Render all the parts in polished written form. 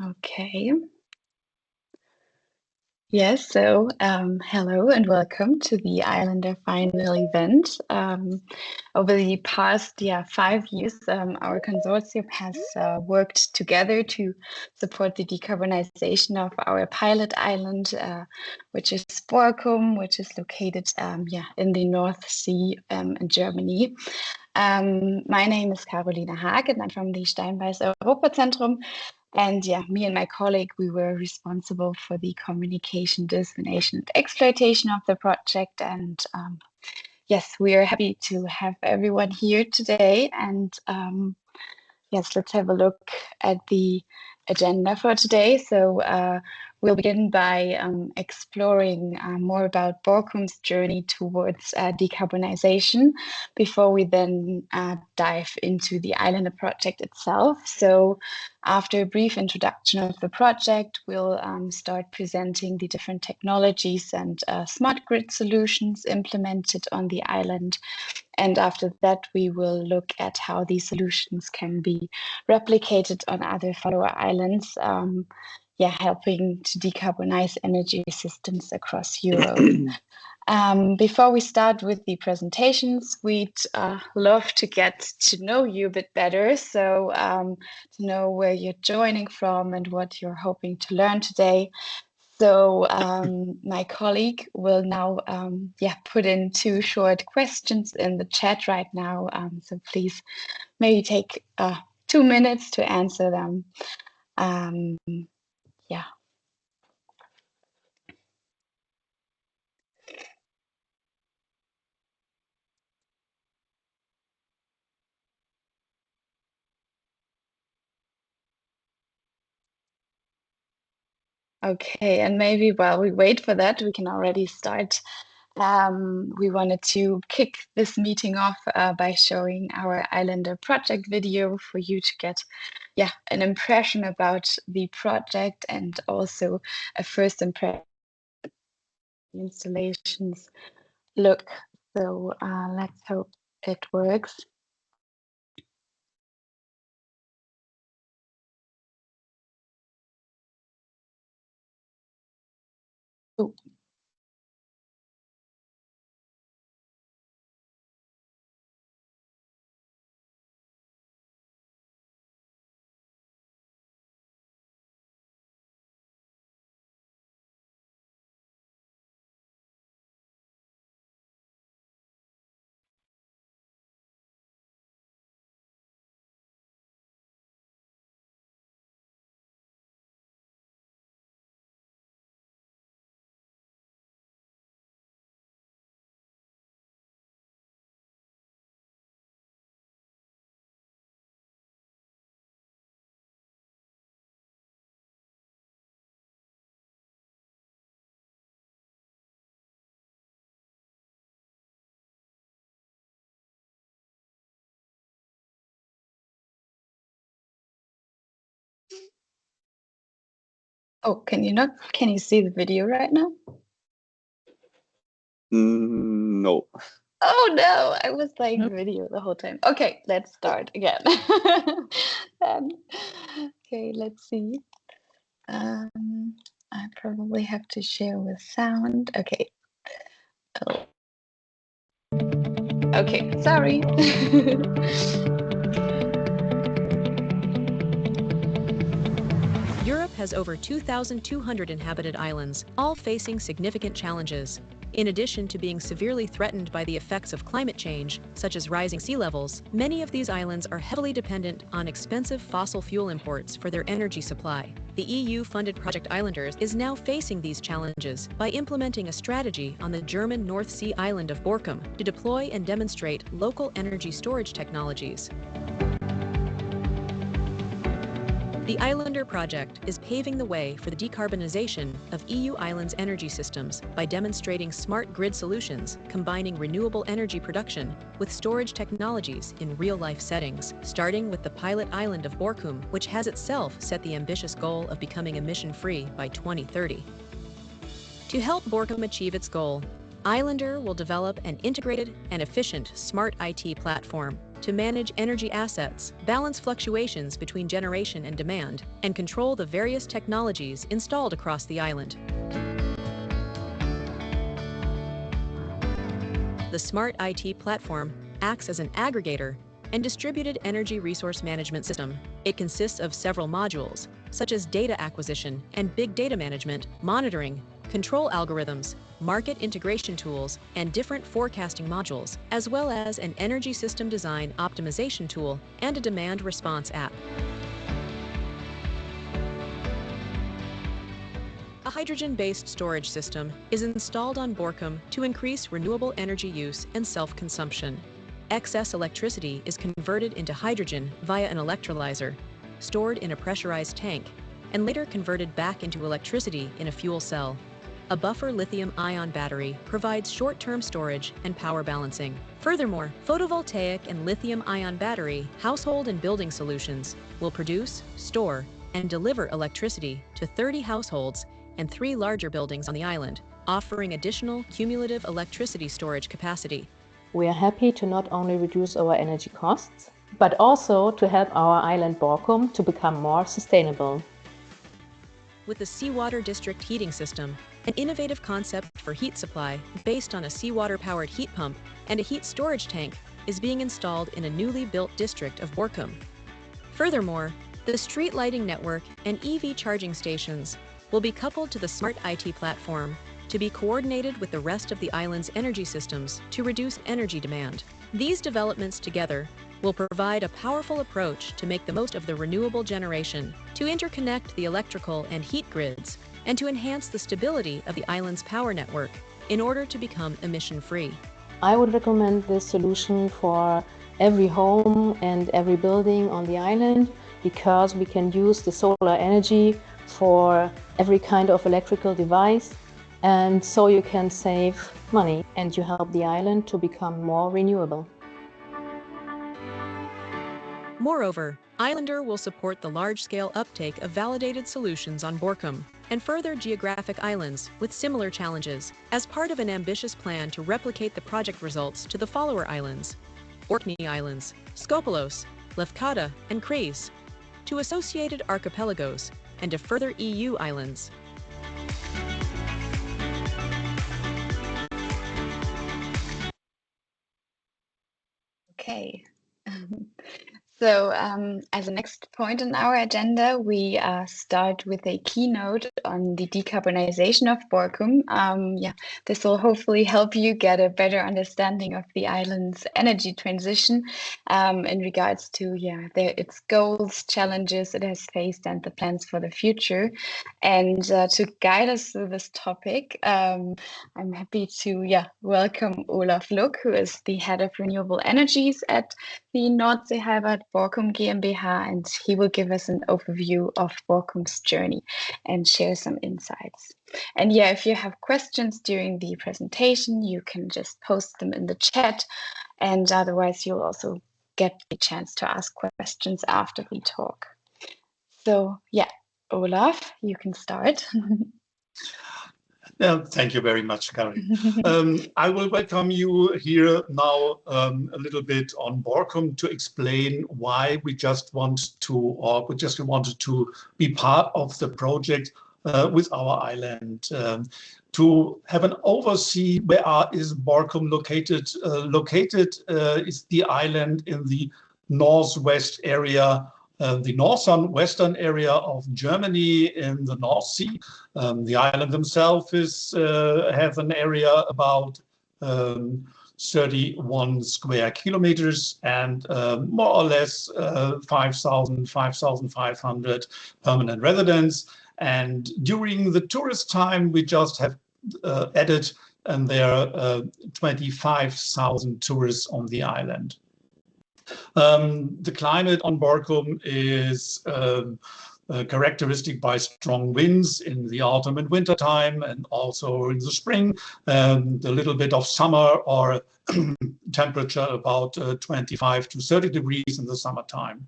Okay. Yes, hello and welcome to the Islander Final event. Over the past 5 years, our consortium has worked together to support the decarbonization of our pilot island, which is Borkum, which is located in the North Sea in Germany. My name is Carolina Haag and I'm from the Steinbeis Europazentrum. And me and my colleague, we were responsible for the communication, dissemination, and exploitation of the project. And yes, we are happy to have everyone here today. And yes, let's have a look at the agenda for today. So we'll begin by exploring more about Borkum's journey towards decarbonization before we then dive into the Islander project itself. So after a brief introduction of the project, we'll start presenting the different technologies and smart grid solutions implemented on the island. And after that, we will look at how these solutions can be replicated on other follower islands, helping to decarbonize energy systems across Europe. Before we start with the presentations, we'd love to get to know you a bit better. So to know where you're joining from and what you're hoping to learn today. So my colleague will now put in 2 short questions in the chat right now. So please maybe take 2 minutes to answer them. Yeah. Okay, and maybe while we wait for that, we can already start. We wanted to kick this meeting off by showing our Islander project video for you to get an impression about the project and also a first impression of the installations look. So let's hope it works. Oh. Oh, can you see the video right now? No. Oh no, I was playing the video the whole time. Okay, let's start again. Okay, let's see. I probably have to share with sound. Okay. Oh. Okay, sorry. Europe has over 2,200 inhabited islands, all facing significant challenges. In addition to being severely threatened by the effects of climate change, such as rising sea levels, many of these islands are heavily dependent on expensive fossil fuel imports for their energy supply. The EU-funded Project Islanders is now facing these challenges by implementing a strategy on the German North Sea island of Borkum to deploy and demonstrate local energy storage technologies. The Islander project is paving the way for the decarbonization of EU islands' energy systems by demonstrating smart grid solutions, combining renewable energy production with storage technologies in real-life settings, starting with the pilot island of Borkum, which has itself set the ambitious goal of becoming emission-free by 2030. To help Borkum achieve its goal, Islander will develop an integrated and efficient smart IT platform. to manage energy assets, balance fluctuations between generation and demand, and control the various technologies installed across the island. The Smart IT platform acts as an aggregator and distributed energy resource management system. It consists of several modules, such as data acquisition and big data management, monitoring, control algorithms, market integration tools, and different forecasting modules, as well as an energy system design optimization tool and a demand response app. A hydrogen-based storage system is installed on Borkum to increase renewable energy use and self-consumption. Excess electricity is converted into hydrogen via an electrolyzer, stored in a pressurized tank, and later converted back into electricity in a fuel cell. A buffer lithium-ion battery provides short-term storage and power balancing. Furthermore, photovoltaic and lithium-ion battery household and building solutions will produce, store, and deliver electricity to 30 households and 3 larger buildings on the island, offering additional cumulative electricity storage capacity. We are happy to not only reduce our energy costs, but also to help our island Borkum to become more sustainable. With the seawater district heating system, an innovative concept for heat supply based on a seawater-powered heat pump and a heat storage tank is being installed in a newly built district of Borkum. Furthermore, the street lighting network and EV charging stations will be coupled to the Smart IT platform to be coordinated with the rest of the island's energy systems to reduce energy demand. These developments together will provide a powerful approach to make the most of the renewable generation, to interconnect the electrical and heat grids, and to enhance the stability of the island's power network in order to become emission-free. I would recommend this solution for every home and every building on the island, because we can use the solar energy for every kind of electrical device, and so you can save money and you help the island to become more renewable. Moreover, Islander will support the large-scale uptake of validated solutions on Borkum and further geographic islands with similar challenges as part of an ambitious plan to replicate the project results to the follower islands, Orkney Islands, Skopelos, Lefkada, and Kreis, to associated archipelagos, and to further EU islands. Okay. So as a next point on our agenda, we start with a keynote on the decarbonization of Borkum. This will hopefully help you get a better understanding of the island's energy transition in regards to its goals, challenges it has faced, and the plans for the future. And to guide us through this topic, I'm happy to welcome Olaf Luck, who is the head of renewable energies at the Nordsee Halbert Borkum GmbH, and he will give us an overview of Borkum's journey and share some insights. And if you have questions during the presentation, you can just post them in the chat, and otherwise you'll also get the chance to ask questions after we talk. So Olaf, you can start. Thank you very much, Karin. I will welcome you here now a little bit on Borkum to explain why we just wanted to be part of the project with our island. To have an oversee where is Borkum located. Is the island in the northwest area, the northern western area of Germany in the North Sea. The island themselves have an area about 31 square kilometers and more or less 5,500 permanent residents. And during the tourist time, we just have added, and there are 25,000 tourists on the island. The climate on Borkum is characteristic by strong winds in the autumn and winter time, and also in the spring, a little bit of summer or temperature about 25 to 30 degrees in the summertime.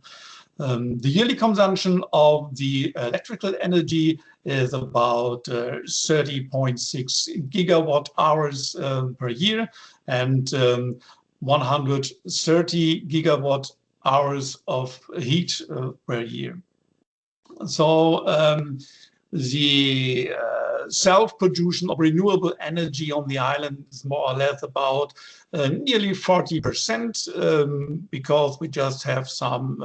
The yearly consumption of the electrical energy is about 30.6 gigawatt hours per year, and 130 gigawatt hours of heat per year. So the self-production of renewable energy on the island is more or less about nearly 40%, because we just have some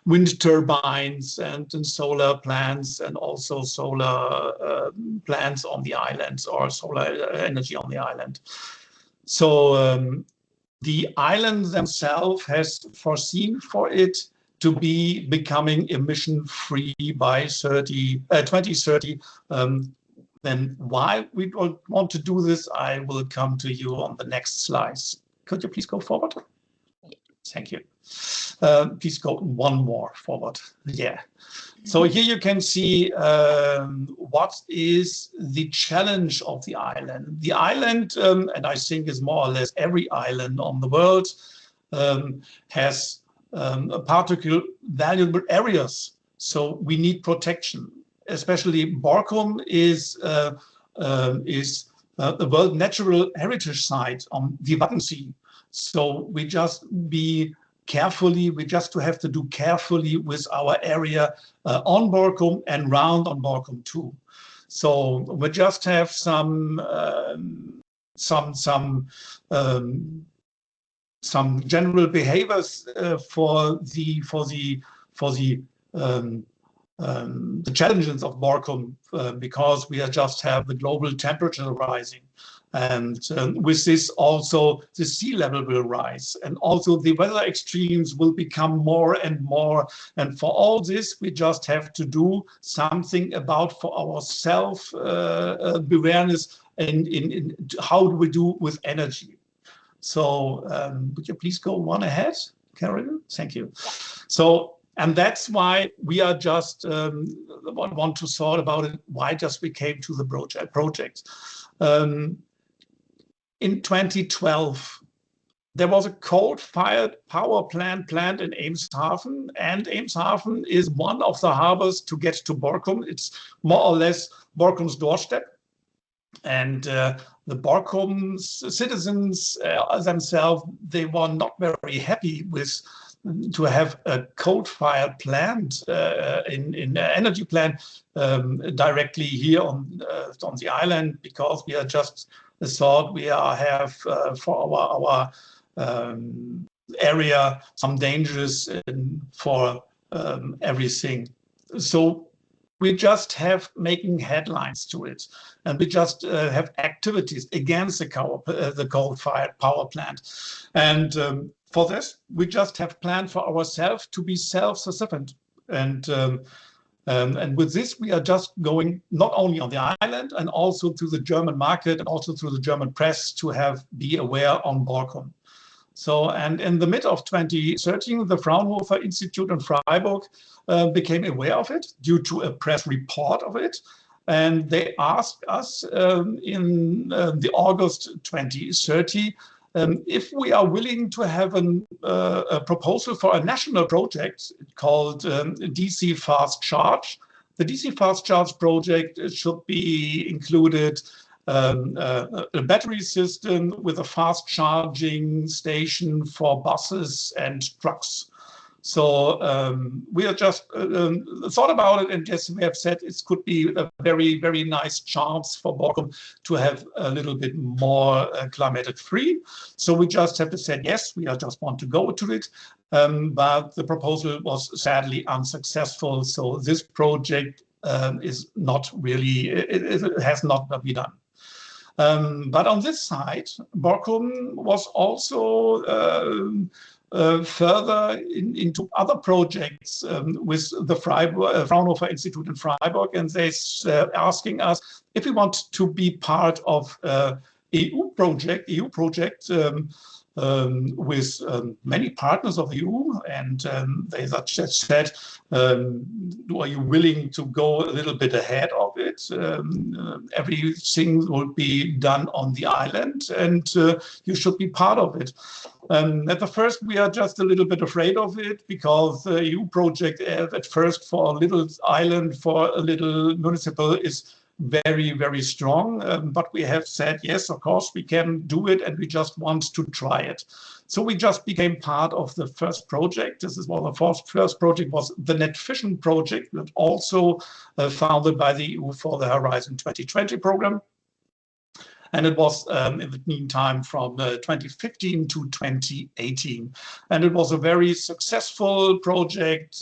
wind turbines and solar plants, and also solar plants on the islands, or solar energy on the island. So the island themselves has foreseen for it to be becoming emission-free by 2030. Then why we don't want to do this, I will come to you on the next slides. Could you please go forward? Thank you. Please go one more forward. Yeah. So here you can see what is the challenge of the island. The island, and I think is more or less every island on the world, has particular valuable areas, so we need protection. Especially Borkum is the World Natural Heritage Site on the Waddenzee. So we just have to do carefully with our area on Borkum and round on Borkum too. So we just have some general behaviors for the challenges of Borkum, because we just have the global temperature rising, and with this also the sea level will rise, and also the weather extremes will become more and more. And for all this, we just have to do something about for our self-awareness in how do we do with energy. So would you please go one ahead, Carolyn? Thank you. So, and that's why we are just want to thought about it. Why just we came to the project. In 2012, there was a coal-fired power plant in Eemshaven, and Eemshaven is one of the harbors to get to Borkum. It's more or less Borkum's doorstep. And the Borkum citizens themselves, they were not very happy with to have a coal-fired plant in energy plant directly here on the island, because we are just thought we have for our area some dangers for everything. So we just have making headlines to it, and we just have activities against the coal-fired power plant. And for this, we just have planned for ourselves to be self-sufficient. And with this, we are just going not only on the island, and also to the German market, and also through the German press to be aware on Borkum. So, and in the mid of 2013, the Fraunhofer Institute in Freiburg became aware of it due to a press report of it. And they asked us in the August 2030 if we are willing to have a proposal for a national project called DC Fast Charge. The DC Fast Charge project should be included a battery system with a fast charging station for buses and trucks. So we are just thought about it, and yes, we have said it could be a very, very nice chance for Borkum to have a little bit more climate free. So we just have to say, yes, we just want to go to it. But the proposal was sadly unsuccessful. So this project is not really, it has not been done. But on this side, Borkum was also further into other projects with the Fraunhofer Institute in Freiburg, and they're asking us if we want to be part of EU project with many partners of the EU, and they just said, are you willing to go a little bit ahead of it? Everything will be done on the island, and you should be part of it. At the first, we are just a little bit afraid of it, because the EU project at first for a little island, for a little municipal, is very, very strong. But we have said, yes, of course, we can do it, and we just want to try it. So we just became part of the first project. This is what the first project was, the Net Fission project, that also founded by the EU for the Horizon 2020 program. And it was in the meantime from 2015 to 2018. And it was a very successful project.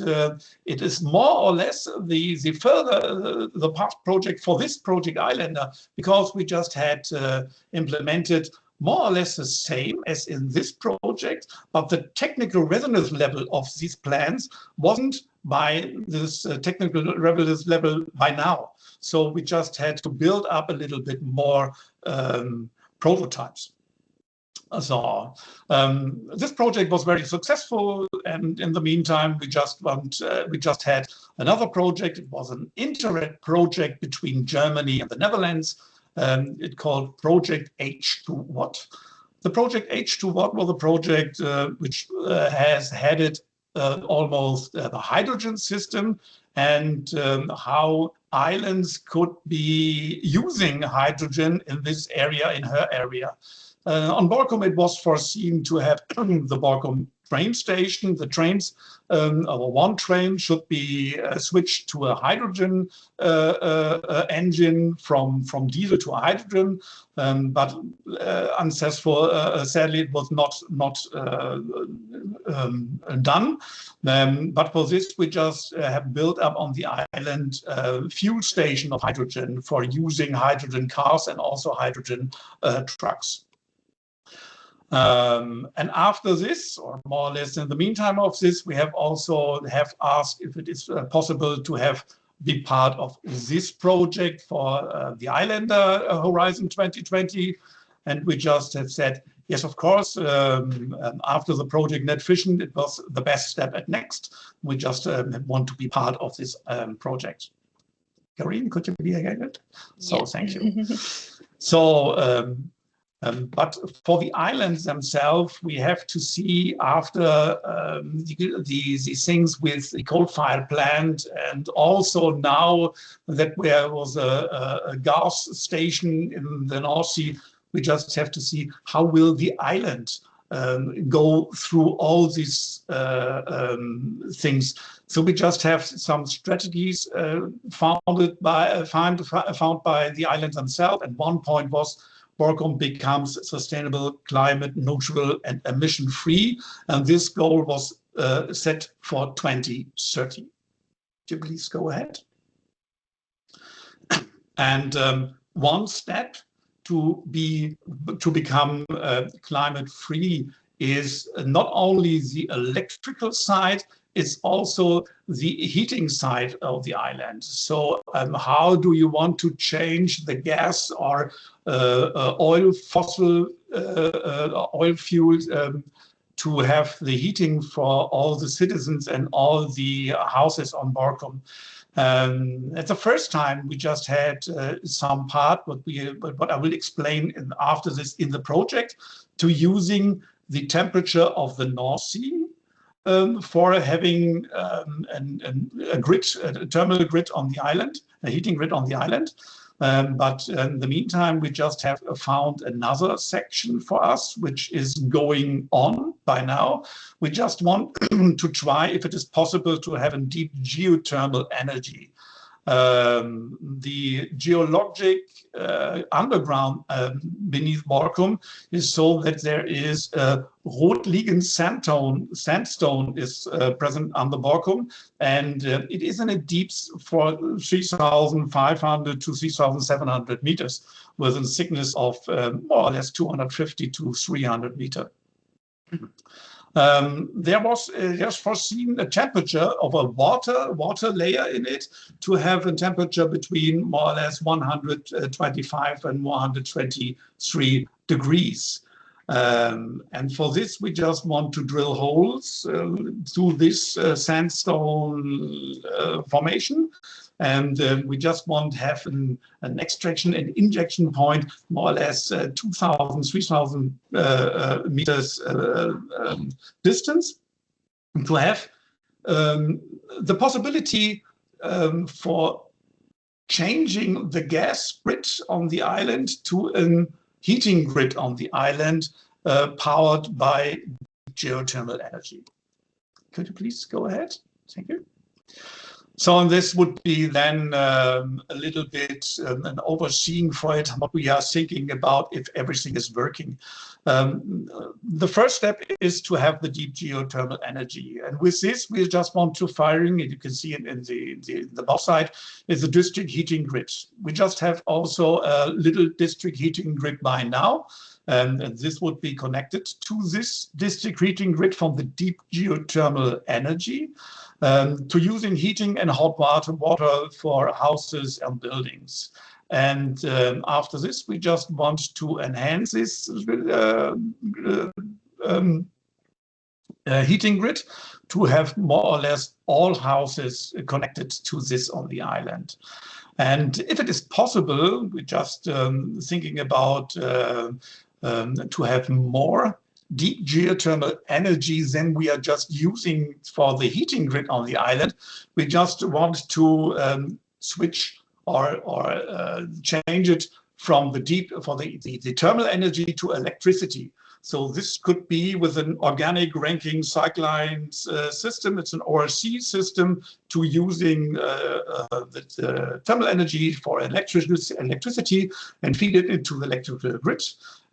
It is more or less the past project for this project Islander, because we just had implemented more or less the same as in this project, but the technical readiness level of these plans wasn't by this technical readiness level by now. So we just had to build up a little bit more prototypes. So this project was very successful, and in the meantime, we just had another project. It was an Interreg project between Germany and the Netherlands. It called Project H2What. The Project H2What was a project which has headed almost the hydrogen system, and how islands could be using hydrogen in this area, in her area. On Borkum, it was foreseen to have the Borkum train station. The trains, or one train, should be switched to a hydrogen engine from diesel to hydrogen, but unsuccessful. Sadly, it was not done. But for this, we just have built up on the island fuel station of hydrogen for using hydrogen cars and also hydrogen trucks. And after this, or more or less in the meantime of this, we have also asked if it is possible to be part of this project for the Islander Horizon 2020. And we just have said, yes, of course, after the project Net Fission, it was the best step at next. We just want to be part of this project. Karin, could you be again? So yes. Thank you. So, but for the islands themselves, we have to see after these things with the coal-fired plant, and also now that there was a gas station in the North Sea, we just have to see how will the island go through all these things. So we just have some strategies found by the islands themselves. And one point was Borkum becomes sustainable, climate neutral, and emission free. And this goal was set for 2030. Could you please go ahead? And one step to become climate free is not only the electrical side, it's also the heating side of the island. So how do you want to change the gas or oil fuels to have the heating for all the citizens and all the houses on Borkum? It's the first time we just had some part, what I will explain after this in the project, to using the temperature of the North Sea for having a grid, a thermal grid on the island, a heating grid on the island. But in the meantime, we just have found another section for us, which is going on by now. We just want to try if it is possible to have indeed geothermal energy. The geologic underground beneath Borkum is so that there is Rotliegend sandstone is present under Borkum, and it is in a deep for 3,500 to 3,700 meters, with a thickness of more or less 250 to 300 meters. There was just foreseen a temperature of a water layer in it to have a temperature between more or less 125 and 123 degrees. And for this, we just want to drill holes through this sandstone formation. And we just want to have an extraction and injection point more or less 2,000, 3,000 meters distance, to have the possibility for changing the gas grid on the island to a heating grid on the island powered by geothermal energy. Could you please go ahead? Thank you. So this would be then a little bit an overseeing for it, what we are thinking about if everything is working. The first step is to have the deep geothermal energy. And with this, we just want to firing, and you can see it in the box side, is the district heating grid. We just have also a little district heating grid by now. And this would be connected to this district heating grid from the deep geothermal energy to using heating and hot water for houses and buildings. And after this, we just want to enhance this heating grid to have more or less all houses connected to this on the island. And if it is possible, we're just thinking about to have more deep geothermal energy than we are just using for the heating grid on the island. We just want to switch or change it from the deep for the thermal energy to electricity. So this could be with an organic ranking cycline system. It's an ORC system to using the thermal energy for electricity and feed it into the electrical grid.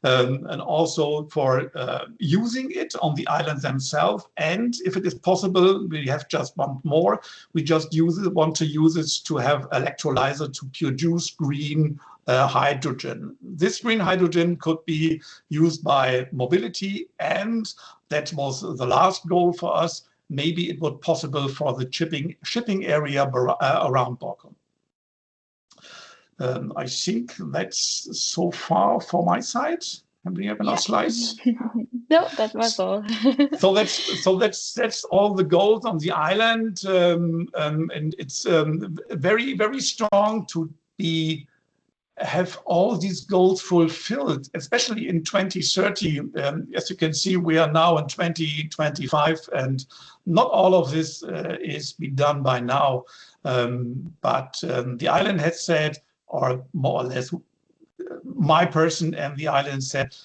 And also for using it on the island themselves. And if it is possible, we have just one more. We just want to use it to have electrolyzer to produce green hydrogen. This green hydrogen could be used by mobility, and that was the last goal for us. Maybe it would possible for the shipping area around Borkum. I think that's so far for my side. And we have another slides. No, that was all. so that's all the goals on the island, and it's very, very strong to have all these goals fulfilled, especially in 2030. As you can see, we are now in 2025, and not all of this is be done by now. But the island has said, or more or less my person and the island said,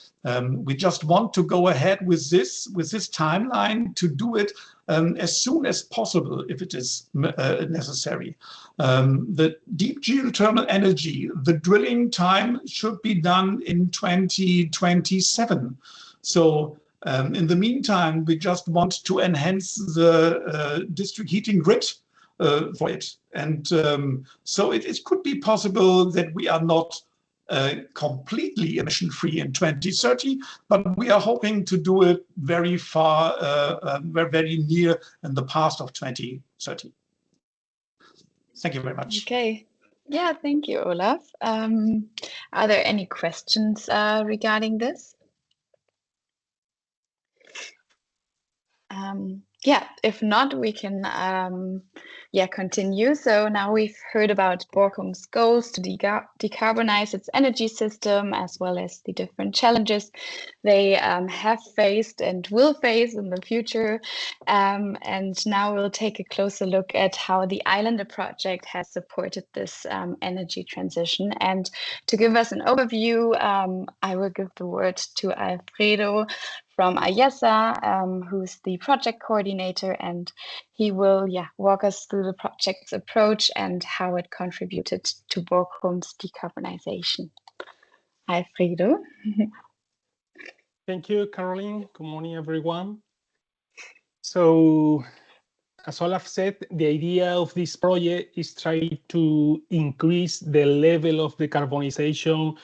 we just want to go ahead with this timeline to do it as soon as possible if it is necessary. The deep geothermal energy, the drilling time should be done in 2027. So in the meantime, we just want to enhance the district heating grid for it. And so it could be possible that we are not completely emission-free in 2030, but we are hoping to do it very far, very near in the past of 2030. Thank you very much. Okay. Yeah, thank you, Olaf. Are there any questions regarding this? Yeah, if not, we can continue. So now we've heard about Borkum's goals to decarbonize its energy system, as well as the different challenges they have faced and will face in the future. And now we'll take a closer look at how the Islander project has supported this energy transition. And to give us an overview, I will give the word to Alfredo from IESA, who's the project coordinator, and he will walk us through the project's approach and how it contributed to Borkum's decarbonization. Alfredo. Thank you, Caroline. Good morning, everyone. So, as Olaf said, the idea of this project is try to increase the level of decarbonization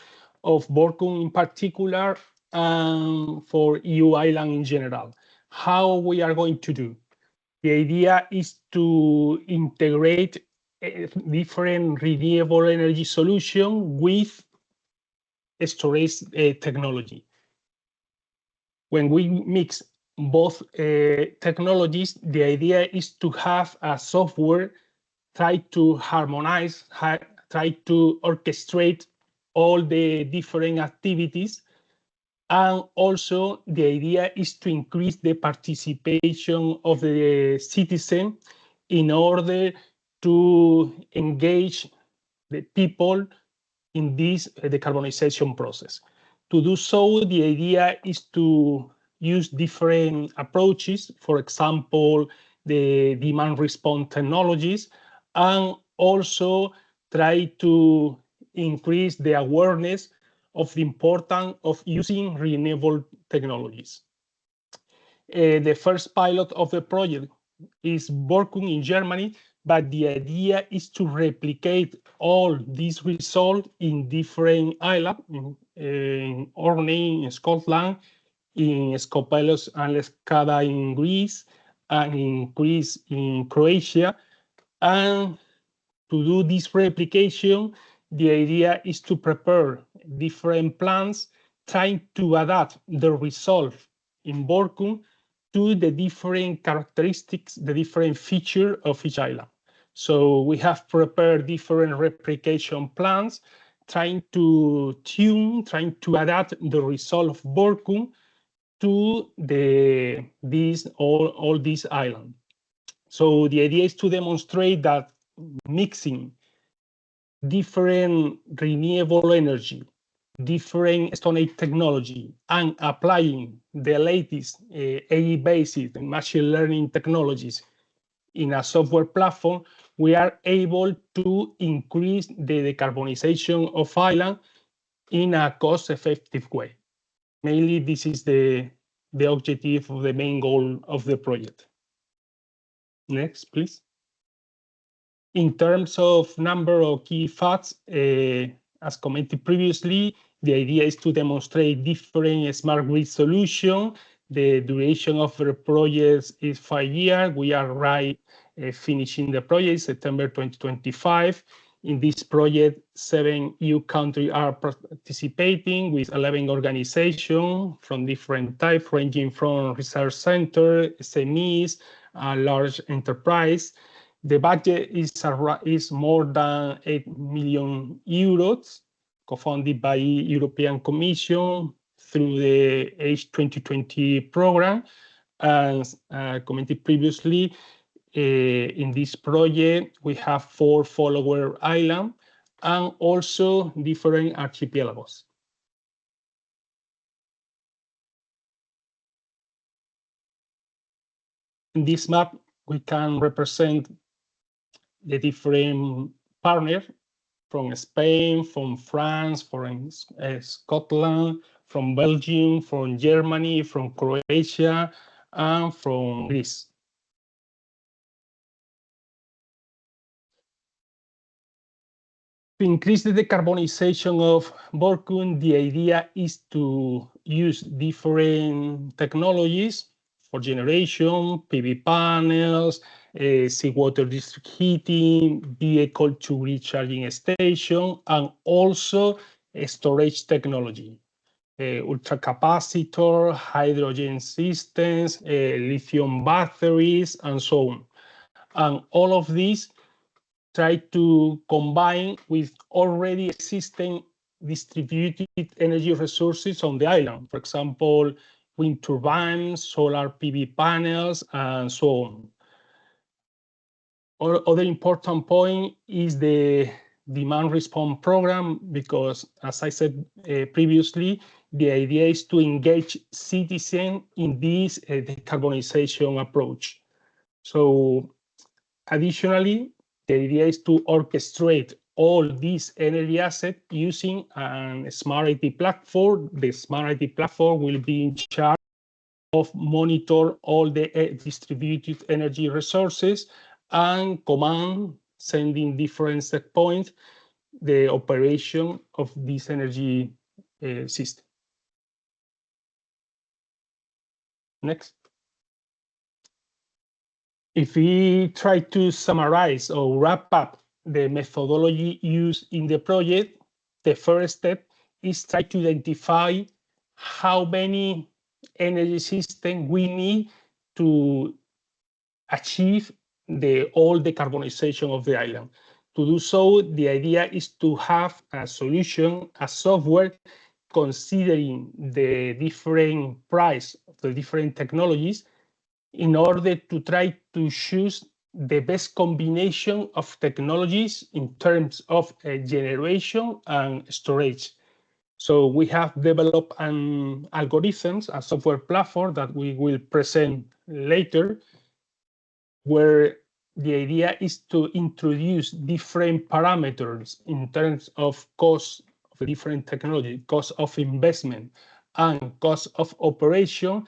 of Borkum in particular, for EU island in general. How we are going to do? The idea is to integrate different renewable energy solution with storage technology. When we mix both technologies, the idea is to have a software try to harmonize, try to orchestrate all the different activities. And also the idea is to increase the participation of the citizen in order to engage the people in this decarbonization process. To do so, the idea is to use different approaches, for example, the demand response technologies, and also try to increase the awareness of the importance of using renewable technologies. The first pilot of the project is Borkum in Germany, but the idea is to replicate all these results in different islands, in Orkney in Scotland, in Skopelos and Leskada in Greece, and in Greece in Croatia. And to do this replication, the idea is to prepare different plans, trying to adapt the result in Borkum to the different characteristics, the different feature of each island. So we have prepared different replication plans, trying to adapt the result of Borkum to all these islands. So the idea is to demonstrate that mixing different renewable energy, different Stone Age technology, and applying the latest AI-based machine learning technologies in a software platform, we are able to increase the decarbonization of island in a cost-effective way. Mainly, this is the objective of the main goal of the project. Next, please. In terms of number of key facts, as commented previously, the idea is to demonstrate different smart grid solutions. The duration of the project is 5 years. We are finishing the project September 2025. In this project, 7 EU countries are participating with 11 organizations from different types, ranging from research centers, SMEs, large enterprise. The budget is more than 8 million euros, co-funded by European Commission through the H2020 program. As commented previously, in this project, we have 4 follower islands and also different archipelagos. In this map, we can represent the different partners from Spain, from France, from Scotland, from Belgium, from Germany, from Croatia, and from Greece. To increase the decarbonization of Borkum, the idea is to use different technologies for generation, PV panels, seawater district heating, vehicle to recharging station, and also storage technology, ultracapacitor, hydrogen systems, lithium batteries, and so on. And all of these try to combine with already existing distributed energy resources on the island. For example, wind turbines, solar PV panels, and so on. Other important point is the demand response program, because as I said previously, the idea is to engage citizens in this decarbonization approach. So additionally, the idea is to orchestrate all these energy assets using a smart IT platform. The smart IT platform will be in charge of monitor all the distributed energy resources and command, sending different set points, the operation of this energy system. Next. If we try to summarize or wrap up the methodology used in the project, the first step is try to identify how many energy systems we need to achieve all decarbonization of the island. To do so, the idea is to have a solution, a software, considering the different price of the different technologies in order to try to choose the best combination of technologies in terms of generation and storage. So we have developed an algorithms, a software platform that we will present later, where the idea is to introduce different parameters in terms of cost of different technology, cost of investment, and cost of operation,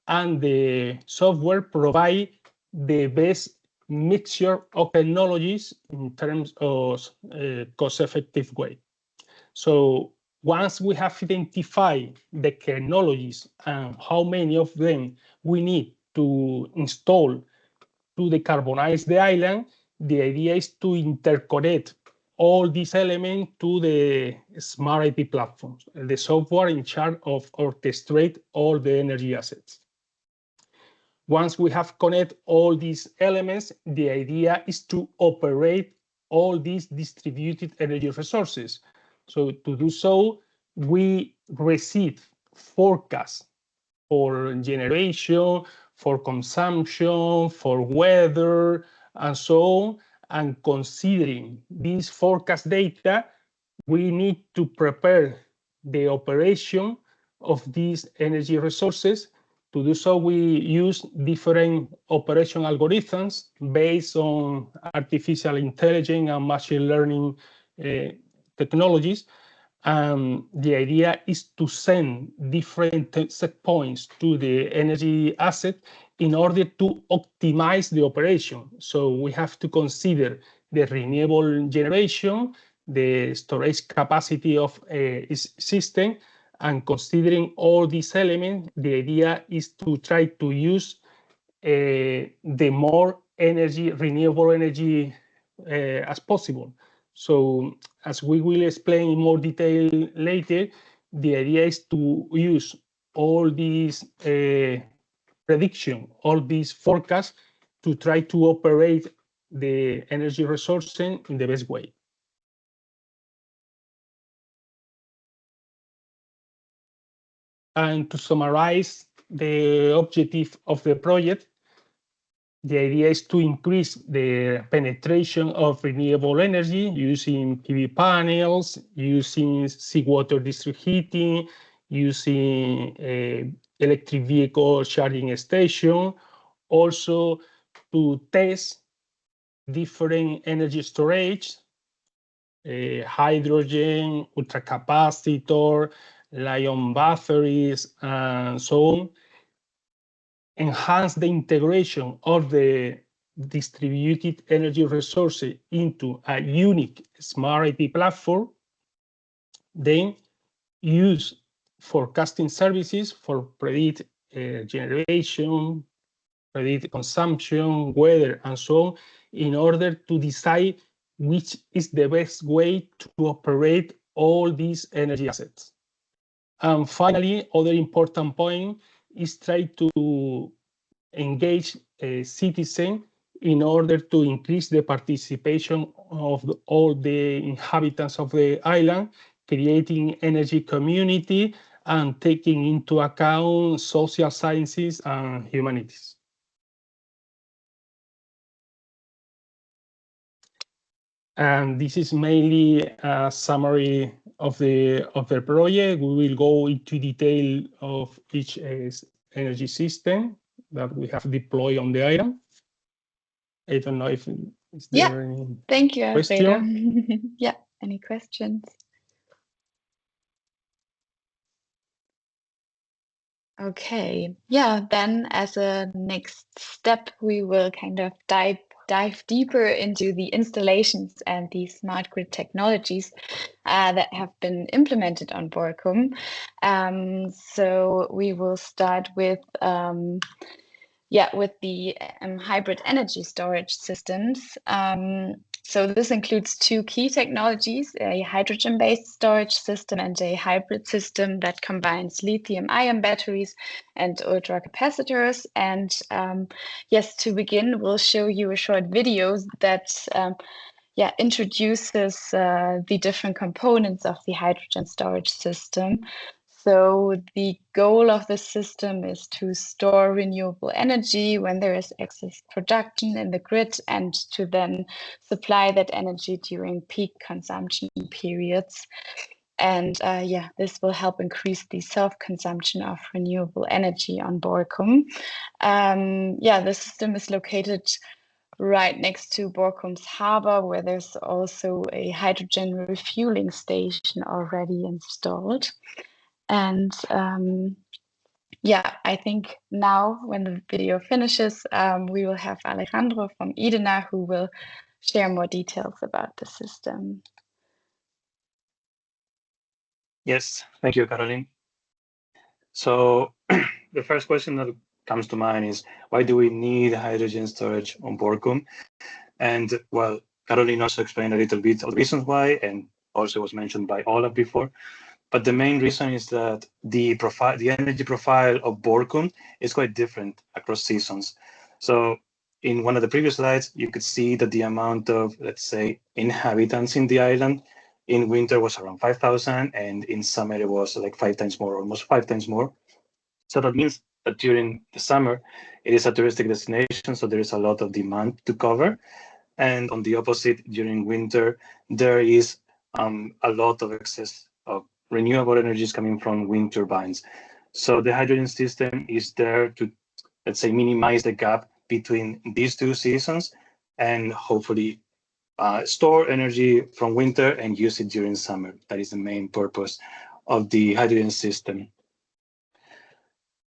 and the software provide the best mixture of technologies in terms of cost-effective way. So once we have identified the technologies and how many of them we need to install to decarbonize the island, the idea is to interconnect all these elements to the smart IP platforms, the software in charge of orchestrate all the energy assets. Once we have connected all these elements, the idea is to operate all these distributed energy resources. So to do so, we receive forecasts for generation, for consumption, for weather, and so on. And considering these forecast data, we need to prepare the operation of these energy resources. To do so, we use different operation algorithms based on artificial intelligence and machine learning technologies. The idea is to send different set points to the energy asset in order to optimize the operation. So we have to consider the renewable generation, the storage capacity of a system, and considering all these elements, the idea is to try to use the more energy, renewable energy as possible. So as we will explain in more detail later, the idea is to use all these prediction, all these forecasts to try to operate the energy resource in the best way. And to summarize the objective of the project, the idea is to increase the penetration of renewable energy using PV panels, using seawater district heating, using electric vehicle charging station, also to test different energy storage, hydrogen, ultracapacitor, lithium batteries, and so on. Enhance the integration of the distributed energy resources into a unique smart IP platform, then use forecasting services for predict generation, predict consumption, weather, and so on, in order to decide which is the best way to operate all these energy assets. And finally, other important point is try to engage a citizen in order to increase the participation of all the inhabitants of the island, creating energy community and taking into account social sciences and humanities. And this is mainly a summary of the project. We will go into detail of each energy system that we have deployed on the island. I don't know if is there any Thank you, question? Alfredo. Yeah, any questions? Okay, yeah, then as a next step, we will kind of dive deeper into the installations and the smart grid technologies that have been implemented on Borkum. So we will start with the hybrid energy storage systems. So this includes two key technologies, a hydrogen-based storage system and a hybrid system that combines lithium-ion batteries and ultracapacitors. And yes, to begin, we'll show you a short video that introduces the different components of the hydrogen storage system. So the goal of the system is to store renewable energy when there is excess production in the grid, and to then supply that energy during peak consumption periods. And yeah, this will help increase the self-consumption of renewable energy on Borkum. Yeah, the system is located right next to Borkum's harbor, where there's also a hydrogen refueling station already installed. And yeah, I think now when the video finishes, we will have Alejandro from IDENA who will share more details about the system. Yes, thank you, Caroline. So the first question that comes to mind is, why do we need hydrogen storage on Borkum? And well, Caroline also explained a little bit of the reasons why, and also was mentioned by Olaf before. But the main reason is that the energy profile of Borkum is quite different across seasons. So in one of the previous slides, you could see that the amount of, let's say, inhabitants in the island in winter was around 5,000, and in summer it was like 5 times more, almost 5 times more. So that means that during the summer, it is a touristic destination, so there is a lot of demand to cover. And on the opposite, during winter, there is a lot of excess of renewable energies coming from wind turbines. So the hydrogen system is there to, let's say, minimize the gap between these two seasons and hopefully store energy from winter and use it during summer. That is the main purpose of the hydrogen system.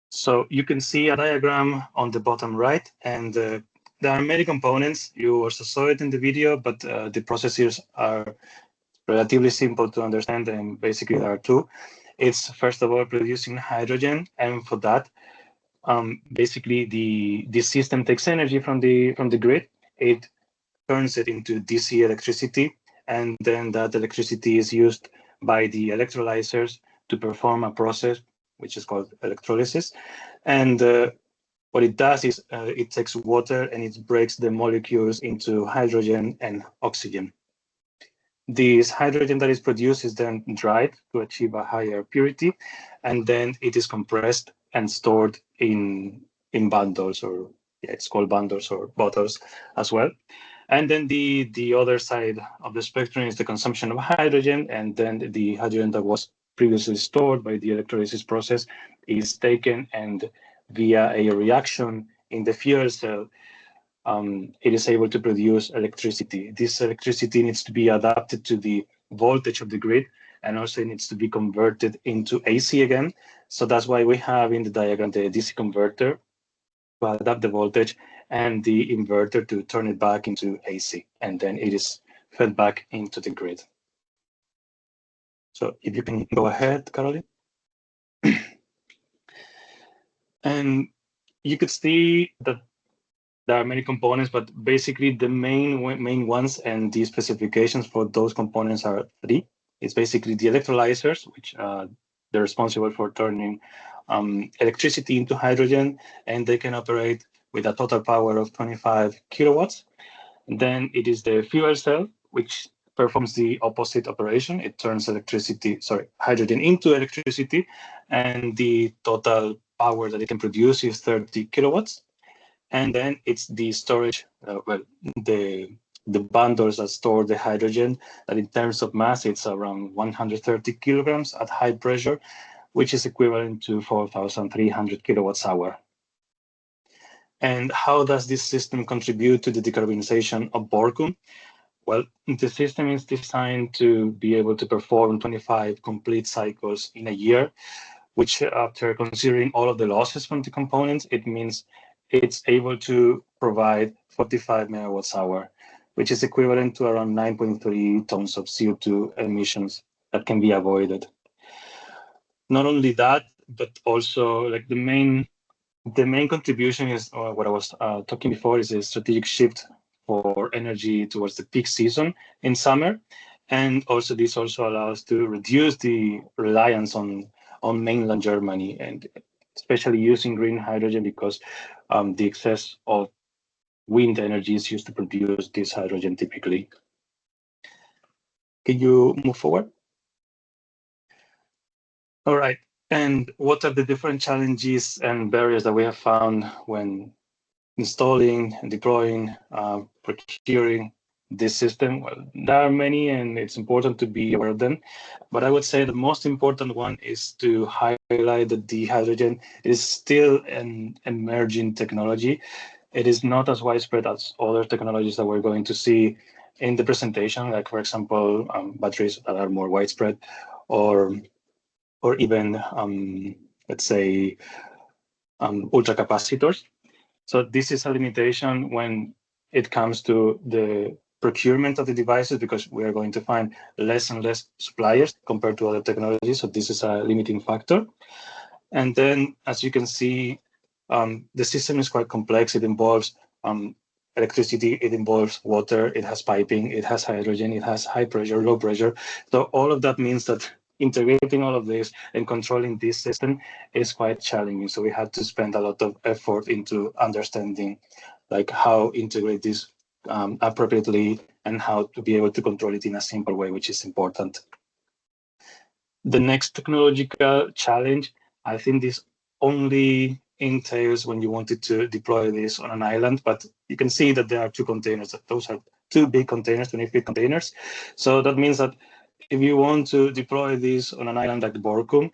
So you can see a diagram on the bottom right, and there are many components. You also saw it in the video, but the processes are relatively simple to understand, and basically there are two. It's first of all producing hydrogen, and for that, basically the system takes energy from the grid. It turns it into DC electricity, and then that electricity is used by the electrolyzers to perform a process which is called electrolysis. And what it does is it takes water and it breaks the molecules into hydrogen and oxygen. This hydrogen that is produced is then dried to achieve a higher purity, and then it is compressed and stored in bundles, or yeah, it's called bundles or bottles as well. And then the other side of the spectrum is the consumption of hydrogen, and then the hydrogen that was previously stored by the electrolysis process is taken, and via a reaction in the fuel cell, it is able to produce electricity. This electricity needs to be adapted to the voltage of the grid, and also it needs to be converted into AC again. So that's why we have in the diagram the DC converter to adapt the voltage, and the inverter to turn it back into AC, and then it is fed back into the grid. So if you can go ahead, Caroline. And you could see that there are many components, but basically the main ones and the specifications for those components are three. It's basically the electrolyzers, which they're responsible for turning electricity into hydrogen, and they can operate with a total power of 25 kilowatts. And then it is the fuel cell, which performs the opposite operation. It turns hydrogen into electricity, and the total power that it can produce is 30 kilowatts. And then it's the storage, the bundles that store the hydrogen, that in terms of mass, it's around 130 kilograms at high pressure, which is equivalent to 4,300 kilowatts hour. And how does this system contribute to the decarbonization of Borkum? Well, the system is designed to be able to perform 25 complete cycles in a year, which after considering all of the losses from the components, it means it's able to provide 45 megawatts hour, which is equivalent to around 9.3 tons of CO2 emissions that can be avoided. Not only that, but also like the main contribution is what I was talking before, is a strategic shift for energy towards the peak season in summer. And also this also allows to reduce the reliance on mainland Germany, and especially using green hydrogen, because the excess of wind energy is used to produce this hydrogen typically. Can you move forward? All right. And what are the different challenges and barriers that we have found when installing and deploying, procuring this system? Well, there are many, and it's important to be aware of them. But I would say the most important one is to highlight that the hydrogen is still an emerging technology. It is not as widespread as other technologies that we're going to see in the presentation, like, for example, batteries that are more widespread, or even, let's say, ultracapacitors. So this is a limitation when it comes to the procurement of the devices, because we are going to find less and less suppliers compared to other technologies. So this is a limiting factor. And then, as you can see, the system is quite complex. It involves electricity, it involves water, it has piping, it has hydrogen, it has high pressure, low pressure. So all of that means that integrating all of this and controlling this system is quite challenging. So we had to spend a lot of effort into understanding like how integrate this appropriately and how to be able to control it in a simple way, which is important. The next technological challenge, I think this only entails when you wanted to deploy this on an island, but you can see that there are two containers. Those are two big containers, 20-feet containers. So that means that if you want to deploy this on an island like Borkum,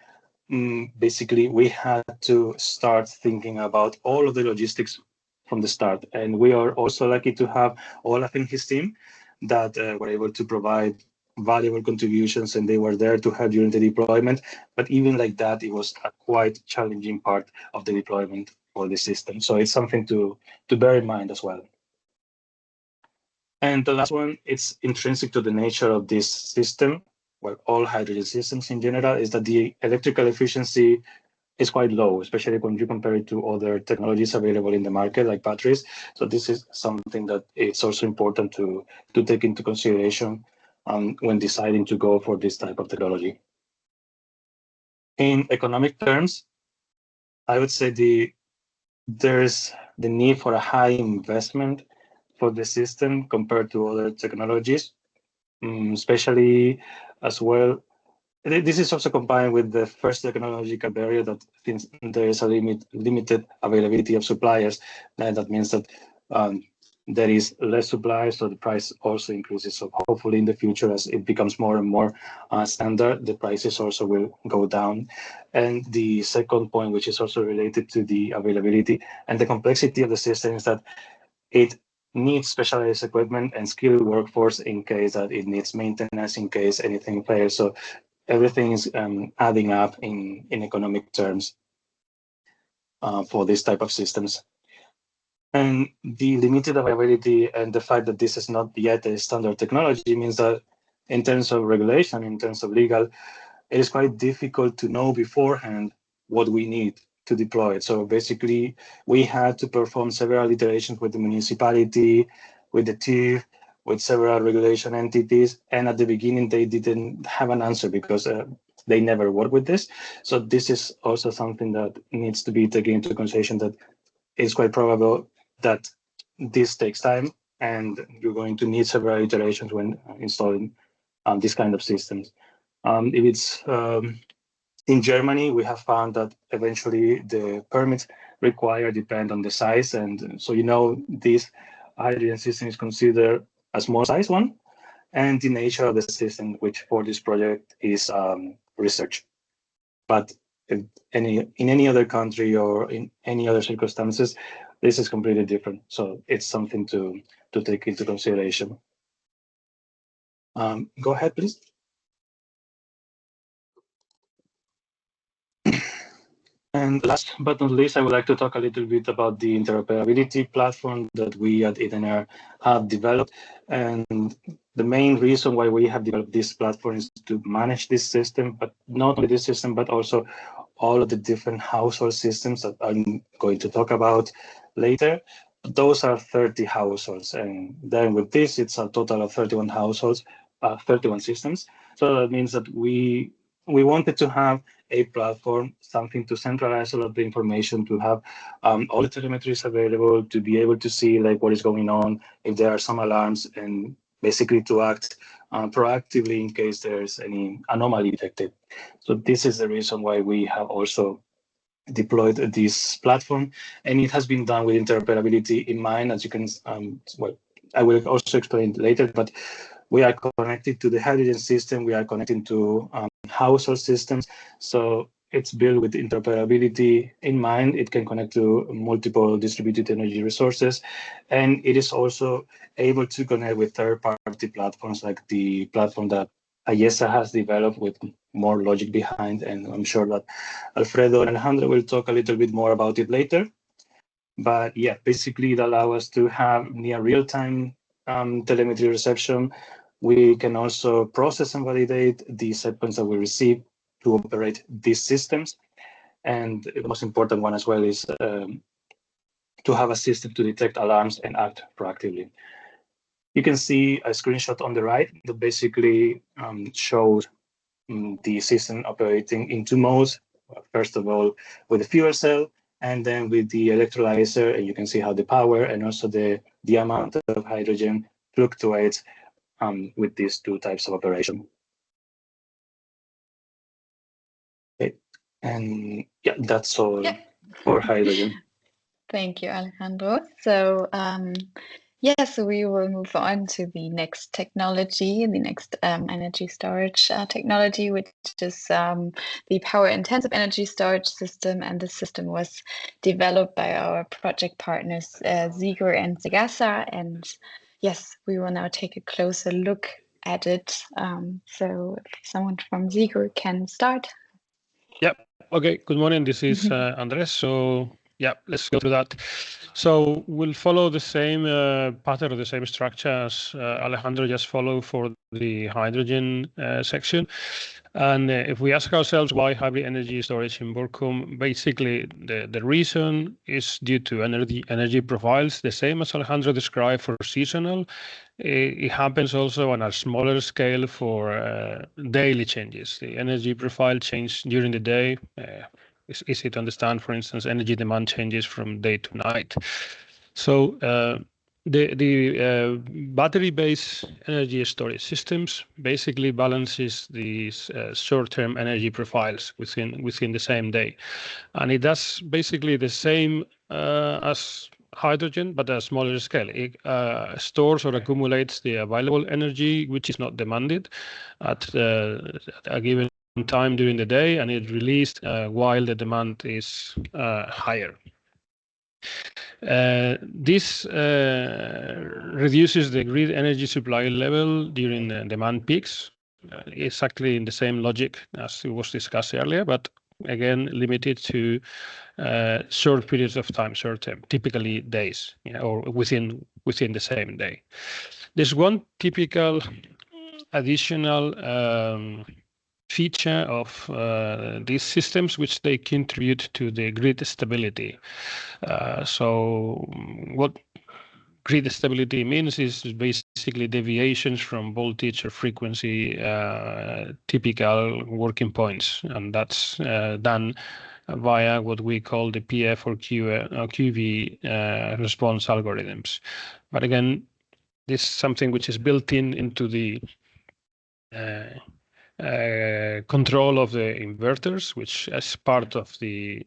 basically we had to start thinking about all of the logistics from the start. And we are also lucky to have Olaf and his team that were able to provide valuable contributions, and they were there to help during the deployment. But even like that, it was a quite challenging part of the deployment for the system. So it's something to bear in mind as well. And the last one, it's intrinsic to the nature of this system, well, all hydrogen systems in general, is that the electrical efficiency is quite low, especially when you compare it to other technologies available in the market, like batteries. So this is something that it's also important to take into consideration when deciding to go for this type of technology. In economic terms, I would say there's the need for a high investment for the system compared to other technologies, especially as well. This is also combined with the first technological barrier that since there is a limited availability of suppliers, and that means that there is less supply, so the price also increases. So hopefully in the future, as it becomes more and more standard, the prices also will go down. And the second point, which is also related to the availability and the complexity of the system, is that it needs specialized equipment and skilled workforce in case that it needs maintenance, in case anything fails. So everything is adding up in economic terms for this type of systems. And the limited availability and the fact that this is not yet a standard technology means that in terms of regulation, in terms of legal, it is quite difficult to know beforehand what we need to deploy it. So basically, we had to perform several iterations with the municipality, with the TIF, with several regulation entities. And at the beginning, they didn't have an answer because they never worked with this. So this is also something that needs to be taken into consideration, that it's quite probable that this takes time and you're going to need several iterations when installing these kind of systems. If it's in Germany, we have found that eventually the permits required depend on the size. And so, this hydrogen system is considered a small size one, and the nature of the system, which for this project is research. But in any other country or in any other circumstances, this is completely different. So it's something to take into consideration. Go ahead, please. And last but not least, I would like to talk a little bit about the interoperability platform that we at IDNR have developed. And the main reason why we have developed this platform is to manage this system, but not only this system, but also all of the different household systems that I'm going to talk about later. Those are 30 households. And then with this, it's a total of 31 households, 31 systems. So that means that we wanted to have a platform, something to centralize all of the information, to have all the telemetries available, to be able to see like what is going on, if there are some alarms, and basically to act proactively in case there's any anomaly detected. So this is the reason why we have also deployed this platform, and it has been done with interoperability in mind, as you can, well, I will also explain it later, but we are connected to the hydrogen system, we are connected to household systems, so it's built with interoperability in mind. It can connect to multiple distributed energy resources, and it is also able to connect with third-party platforms like the platform that Ayesa has developed with more logic behind, and I'm sure that Alfredo and Alejandro will talk a little bit more about it later. But yeah, basically it allows us to have near real-time telemetry reception. We can also process and validate the set points that we receive to operate these systems. And the most important one as well is to have a system to detect alarms and act proactively. You can see a screenshot on the right that basically shows the system operating in two modes. First of all, with the fuel cell, and then with the electrolyzer, and you can see how the power and also the amount of hydrogen fluctuates with these two types of operation. Okay. And yeah, that's all for hydrogen. Thank you, Alejandro. So so we will move on to the next technology, the next energy storage technology, which is the power-intensive energy storage system. And the system was developed by our project partners, Zigur and Segasa. And yes, we will now take a closer look at it. So if someone from Zigur can start. Yep. Okay. Good morning. This is Andres. So yeah, let's go through that. So we'll follow the same pattern or the same structure as Alejandro just followed for the hydrogen section. And if we ask ourselves why hybrid energy storage in Borkum, basically the reason is due to energy profiles, the same as Alejandro described for seasonal. It happens also on a smaller scale for daily changes. The energy profile change during the day. It's easy to understand, for instance, energy demand changes from day to night. So the battery-based energy storage systems basically balances these short-term energy profiles within the same day, and it does basically the same as hydrogen, but at a smaller scale. It stores or accumulates the available energy which is not demanded at a given time during the day, and it's released while the demand is higher. This reduces the grid energy supply level during the demand peaks, exactly in the same logic as it was discussed earlier, but again limited to short periods of time, short term, typically days, or within the same day. There's one typical additional feature of these systems which they contribute to the grid stability. So what grid stability means is basically deviations from voltage or frequency typical working points, and that's done via what we call the PF or QV response algorithms. But again, this is something which is built into the control of the inverters, which is part of the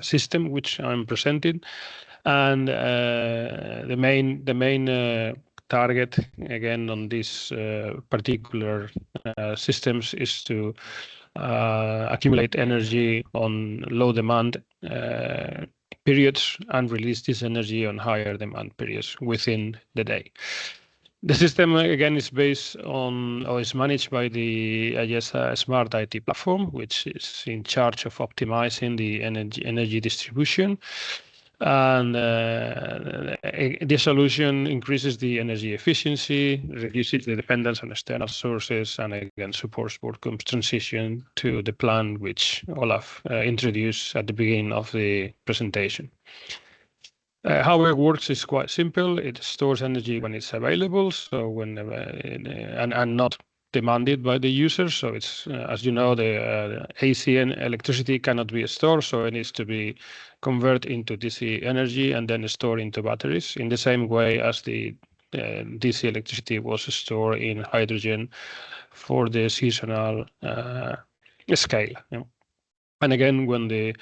system which I'm presenting, and the main target again on these particular systems is to accumulate energy on low demand periods and release this energy on higher demand periods within the day. The system again is based on or is managed by the Ayesa Smart IT platform, which is in charge of optimizing the energy distribution. And the solution increases the energy efficiency, reduces the dependence on external sources, and again supports Borkum's transition to the plan which Olaf introduced at the beginning of the presentation. How it works is quite simple. It stores energy when it's available, so whenever and not demanded by the user. So it's as you know, the AC and electricity cannot be stored, so it needs to be converted into DC energy and then stored into batteries in the same way as the DC electricity was stored in hydrogen for the seasonal scale. And again, when the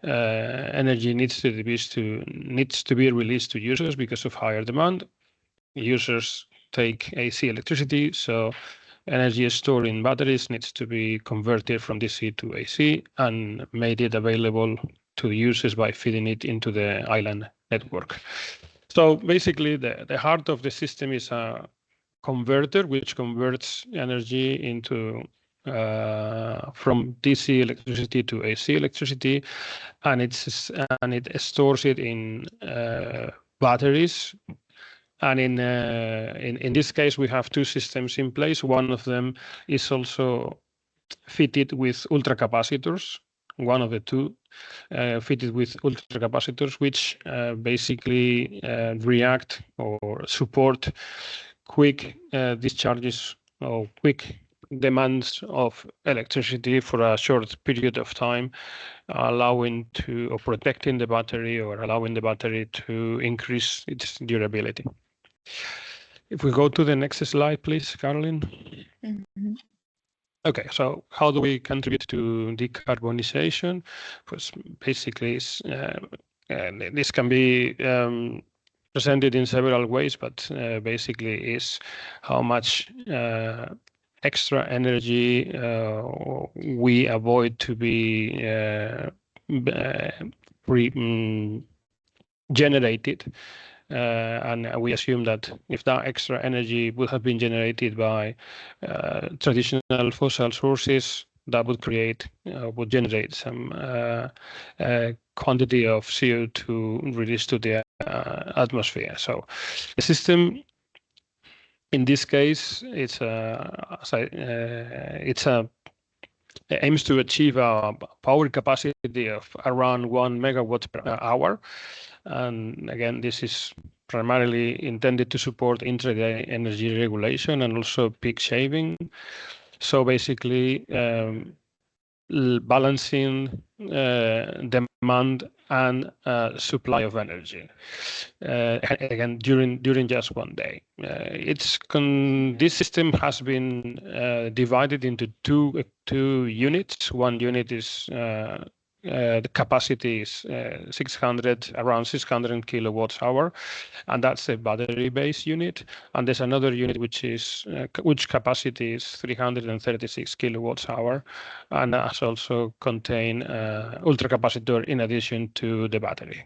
energy needs to be released to users because of higher demand, users take AC electricity, so energy stored in batteries needs to be converted from DC to AC and made it available to users by feeding it into the island network. So basically, the heart of the system is a converter which converts energy into from DC electricity to AC electricity, and it stores it in batteries. And in this case, we have two systems in place. One of them is also fitted with ultracapacitors. One of the two fitted with ultracapacitors, which basically react or support quick discharges or quick demands of electricity for a short period of time, allowing to or protecting the battery or allowing the battery to increase its durability. If we go to the next slide, please, Caroline. Mm-hmm. Okay, so how do we contribute to decarbonization? Because basically, this can be presented in several ways, but basically is how much extra energy we avoid to be generated. And we assume that if that extra energy would have been generated by traditional fossil sources, that would generate some quantity of CO2 released to the atmosphere. So the system, in this case, aims to achieve a power capacity of around 1 megawatt per hour. And again, this is primarily intended to support intraday energy regulation and also peak shaving. So basically, balancing demand and supply of energy. Again, during just one day. This system has been divided into two units. One unit is the capacity is around 600 kilowatts hour, and that's a battery-based unit. And there's another unit which capacity is 336 kilowatts hour, and that's also contain ultracapacitor in addition to the battery.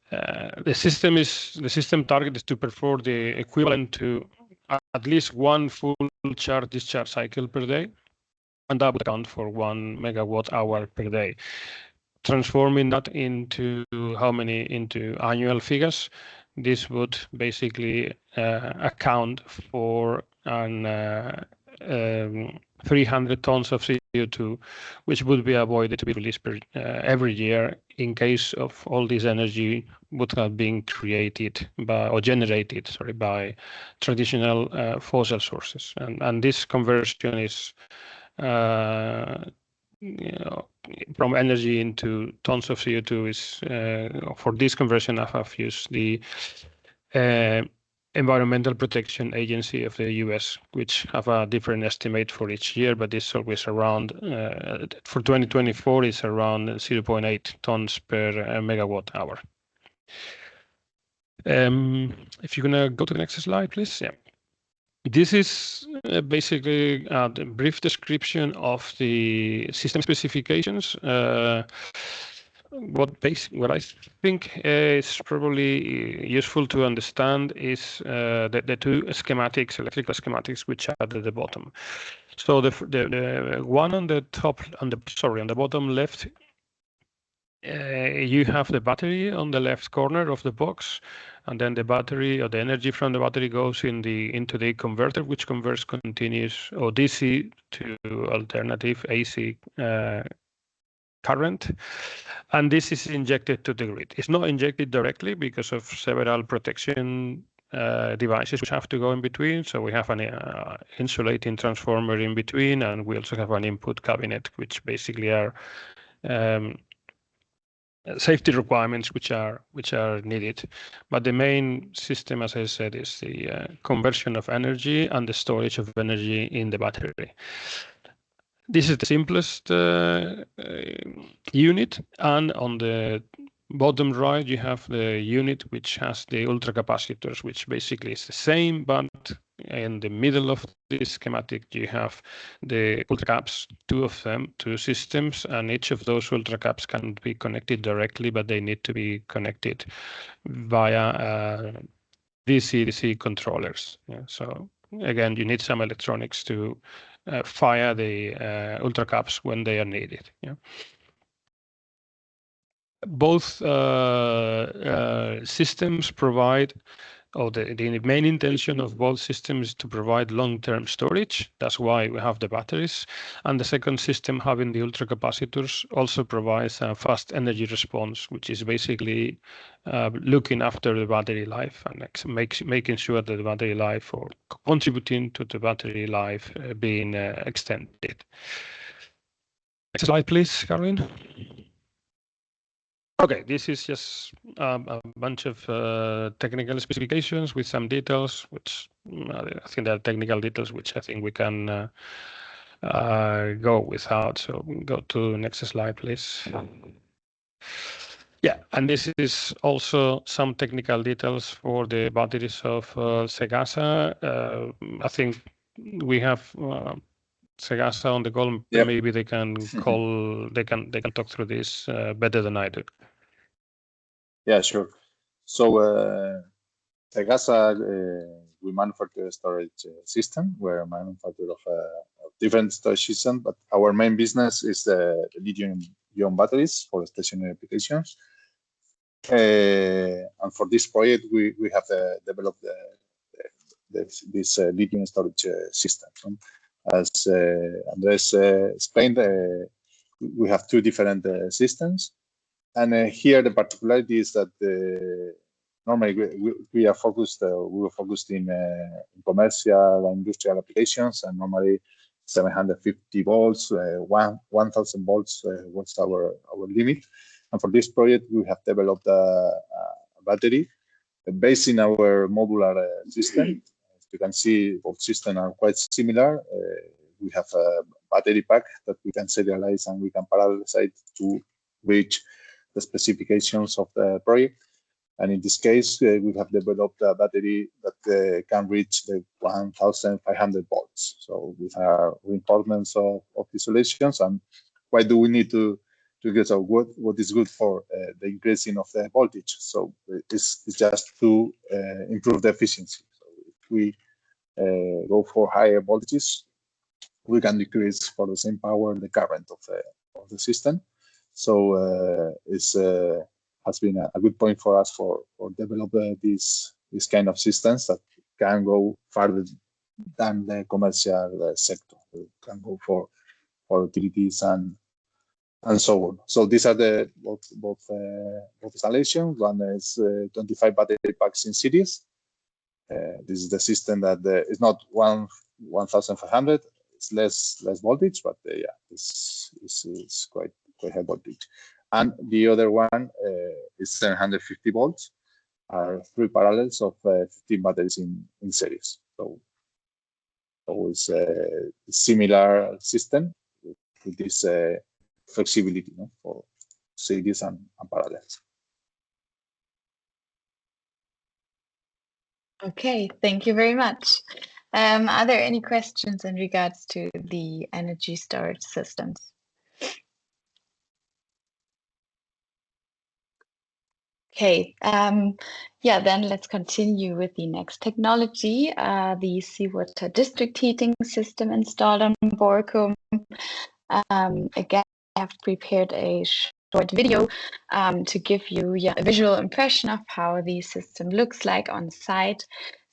The system target is to perform the equivalent to at least one full charge-discharge cycle per day, and that would account for 1 megawatt hour per day. Transforming that into annual figures, this would basically account for 300 tons of CO2, which would be avoided to be released every year in case of all this energy would have been generated by traditional fossil sources. And this conversion is from energy into tons of CO2 is for this conversion I have used the Environmental Protection Agency of the US, which have a different estimate for each year, but it's always around, for 2024, it's around 0.8 tons per megawatt hour. If you're gonna go to the next slide, please. Yeah. This is basically a brief description of the system specifications. What I think is probably useful to understand is the two schematics, electrical schematics, which are at the bottom. So the one on the bottom left, you have the battery on the left corner of the box, and then the battery or the energy from the battery goes into the converter, which converts continuous or DC to alternative AC current, and this is injected to the grid. It's not injected directly because of several protection devices which have to go in between. So we have an insulating transformer in between, and we also have an input cabinet, which basically are safety requirements which are needed. But the main system, as I said, is the conversion of energy and the storage of energy in the battery. This is the simplest unit, and on the bottom right you have the unit which has the ultracapacitors, which basically is the same, but in the middle of this schematic you have the ultracaps, two of them, two systems, and each of those ultracaps can be connected directly, but they need to be connected via DC controllers. Yeah, so again, you need some electronics to fire the ultracaps when they are needed. Yeah. Both systems provide, or the main intention of both systems is to provide long-term storage. That's why we have the batteries. And the second system, having the ultracapacitors, also provides a fast energy response, which is basically looking after the battery life and making sure that the battery life, or contributing to the battery life being extended. Next slide, please, Caroline. Okay, this is just a bunch of technical specifications with some details, which I think there are technical details which I think we can go without. So go to next slide, please. Yeah, and this is also some technical details for the batteries of Cegasa. I think we have Cegasa on the call. Yep. Maybe they can call. They can talk through this better than I do. Yeah, sure. So Cegasa, we manufacture a storage system. We're a manufacturer of different storage systems, but our main business is the lithium-ion batteries for stationary applications. And for this project, we have developed this lithium storage system. As Andres explained, we have two different systems. And here the particularity is that normally we are focused. We were focused in commercial and industrial applications, and normally 750 volts, 1,000 volts was our limit. And for this project, we have developed a battery based in our modular system. As you can see, both systems are quite similar. We have a battery pack that we can serialize and we can parallelize it to reach the specifications of the project. And in this case, we have developed a battery that can reach the 1,500 volts. So with our reinforcements of isolations, and why do we need to get what is good for the increasing of the voltage? So it's just to improve the efficiency. So if we go for higher voltages, we can decrease for the same power the current of the system. So it has been a good point for us for developing these kind of systems that can go farther than the commercial sector. We can go for utilities and so on. So these are the both installations. One is 25 battery packs in series. This is the system that is not 1,500. It's less voltage, but yeah, this is quite high voltage. And the other one is 750 volts. Are 3 parallels of 15 batteries in series. So it's a similar system with this flexibility, you know, for series and parallels. Okay, thank you very much. Are there any questions in regards to the energy storage systems? Okay, yeah, then let's continue with the next technology, the seawater district heating system installed on Borkum. Again, I have prepared a short video to give you a visual impression of how the system looks like on site.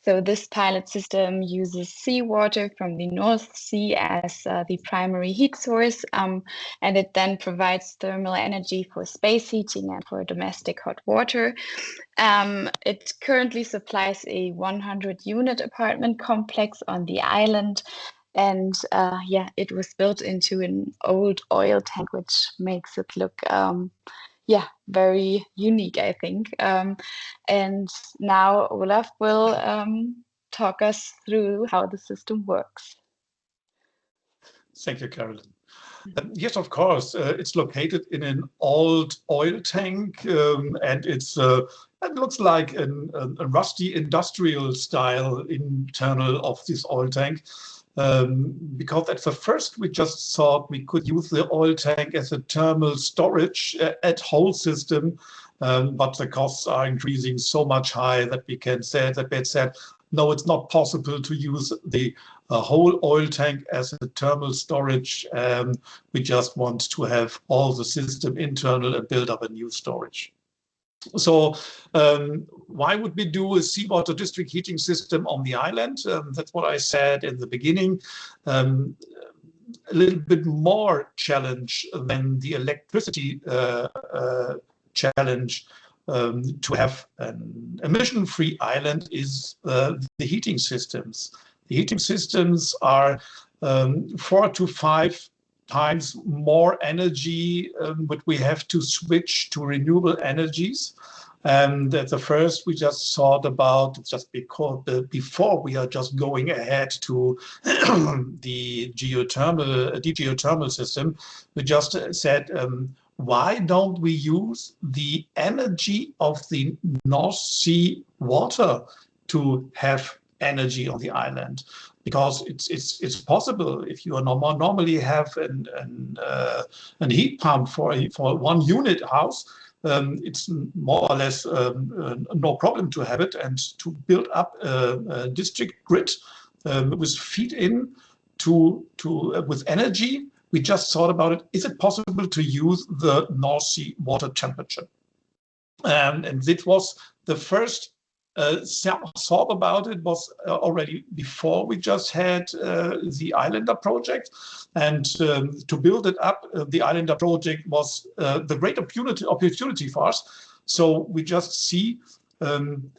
So this pilot system uses seawater from the North Sea as the primary heat source, and it then provides thermal energy for space heating and for domestic hot water. It currently supplies a 100-unit apartment complex on the island, and yeah, it was built into an old oil tank, which makes it look yeah, very unique, I think. And now Olaf will talk us through how the system works. Thank you, Carolyn. Yes, of course. It's located in an old oil tank, and it looks like a rusty industrial style internal of this oil tank. Because at the first we just thought we could use the oil tank as a thermal storage at whole system, but the costs are increasing so much high that we said, no, it's not possible to use the whole oil tank as a thermal storage. We just want to have all the system internal and build up a new storage. So why would we do a seawater district heating system on the island? That's what I said in the beginning. A little bit more challenge than the electricity challenge to have an emission-free island is the heating systems. The heating systems are 4 to 5 times more energy, but we have to switch to renewable energies. And at the first, we just thought about, just because before we are just going ahead to the deep geothermal system, we just said, why don't we use the energy of the North Sea water to have energy on the island? Because it's possible if you normally have a heat pump for one unit house. It's more or less no problem to have it, and to build up a district grid with feed in with energy. We just thought about it. Is it possible to use the North Sea water temperature? And it was the first thought about it was already before we just had the Islander project. And to build it up, the Islander project was the great opportunity for us. So we just see in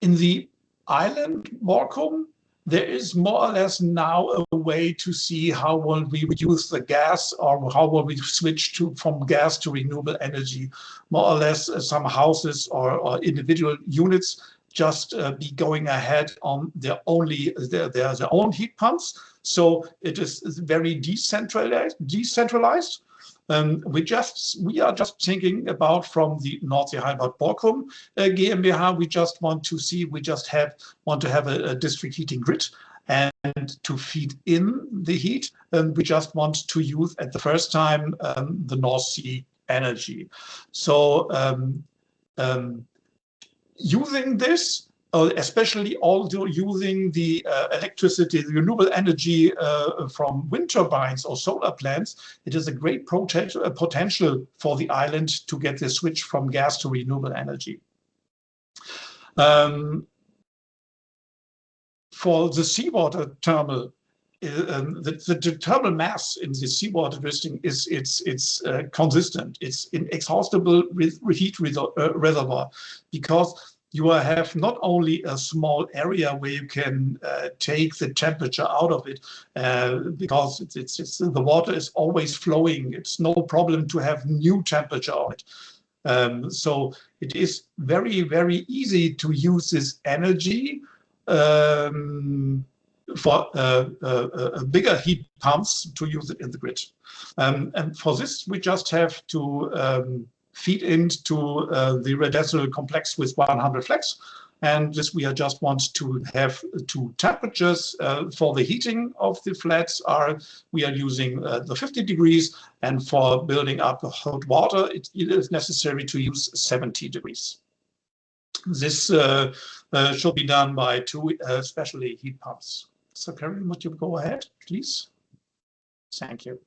the island Borkum, there is more or less now a way to see how will we reduce the gas, or how will we switch from gas to renewable energy. More or less some houses or individual units just be going ahead on their own heat pumps. So it is very decentralized. We are just thinking about from the North Sea Heimat Borkum GmbH. We just want to see, want to have a district heating grid and to feed in the heat. And we just want to use at the first time the North Sea energy. So using this, especially also using the electricity, the renewable energy from wind turbines or solar plants, it is a great potential for the island to get the switch from gas to renewable energy. For the seawater thermal, the thermal mass in the seawater district is consistent. It's inexhaustible with heat reservoir, because you have not only a small area where you can take the temperature out of it, because the water is always flowing. It's no problem to have new temperature on it. So it is very, very easy to use this energy for bigger heat pumps to use it in the grid. And for this, we just have to feed into the radial complex with 100 flex. And this we just want to have two temperatures for the heating of the flats. We are using the 50 degrees, and for building up hot water, it is necessary to use 70 degrees. This should be done by two specially heat pumps. So Karen, would you go ahead, please? Thank you.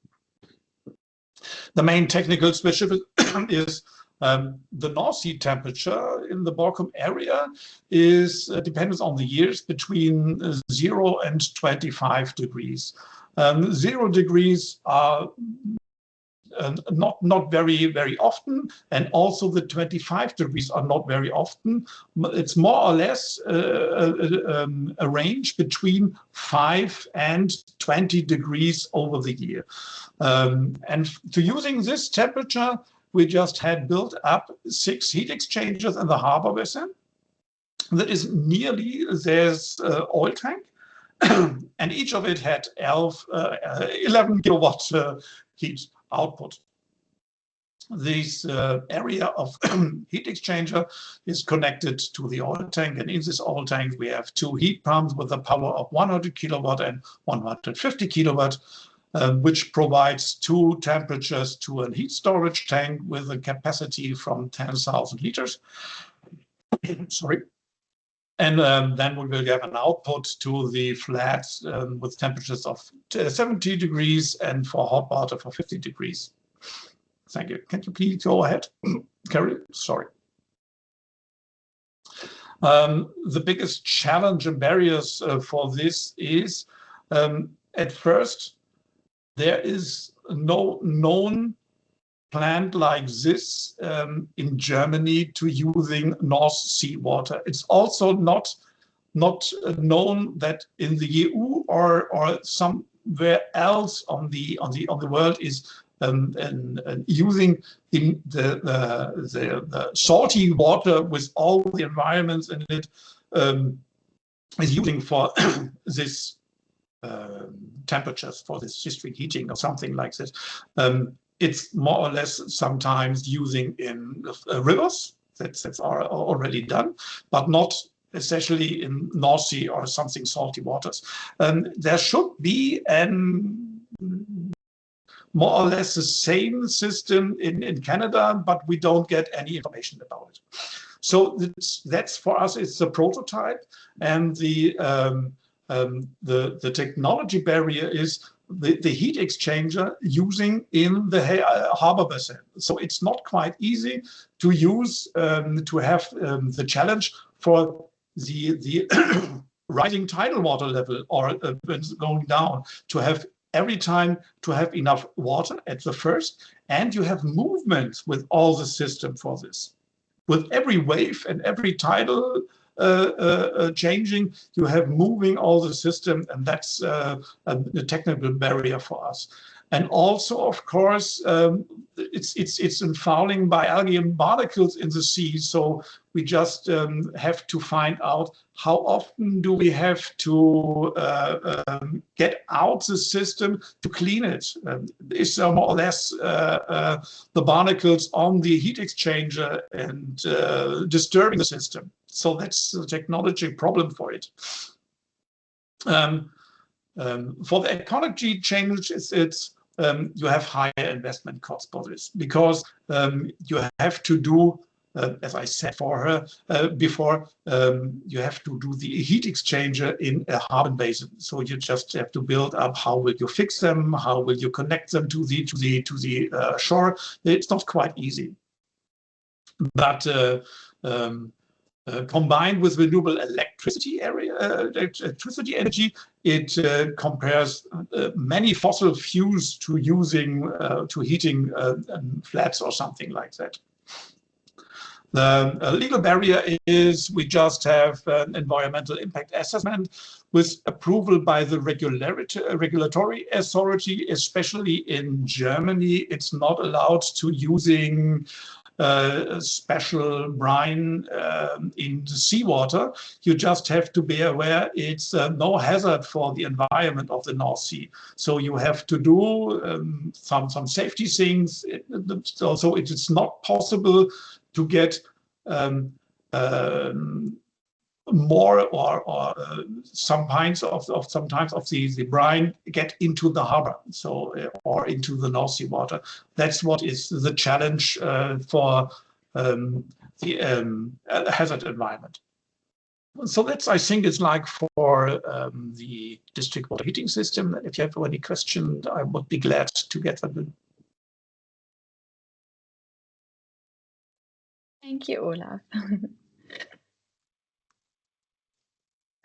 The main technical specific is the North Sea temperature in the Borkum area is depends on the years between 0 and 25 degrees. 0 degrees are not very often, and also the 25 degrees are not very often. It's more or less a range between 5 and 20 degrees over the year. And to using this temperature, we just had built up 6 heat exchangers in the harbor basin. That is nearly there's oil tank, and each of it had 11 kilowatt heat output. This area of heat exchanger is connected to the oil tank, and in this oil tank we have 2 heat pumps with a power of 100 kilowatt and 150 kilowatt, which provides 2 temperatures to a heat storage tank with a capacity from 10,000 liters. Sorry. And then we will have an output to the flats with temperatures of 70 degrees and for hot water for 50 degrees. Thank you. Can you please go ahead, Carrie? Sorry. The biggest challenge and barriers for this is, at first, there is no known plant like this in Germany to using North Sea water. It's also not known that in the EU or somewhere else on the world is using the salty water with all the environments in it is using for this temperatures, for this district heating or something like this. It's more or less sometimes using in rivers that's already done, but not especially in North Sea or something salty waters. There should be more or less the same system in Canada, but we don't get any information about it. So that's for us, it's a prototype, and the technology barrier is the heat exchanger using in the harbor basin. So it's not quite easy to use, to have the challenge for the rising tidal water level or when it's going down, to have every time to have enough water at the first, and you have movements with all the system for this. With every wave and every tidal changing, you have moving all the system, and that's a technical barrier for us. And also, of course, it's fouling by algae and barnacles in the sea. So we just have to find out how often do we have to get out the system to clean it. Is there more or less the barnacles on the heat exchanger and disturbing the system? So that's the technology problem for it. For the ecology change, it's you have higher investment costs for this, because you have to do, as I said for her before, you have to do the heat exchanger in a harbor basin. So you just have to build up. How will you fix them? How will you connect them to the shore? It's not quite easy, but combined with renewable electricity energy, it compares many fossil fuels to using to heating flats or something like that. The legal barrier is we just have an environmental impact assessment with approval by the regulatory authority, especially in Germany. It's not allowed to using special brine in the seawater. You just have to be aware it's no hazard for the environment of the North Sea. So you have to do some safety things. Also, it is not possible to get more or some kinds of sometimes of the brine get into the harbor, so or into the North Sea water. That's what is the challenge for the hazard environment. So that's, I think, is like for the district water heating system. If you have any questions, I would be glad to get them. Thank you, Olaf.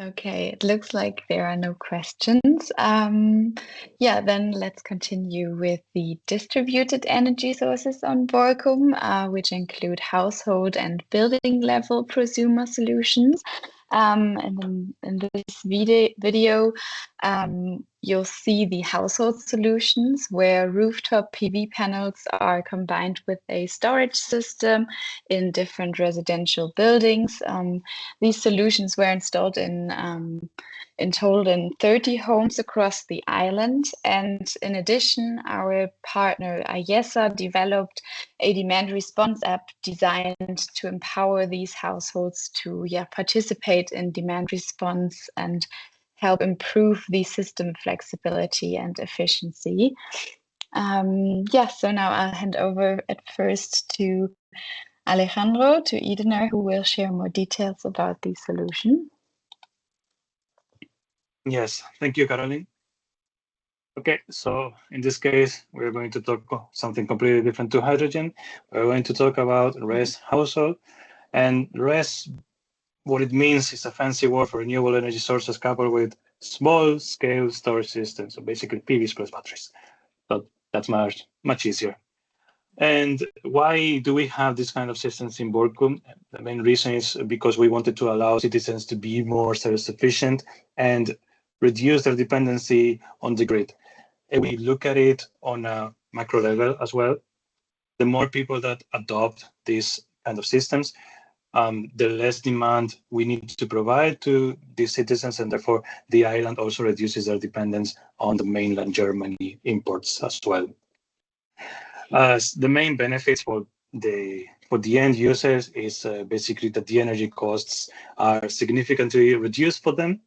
Okay, it looks like there are no questions. Yeah, then let's continue with the distributed energy sources on Borkum, which include household and building level prosumer solutions. And in this video, you'll see the household solutions where rooftop PV panels are combined with a storage system in different residential buildings. These solutions were installed in total in 30 homes across the island. And in addition, our partner IESA developed a demand response app designed to empower these households to participate in demand response and help improve the system flexibility and efficiency. So now I'll hand over at first to Alejandro, to Edener, who will share more details about the solution. Yes, thank you, Caroline. Okay, so in this case, we're going to talk something completely different to hydrogen. We're going to talk about RES household. And RES, what it means is a fancy word for renewable energy sources coupled with small-scale storage systems, so basically PVs plus batteries. But that's much easier. And why do we have this kind of systems in Borkum? The main reason is because we wanted to allow citizens to be more self-sufficient and reduce their dependency on the grid. And we look at it on a macro level as well. The more people that adopt these kind of systems, the less demand we need to provide to these citizens, and therefore the island also reduces their dependence on the mainland Germany imports as well. The main benefits for the end users is basically that the energy costs are significantly reduced for them,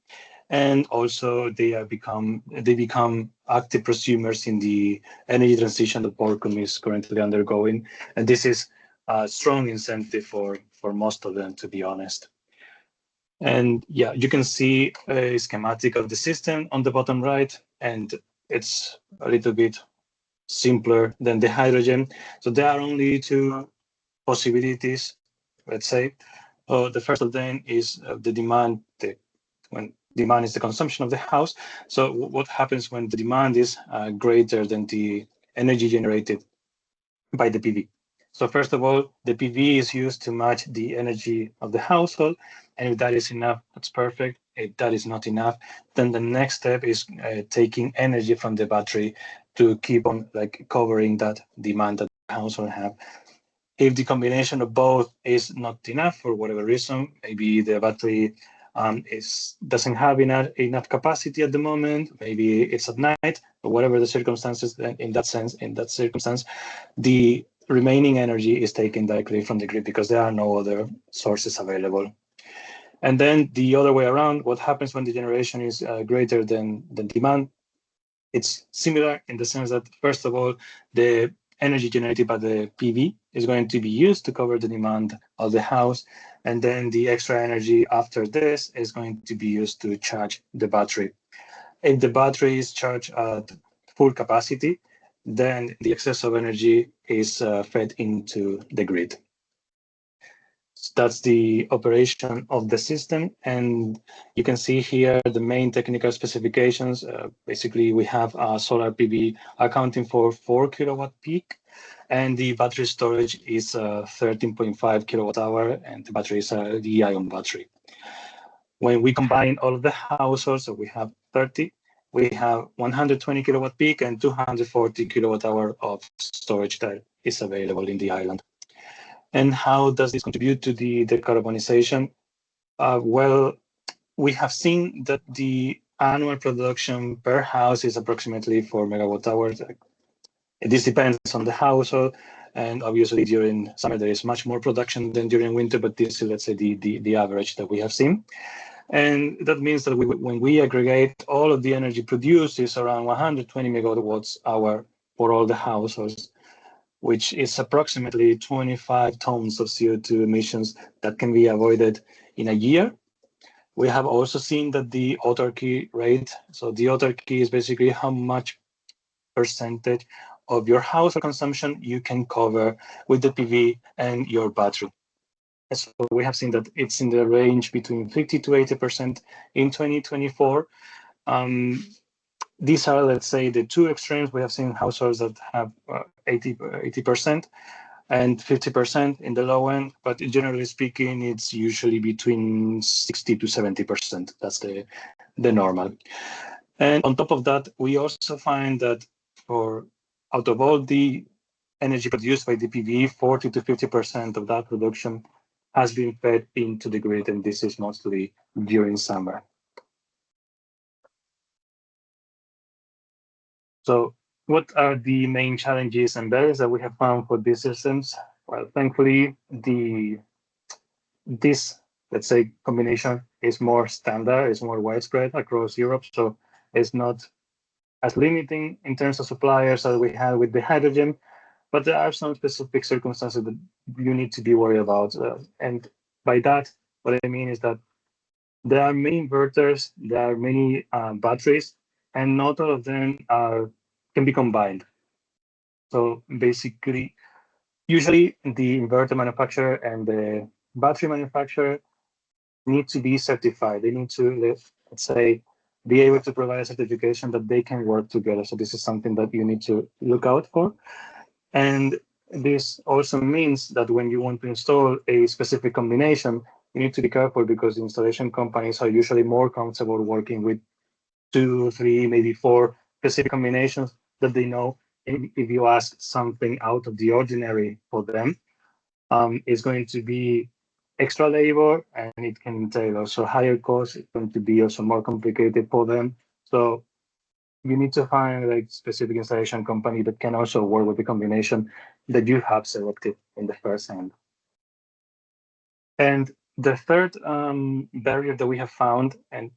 and also they become active prosumers in the energy transition that Borkum is currently undergoing, and this is a strong incentive for most of them, to be honest. And yeah, you can see a schematic of the system on the bottom right, and it's a little bit simpler than the hydrogen. So there are only two possibilities, let's say. The first of them is the demand, when demand is the consumption of the house. So what happens when the demand is greater than the energy generated by the PV? So first of all, the PV is used to match the energy of the household. And if that is enough, that's perfect. If that is not enough, then the next step is taking energy from the battery to keep on covering that demand that the household have. If the combination of both is not enough for whatever reason, maybe the battery doesn't have enough capacity at the moment, maybe it's at night, or whatever the circumstances, in that circumstance, the remaining energy is taken directly from the grid because there are no other sources available. And then the other way around, what happens when the generation is greater than the demand? It's similar in the sense that, first of all, the energy generated by the PV is going to be used to cover the demand of the house. And then the extra energy after this is going to be used to charge the battery. If the battery is charged at full capacity, then the excess of energy is fed into the grid. That's the operation of the system. And you can see here the main technical specifications. Basically, we have a solar PV accounting for 4 kilowatt peak, and the battery storage is 13.5 kilowatt hour, and the battery is a lithium battery. When we combine all of the households, so we have 30, we have 120 kilowatt peak and 240 kilowatt hour of storage that is available in the island. And how does this contribute to the decarbonization? Well, we have seen that the annual production per house is approximately 4 megawatt hours. This depends on the household, and obviously during summer there is much more production than during winter, but this is, let's say, the average that we have seen. And that means that when we aggregate all of the energy produced, is around 120 megawatts hour for all the households, which is approximately 25 tons of CO2 emissions that can be avoided in a year. We have also seen that the autarky rate, so the autarky is basically how much percentage of your household consumption you can cover with the PV and your battery. So we have seen that it's in the range between 50 to 80% in 2024. These are, let's say, the two extremes. We have seen households that have 80% and 50% in the low end, but generally speaking, it's usually between 60 to 70%. That's the normal. And on top of that, we also find that out of all the energy produced by the PV, 40 to 50% of that production has been fed into the grid, and this is mostly during summer. So what are the main challenges and barriers that we have found for these systems? Well, thankfully, this, let's say, combination is more standard, is more widespread across Europe, so it's not as limiting in terms of suppliers as we had with the hydrogen, but there are some specific circumstances that you need to be worried about. And by that, what I mean is that there are many inverters, there are many batteries, and not all of them can be combined. So basically, usually the inverter manufacturer and the battery manufacturer need to be certified. They need to, let's say, be able to provide a certification that they can work together. So this is something that you need to look out for. And this also means that when you want to install a specific combination, you need to be careful because installation companies are usually more comfortable working with 2, 3, maybe 4 specific combinations that they know. And if you ask something out of the ordinary for them, it's going to be extra labor, and it can entail also higher costs. It's going to be also more complicated for them. So you need to find like specific installation company that can also work with the combination that you have selected in the first hand. And the third barrier that we have found, and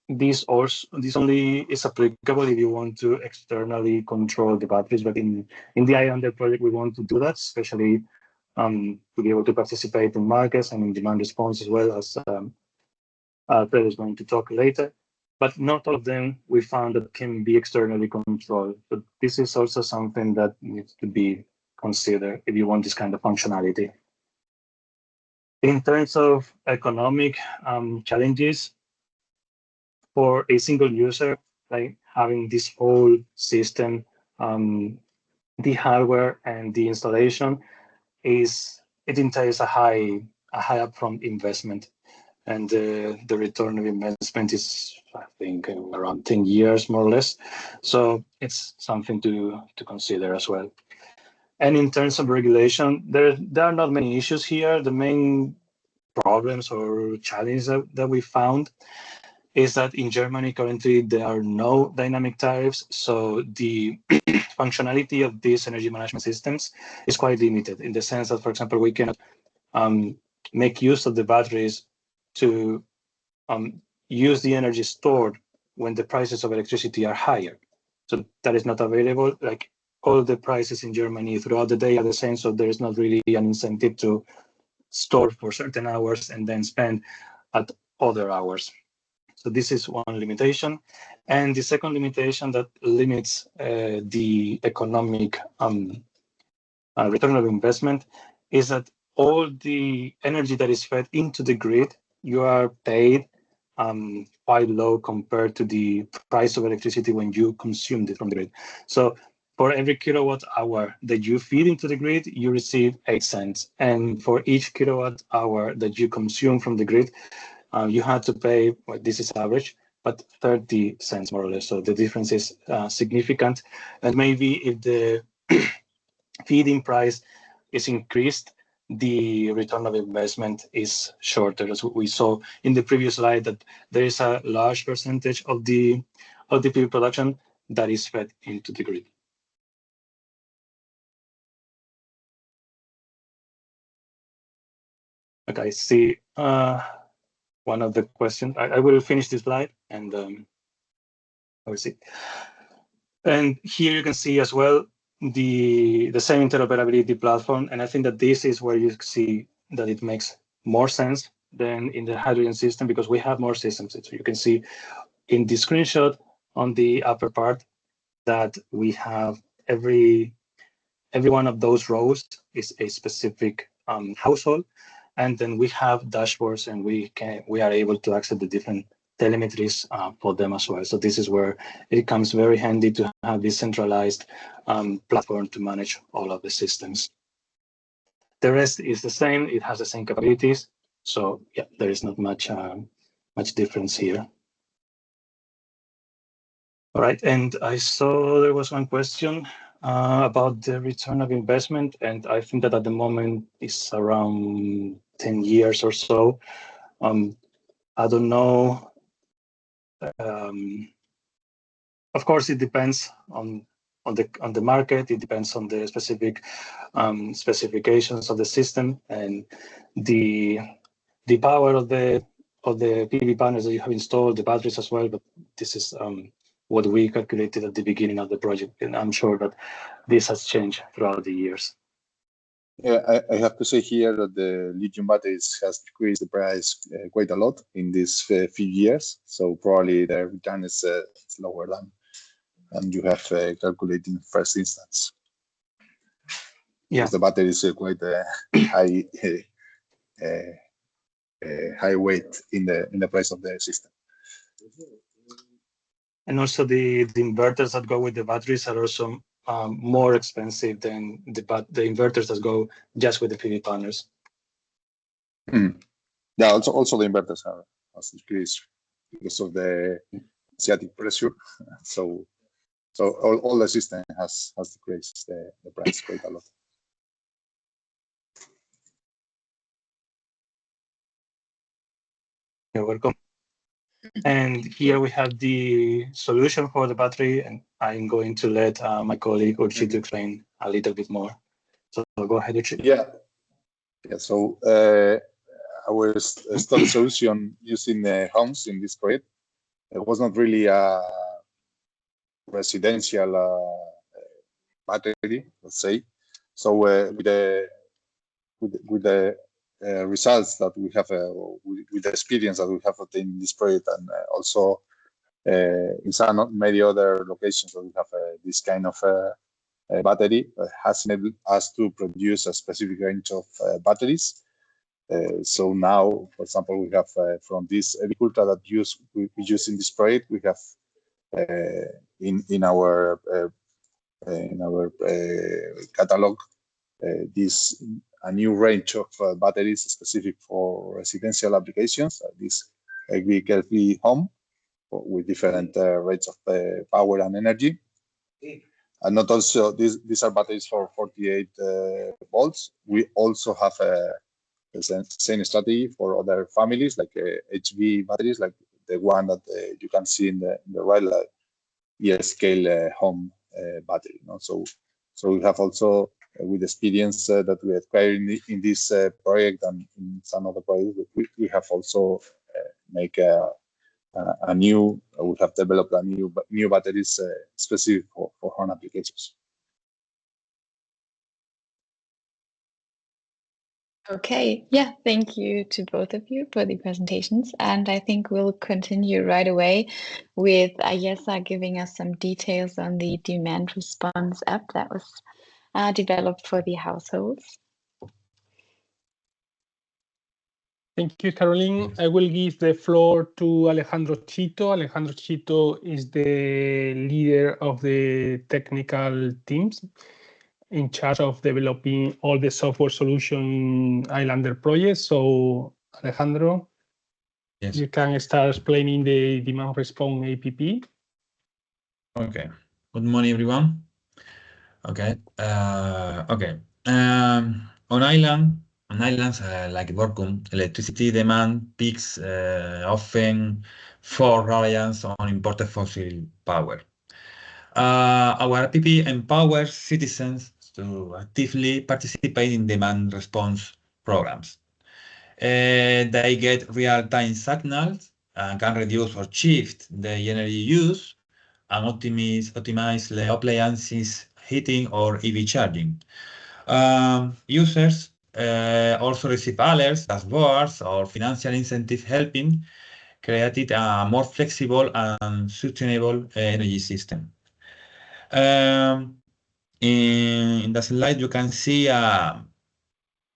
this only is applicable if you want to externally control the batteries, but in the Islander project, we want to do that, especially to be able to participate in markets and in demand response as well, as Alfred is going to talk later. But not all of them we found that can be externally controlled. But this is also something that needs to be considered if you want this kind of functionality. In terms of economic challenges for a single user, like having this whole system, the hardware and the installation, it entails a high upfront investment. And the return of investment is, I think, around 10 years, more or less. So it's something to consider as well. And in terms of regulation, there are not many issues here. The main problems or challenges that we found is that in Germany currently there are no dynamic tariffs. So the functionality of these energy management systems is quite limited in the sense that, for example, we cannot make use of the batteries to use the energy stored when the prices of electricity are higher. So that is not available. Like all the prices in Germany throughout the day are the same, so there is not really an incentive to store for certain hours and then spend at other hours. So this is one limitation. And the second limitation that limits the economic return of investment is that all the energy that is fed into the grid, you are paid quite low compared to the price of electricity when you consumed it from the grid. So for every kilowatt hour that you feed into the grid, you receive 8 cents. And for each kilowatt hour that you consume from the grid, you had to pay, well, this is average, but 30 cents more or less. So the difference is significant. And maybe if the feeding price is increased, the return of investment is shorter. As we saw in the previous slide, that there is a large percentage of the PV production that is fed into the grid. Okay, I see one of the questions. I will finish this slide and I will see. And here you can see as well the same interoperability platform. And I think that this is where you see that it makes more sense than in the hydrogen system because we have more systems. So you can see in the screenshot on the upper part that we have every one of those rows is a specific household. And then we have dashboards, and we are able to access the different telemetries for them as well. So this is where it comes very handy to have this centralized platform to manage all of the systems. The rest is the same. It has the same capabilities. So yeah, there is not much difference here. All right, and I saw there was one question about the return of investment, and I think that at the moment it's around 10 years or so. I don't know. Of course, it depends on the market. It depends on the specific specifications of the system and the power of the PV panels that you have installed, the batteries as well. But this is what we calculated at the beginning of the project, and I'm sure that this has changed throughout the years. Yeah, I have to say here that the lithium batteries has decreased the price quite a lot in these few years. So probably the return is lower than you have calculated in first instance. Yeah, because the battery is quite high high weight in the price of the system. And also the inverters that go with the batteries are also more expensive than the inverters that go just with the PV panels. Yeah, also the inverters has decreased because of the Asiatic pressure. So all the system has decreased the price quite a lot. You're welcome. And here we have the solution for the battery, and I'm going to let my colleague Urchi to explain a little bit more. So go ahead, Urchi. Yeah. So our storage solution using homes in this project, it was not really a residential battery, let's say. So with the results that we have, with the experience that we have obtained in this project, and also in many other locations that we have this kind of battery, has enabled us to produce a specific range of batteries. So now, for example, we have from this agriculture that we use in this project, we have in our catalog a new range of batteries specific for residential applications. This agricultural home with different rates of power and energy. And not also these are batteries for 48 volts. We also have the same strategy for other families like HV batteries, like the one that you can see in the right, like scale home battery. So we have also with experience that we acquired in this project and in some other projects, we have also we have developed a new batteries specific for home applications. Okay, yeah, thank you to both of you for the presentations. And I think we'll continue right away with Ayesa giving us some details on the demand response app that was developed for the households. Thank you, Caroline. I will give the floor to Alejandro Chito. Alejandro Chito is the leader of the technical teams in charge of developing all the software solution Islander project. So, Alejandro, yes, you can start explaining the demand response APP. Okay. Good morning, everyone. Okay. On islands like Borkum, electricity demand peaks often for reliance on imported fossil power. Our app empowers citizens to actively participate in demand response programs. They get real-time signals and can reduce or shift the energy use and optimize the appliances heating or EV charging. Users also receive alerts, dashboards, or financial incentives helping create a more flexible and sustainable energy system. In the slide, you can see the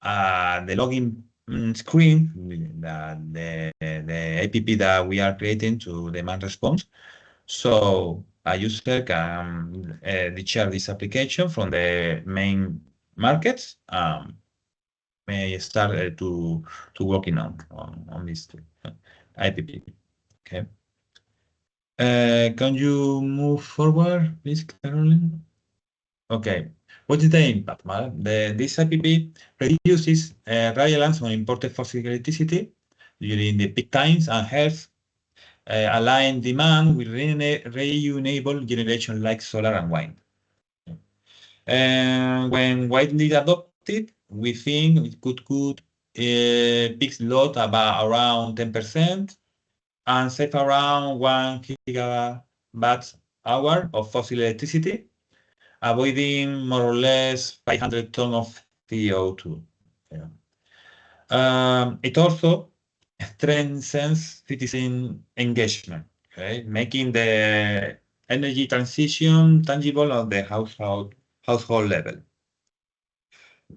login screen the APP that we are creating to demand response. So a user can discharge this application from the main markets. May start to working on this APP. Okay. Can you move forward, please, Caroline? Okay. What is the impact? This APP reduces reliance on imported fossil electricity during the peak times and helps align demand with renewable generation like solar and wind. When widely adopted, we think it could peak load about around 10% and save around 1 gigawatt hour of fossil electricity, avoiding more or less 500 tons of CO2. Yeah. It also strengthens citizen engagement, okay? Making the energy transition tangible on the household level.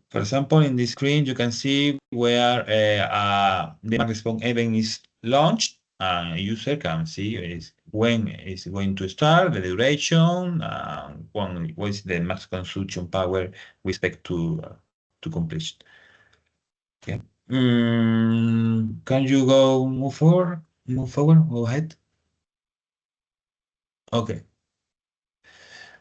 For example, in this screen, you can see where a demand response event is launched. A user can see when it's going to start, the duration, what is the max consumption power we expect to complete. Okay. Can you move forward? Go ahead. Okay.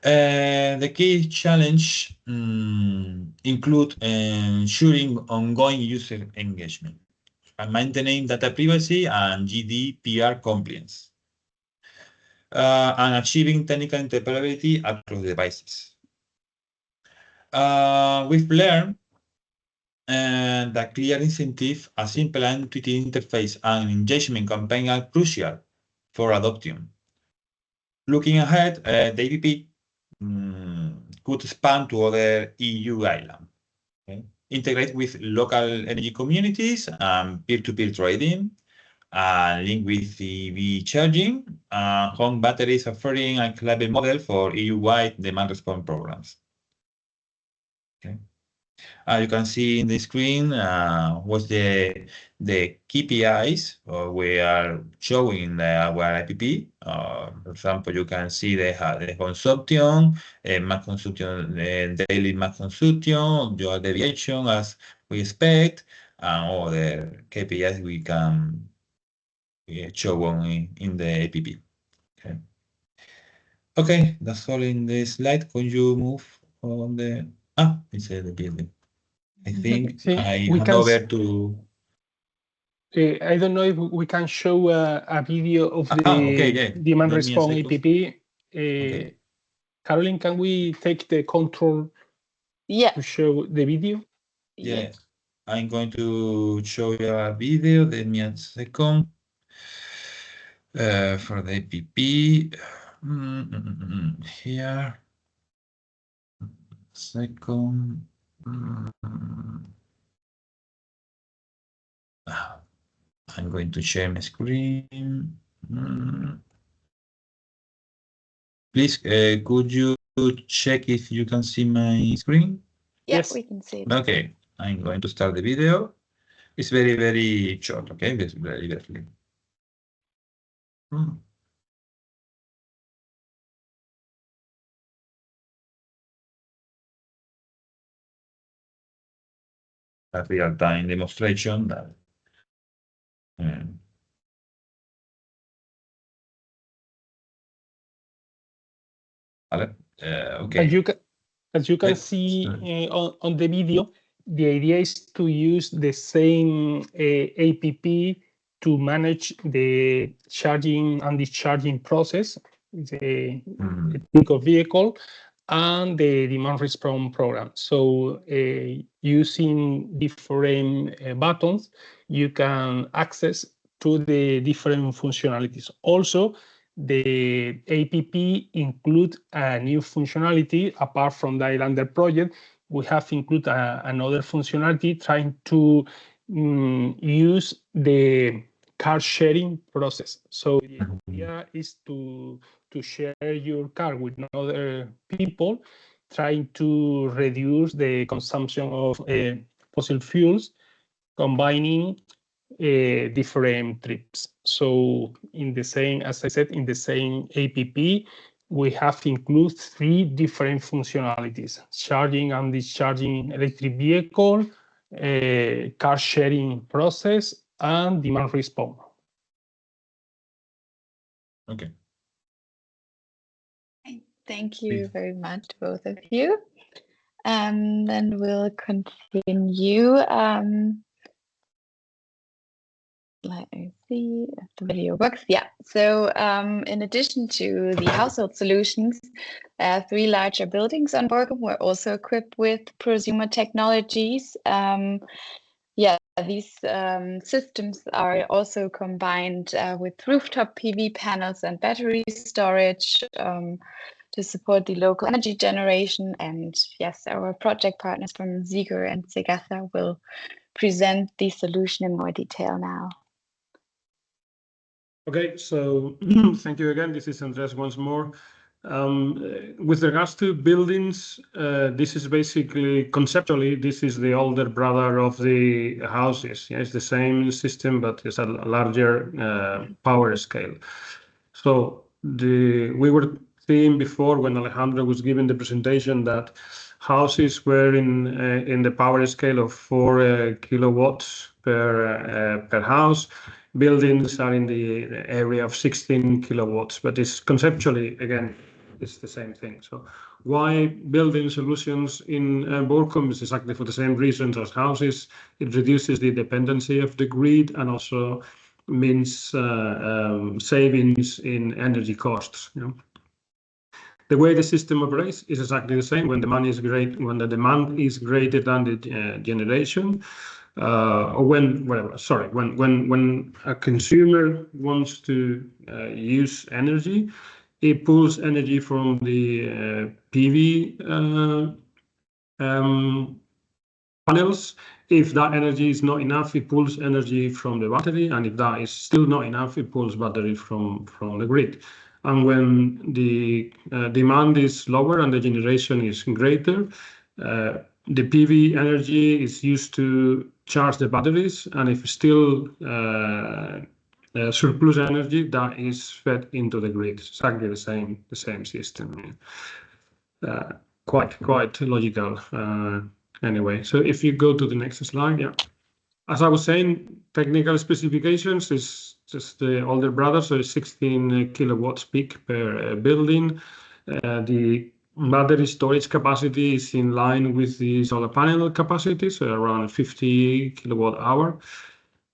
The key challenge include ensuring ongoing user engagement and maintaining data privacy and GDPR compliance, and achieving technical interoperability across devices. We've learned that clear incentive, a simple and intuitive interface, and engagement campaign are crucial for adoption. Looking ahead, the APP could expand to other EU islands. Okay? Integrate with local energy communities and peer-to-peer trading, link with EV charging, home batteries, offering a clever model for EU-wide demand response programs. Okay. You can see in the screen what's the KPIs we are showing in our APP. For example, you can see the consumption, max consumption, daily max consumption, your deviation as we expect, and other KPIs we can show in the APP. Okay. Okay, that's all in the slide. Can you move on the it's the building. I think I hand over to. I don't know if we can show a video of the demand response APP. Okay. Caroline, can we take the control to show the video? Yeah, I'm going to show you a video. Give me a second. For the APP. Here. Second. I'm going to share my screen. Please, could you check if you can see my screen? Yes, we can see it. Okay, I'm going to start the video. It's very, very short, okay? It's very, very. A real-time demonstration that okay. As you can see on the video, the idea is to use the same APP to manage the charging and discharging process, the electrical vehicle, and the demand response program. So using different buttons, you can access to the different functionalities. Also, the APP includes a new functionality apart from the Islander project. We have included another functionality trying to use the car sharing process. So the idea is to share your car with other people, trying to reduce the consumption of fossil fuels combining different trips. So in the same, as I said, in the same APP, we have included 3 different functionalities: charging and discharging electric vehicle, car sharing process, and demand response. Okay. Thank you very much, both of you. And then we'll continue. Let me see if the video works. Yeah. So in addition to the household solutions, 3 larger buildings on Borkum were also equipped with prosumer technologies. Yeah, these systems are also combined with rooftop PV panels and battery storage to support the local energy generation. And yes, our project partners from Ziegler and Segasa will present the solution in more detail now. Okay, so thank you again. This is Andres once more. With regards to buildings, this is basically, conceptually, this is the older brother of the houses. Yeah, it's the same system, but it's a larger power scale. So we were seeing before when Alejandro was giving the presentation that houses were in the power scale of 4 kilowatts per house. Buildings are in the area of 16 kilowatts, but it's conceptually, again, it's the same thing. So why building solutions in Borkum is exactly for the same reasons as houses. It reduces the dependency of the grid and also means savings in energy costs. You know? The way the system operates is exactly the same. When demand is great, when the demand is greater than the generation, or when a consumer wants to use energy, it pulls energy from the PV panels. If that energy is not enough, it pulls energy from the battery, and if that is still not enough, it pulls battery from the grid. And when the demand is lower and the generation is greater, the PV energy is used to charge the batteries, and if still surplus energy, that is fed into the grid. It's exactly the same system. Quite logical. Anyway, so if you go to the next slide, yeah. As I was saying, technical specifications is just the older brother, so it's 16 kilowatts peak per building. The battery storage capacity is in line with the solar panel capacity, so around 50 kilowatt hour.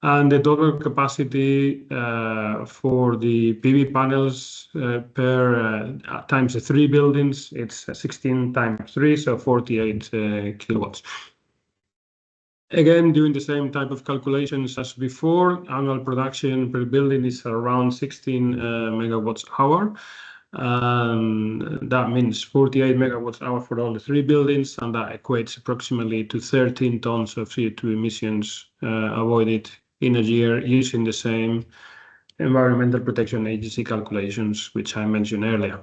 And the total capacity for the PV panels per times the 3 buildings, it's 16 times 3, so 48 kilowatts. Again, doing the same type of calculations as before, annual production per building is around 16 megawatts hour. That means 48 megawatts hour for all the 3 buildings, and that equates approximately to 13 tons of CO2 emissions avoided in a year using the same Environmental Protection Agency calculations, which I mentioned earlier.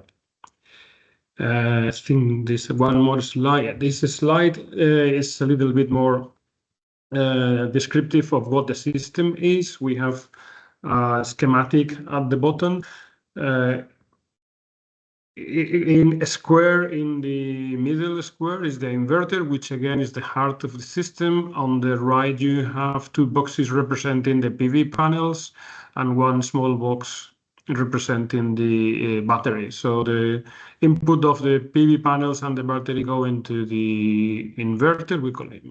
I think this one more slide. This slide is a little bit more descriptive of what the system is. We have a schematic at the bottom. In a square, in the middle square is the inverter, which again is the heart of the system. On the right, you have 2 boxes representing the PV panels and 1 small box representing the battery. So the input of the PV panels and the battery go into the inverter, we call it,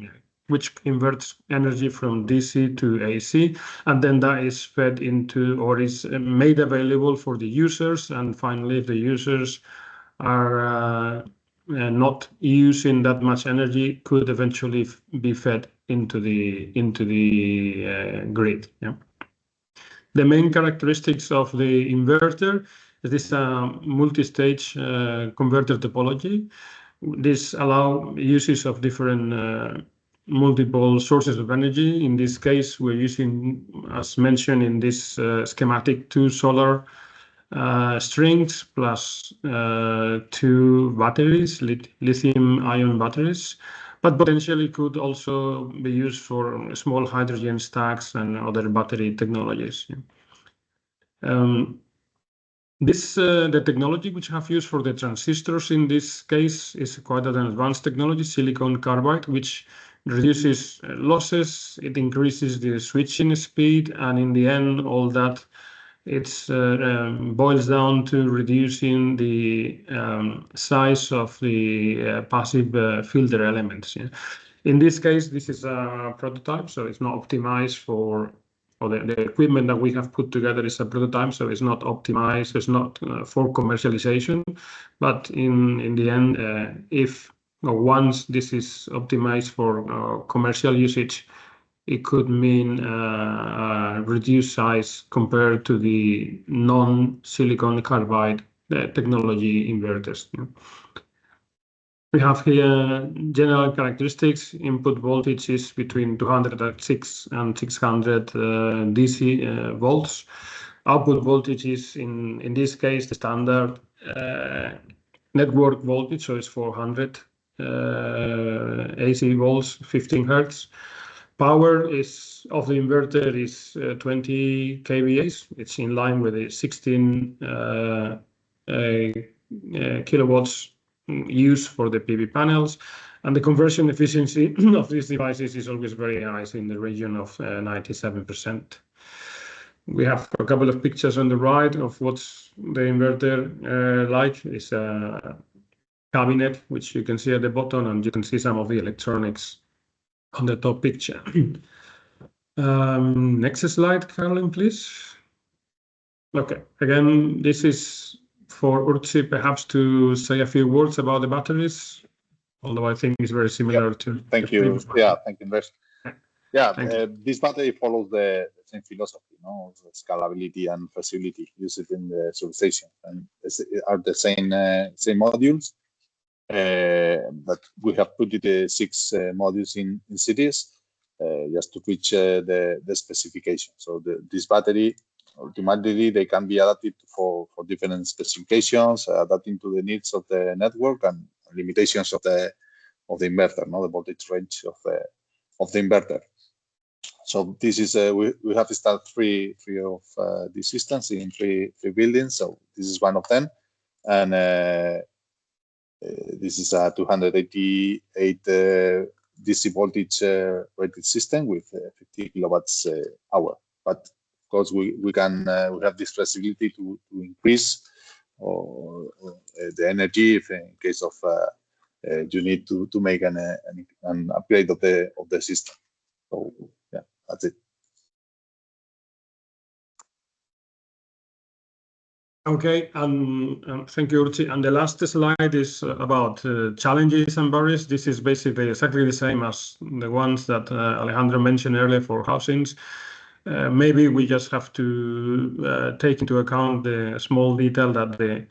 which converts energy from DC to AC, and then that is fed into or is made available for the users. And finally, if the users are not using that much energy, could eventually be fed into the grid. Yeah. The main characteristics of the inverter is this multi-stage converter topology. This allows uses of different multiple sources of energy. In this case, we're using, as mentioned in this schematic, 2 solar strings plus 2 batteries, lithium-ion batteries. but potentially could also be used for small hydrogen stacks and other battery technologies. The technology which have used for the transistors in this case is quite an advanced technology, silicon carbide, which reduces losses, it increases the switching speed, and in the end, all that boils down to reducing the size of the passive filter elements. In this case, this is a prototype, so it's not optimized for, or the equipment that we have put together is a prototype, so it's not optimized, it's not for commercialization. But in the end, if or once this is optimized for commercial usage, it could mean reduced size compared to the non-silicon carbide technology inverters. We have here general characteristics. Input voltage is between 206 and 600 DC volts. Output voltage is, in this case, the standard network voltage, so it's 400 AC volts, 15 hertz. Power is of the inverter is 20 kVA. It's in line with the 16 kilowatts used for the PV panels, and the conversion efficiency of these devices is always very high, in the region of 97%. We have a couple of pictures on the right of what's the inverter like. It's a cabinet, which you can see at the bottom, and you can see some of the electronics on the top picture. Next slide, Caroline, please. Okay, again, this is for Urtsi perhaps to say a few words about the batteries, although I think it's very similar to. Thank you. Yeah, thank you, Andres. Yeah, this battery follows the same philosophy, the scalability and flexibility used in the substation, and are the same modules. But we have put it 6 modules in cities just to reach the specification. So this battery, ultimately, they can be adapted for different specifications, adapting to the needs of the network and limitations of the inverter, the voltage range of the inverter. So this is we have installed three of these systems in three buildings. So this is one of them, and this is a 288 DC voltage rated system with 50 kilowatts hour. But of course, we have this flexibility to increase the energy if in case of you need to make an upgrade of the system. So yeah, that's it. Okay, thank you, Urtsi. And the last slide is about challenges and barriers. This is basically exactly the same as the ones that Alejandro mentioned earlier for housings. Maybe we just have to take into account the small detail that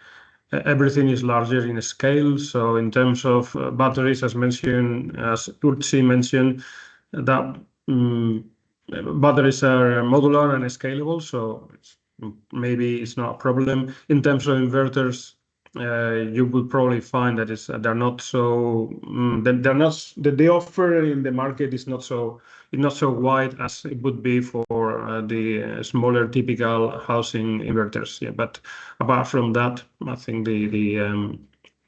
everything is larger in scale. So in terms of batteries, as Urtsi mentioned, that batteries are modular and scalable, so maybe it's not a problem. In terms of inverters, you will probably find that they're not so the offer in the market is not so wide as it would be for the smaller typical housing inverters. Yeah, but apart from that, I think the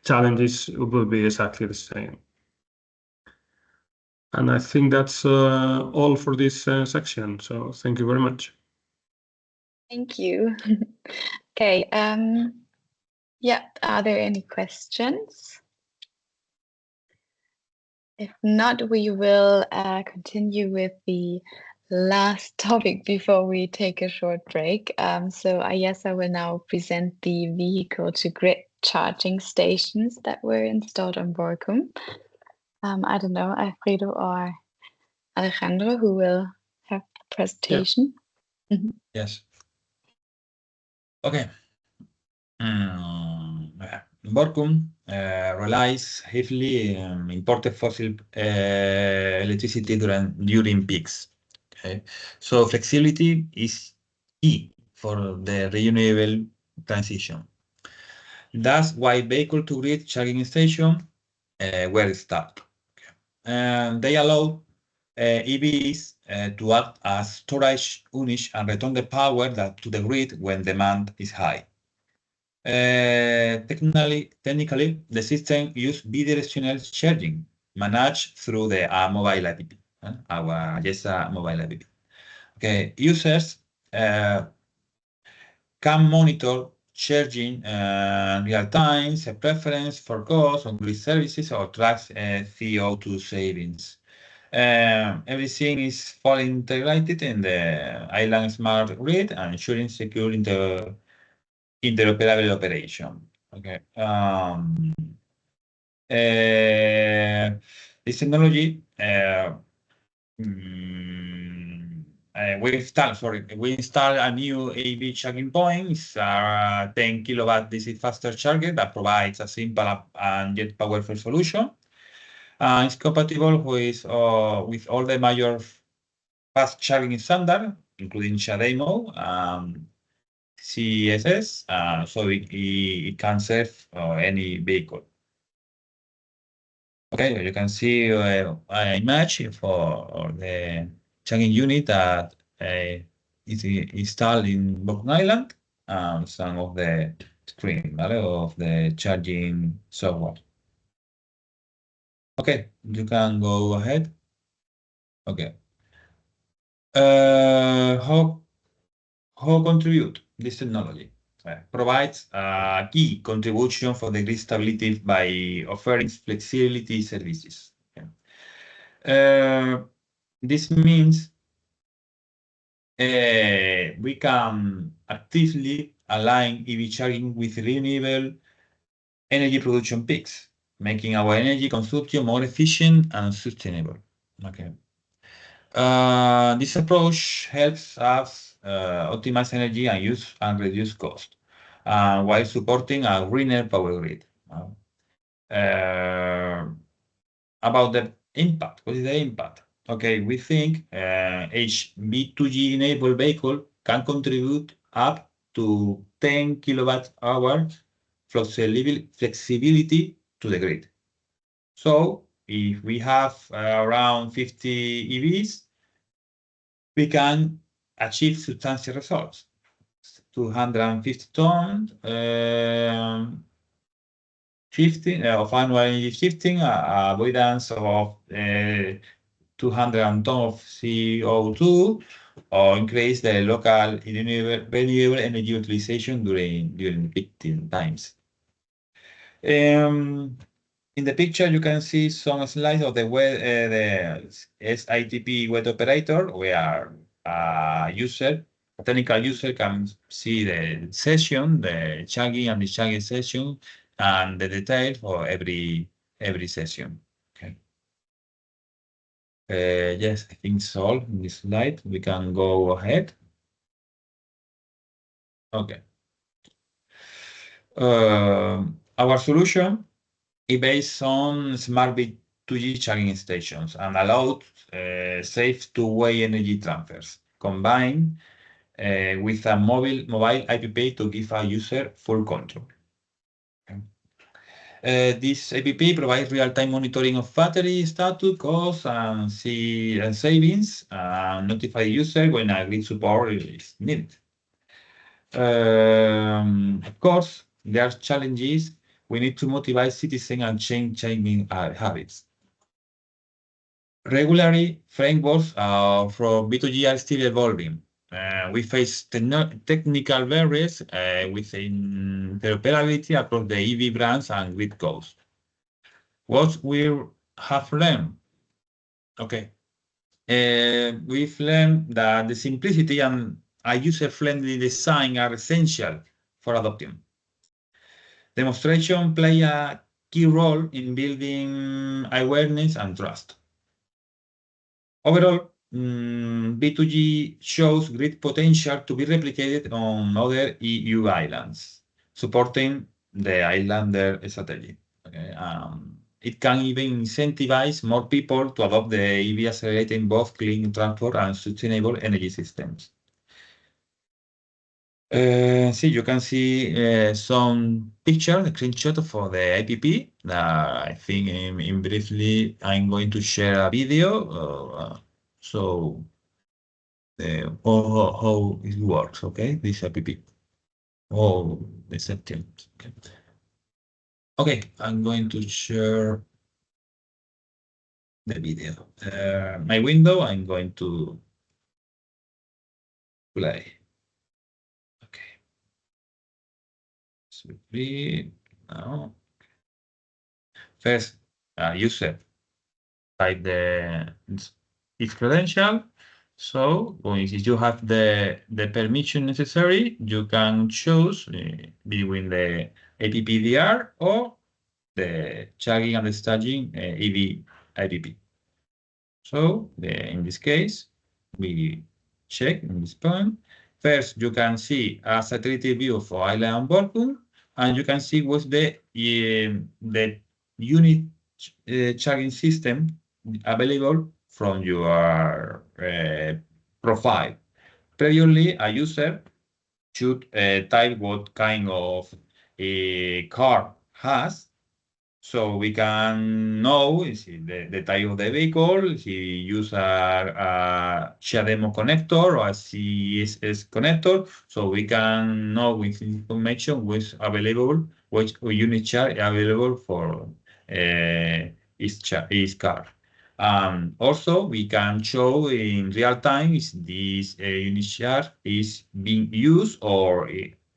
challenges will be exactly the same. And I think that's all for this section. So thank you very much. Thank you. Okay. Yeah, are there any questions? If not, we will continue with the last topic before we take a short break. So yes, I will now present the vehicle-to-grid charging stations that were installed on Borkum. I don't know, Alfredo or Alejandro, who will have the presentation. Yeah. Mm-hmm. Yes. Okay. Borkum relies heavily imported fossil electricity during peaks. Okay, so flexibility is key for the renewable transition. That's why vehicle-to-grid charging station were started. Okay. they allow EVs to act as storage units and return the power to the grid when demand is high. Technically, the system uses bidirectional charging managed through the mobile app, our Yesa mobile app. Okay, users can monitor charging real time, set preference for cost on grid services, or track CO2 savings. Everything is fully integrated in the island smart grid and ensuring secure interoperable operation. Okay. This technology we install a new EV charging point. It's a 10 kilowatt DC faster charger that provides a simple and yet powerful solution. It's compatible with all the major fast charging standards, including CHAdeMO, CSS, so it can serve any vehicle. Okay, you can see an image for the charging unit that is installed in Borkum Island, and some of the screen of the charging software. Okay, you can go ahead. Okay. How contribute this technology? Provides a key contribution for the grid stability by offering flexibility services. This means we can actively align EV charging with renewable energy production peaks, making our energy consumption more efficient and sustainable. Okay. This approach helps us optimize energy and use and reduce cost, while supporting a greener power grid. About the impact, what is the impact? Okay, we think HV2G enabled vehicle can contribute up to 10 kilowatt hour flexibility to the grid. So if we have around 50 EVs, we can achieve substantial results. 250 tons, 15 of annual energy shifting, avoidance of 200 tons of CO2, or increase the local renewable energy utilization during peak times. In the picture, you can see some slides of the SITP web operator, where a technical user can see the session, the charging and discharging session, and the detail for every session. Okay. Yes, I think it's all in this slide. We can go ahead. Okay. Our solution is based on smart V2G charging stations and allows safe two-way energy transfers, combined with a mobile app to give a user full control. Okay. This app provides real-time monitoring of battery status, costs, and savings, and notify the user when a grid support is needed. Of course, there are challenges. We need to motivate citizens and change habits. Regularly, frameworks for V2G are still evolving. We face technical barriers with interoperability across the EV brands and grid codes. What we have learned? Okay. We've learned that the simplicity and a user-friendly design are essential for adoption. Demonstration play a key role in building awareness and trust. Overall, V2G shows great potential to be replicated on other EU islands, supporting the islander strategy. Okay. It can even incentivize more people to adopt the EV, accelerating both clean transport and sustainable energy systems. See, you can see some picture, a screenshot for the APP. I think in briefly, I'm going to share a video. So how it works, okay? This APP. Oh, the settings. Okay. Okay, I'm going to share the video. My window, I'm going to play. Okay. So now. First, user type its credential. So if you have the permission necessary, you can choose between the APPDR or the charging and discharging EV IPP. So in this case, we check in this point. First, you can see a satellite view for island Borkum, and you can see what's the unit charging system available from your profile. Previously, a user should type what kind of a car has, so we can know the type of the vehicle, if you use a CHAdeMO connector or a CSS connector, so we can know with information which available, which unit charge available for each car. Also, we can show in real time if this unit charge is being used or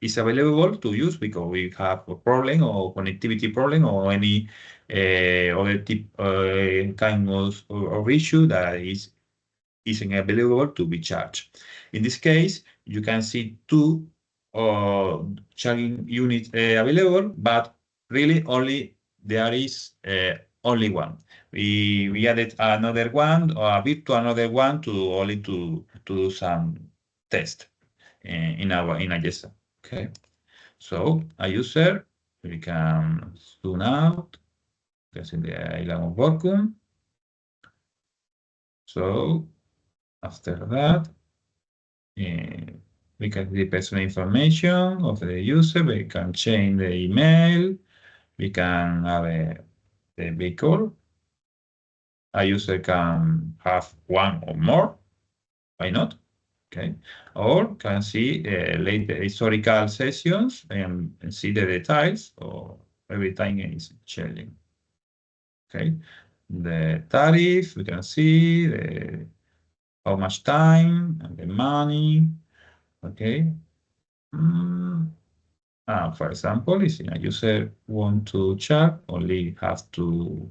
is available to use because we have a problem or connectivity problem or any other kind of issue that isn't available to be charged. In this case, you can see two charging units available, but really only there is only one. We added another one or a bit to another one to only to do some test in AGESA. Okay, so a user we can zoom out. That's in the island of Borkum. So after that, we can see the personal information of the user. We can change the email. We can have the vehicle. A user can have one or more. Why not? Okay. Or can see later historical sessions and see the details or every time it's changing. Okay. The tariff, we can see how much time and the money. Okay. For example, if a user want to charge, only have to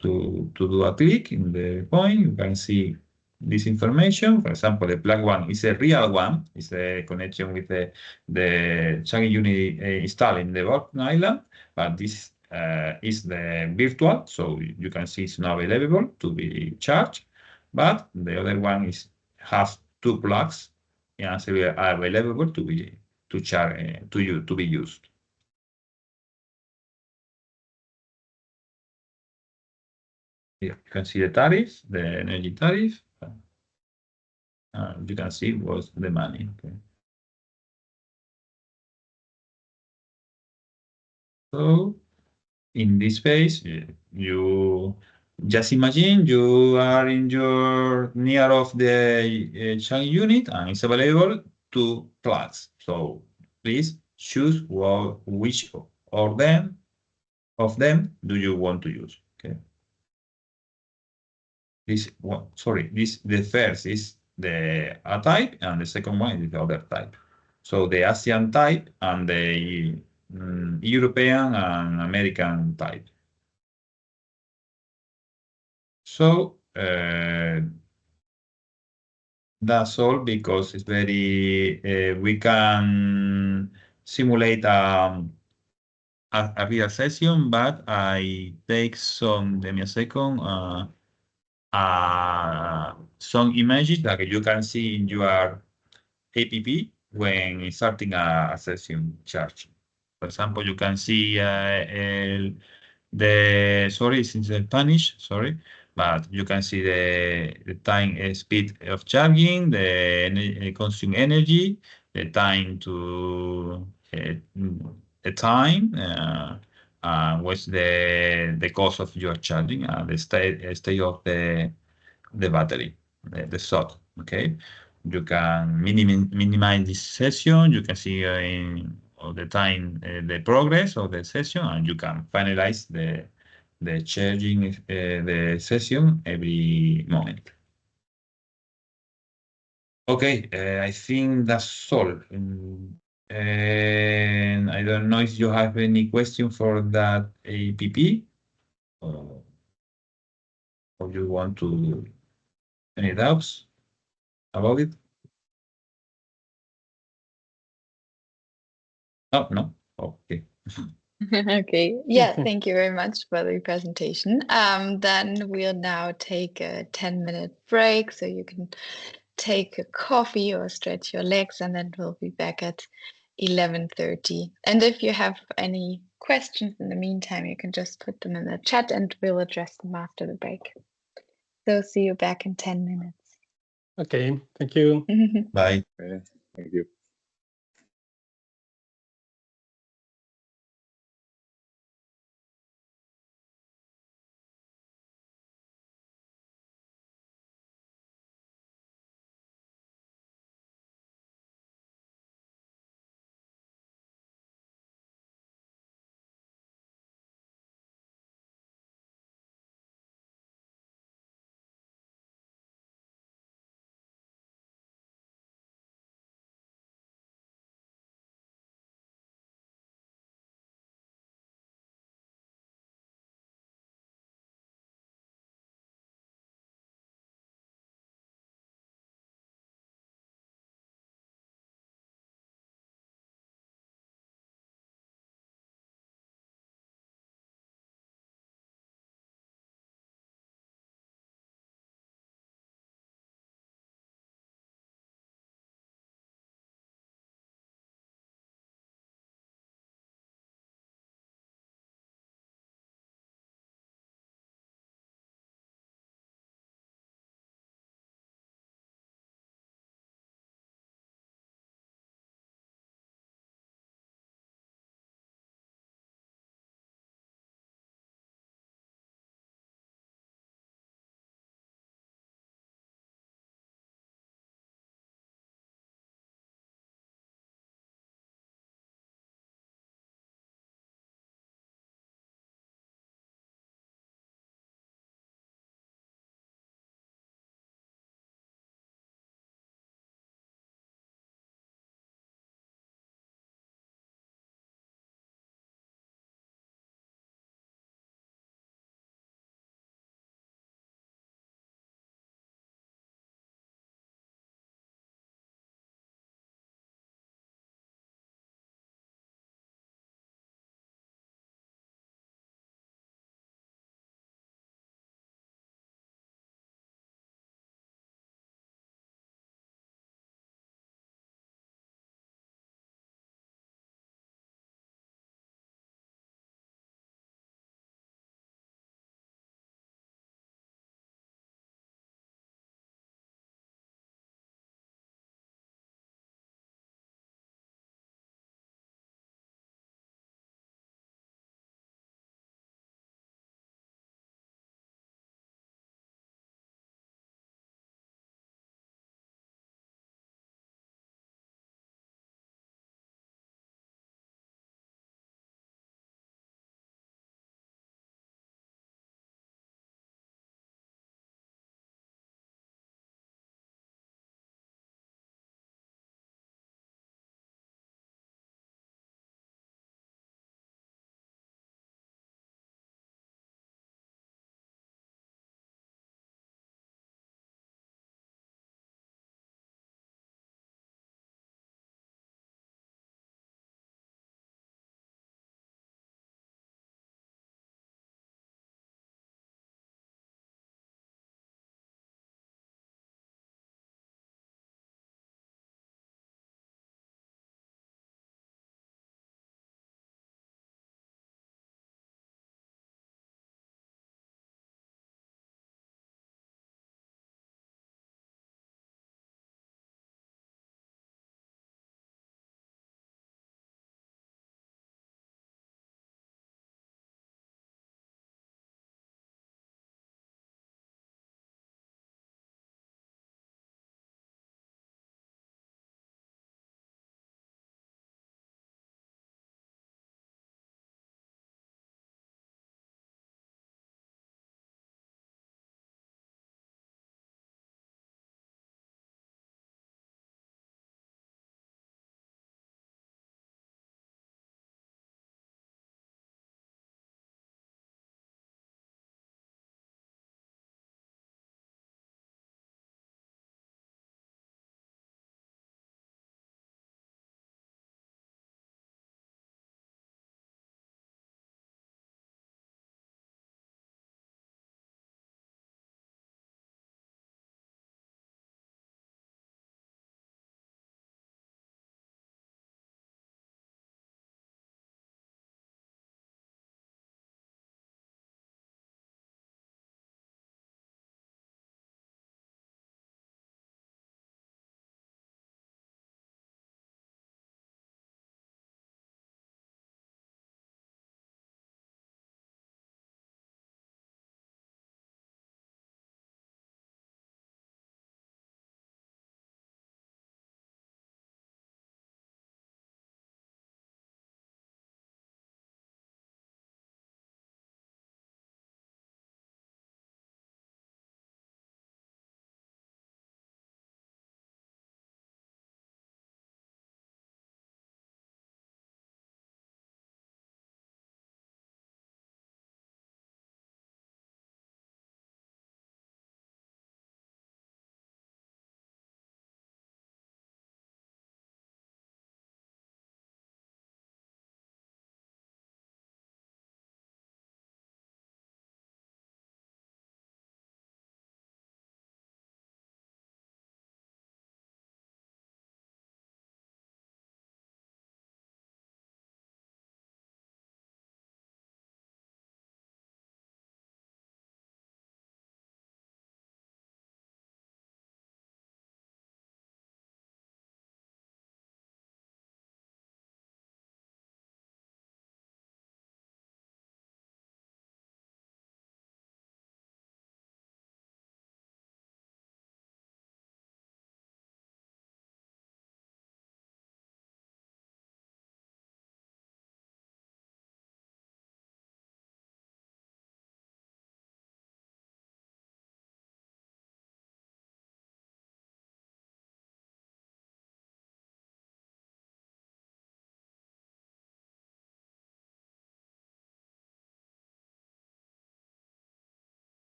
do a click in the point. You can see this information. For example, the black one is a real one. It's a connection with the charging unit installed in the Borkum Island, but this is the virtual, so you can see it's not available to be charged. But the other one has two plugs and are available to be used. Here you can see the tariff, the energy tariff. You can see what's the money. Okay. So in this phase, you just imagine you are in your near of the charging unit and it's available two plugs. So please choose which of them do you want to use. Okay. This one, sorry, the first is the A type and the second one is the other type. So the Asian type and the European and American type. So that's all because it's very, we can simulate a real session, but I take some, give me a second, some images that you can see in your APP when starting a session charge. For example, you can see sorry, it's in Spanish, sorry, but you can see the time speed of charging, the consume energy, the time to the time, what's the cost of your charging, the state of the battery, the slot. Okay, you can minimize this session. You can see in all the time the progress of the session, and you can finalize the charging the session every moment. Okay, I think that's all. And I don't know if you have any question for that APP, or you want to any doubts about it? Oh, no? Okay. Okay. Yeah, thank you very much for the presentation. Then we'll now take a 10-minute break so you can take a coffee or stretch your legs, and then we'll be back at 11:30. And if you have any questions in the meantime, you can just put them in the chat and we'll address them after the break. So see you back in 10 minutes. Okay, thank you. Bye. Thank you.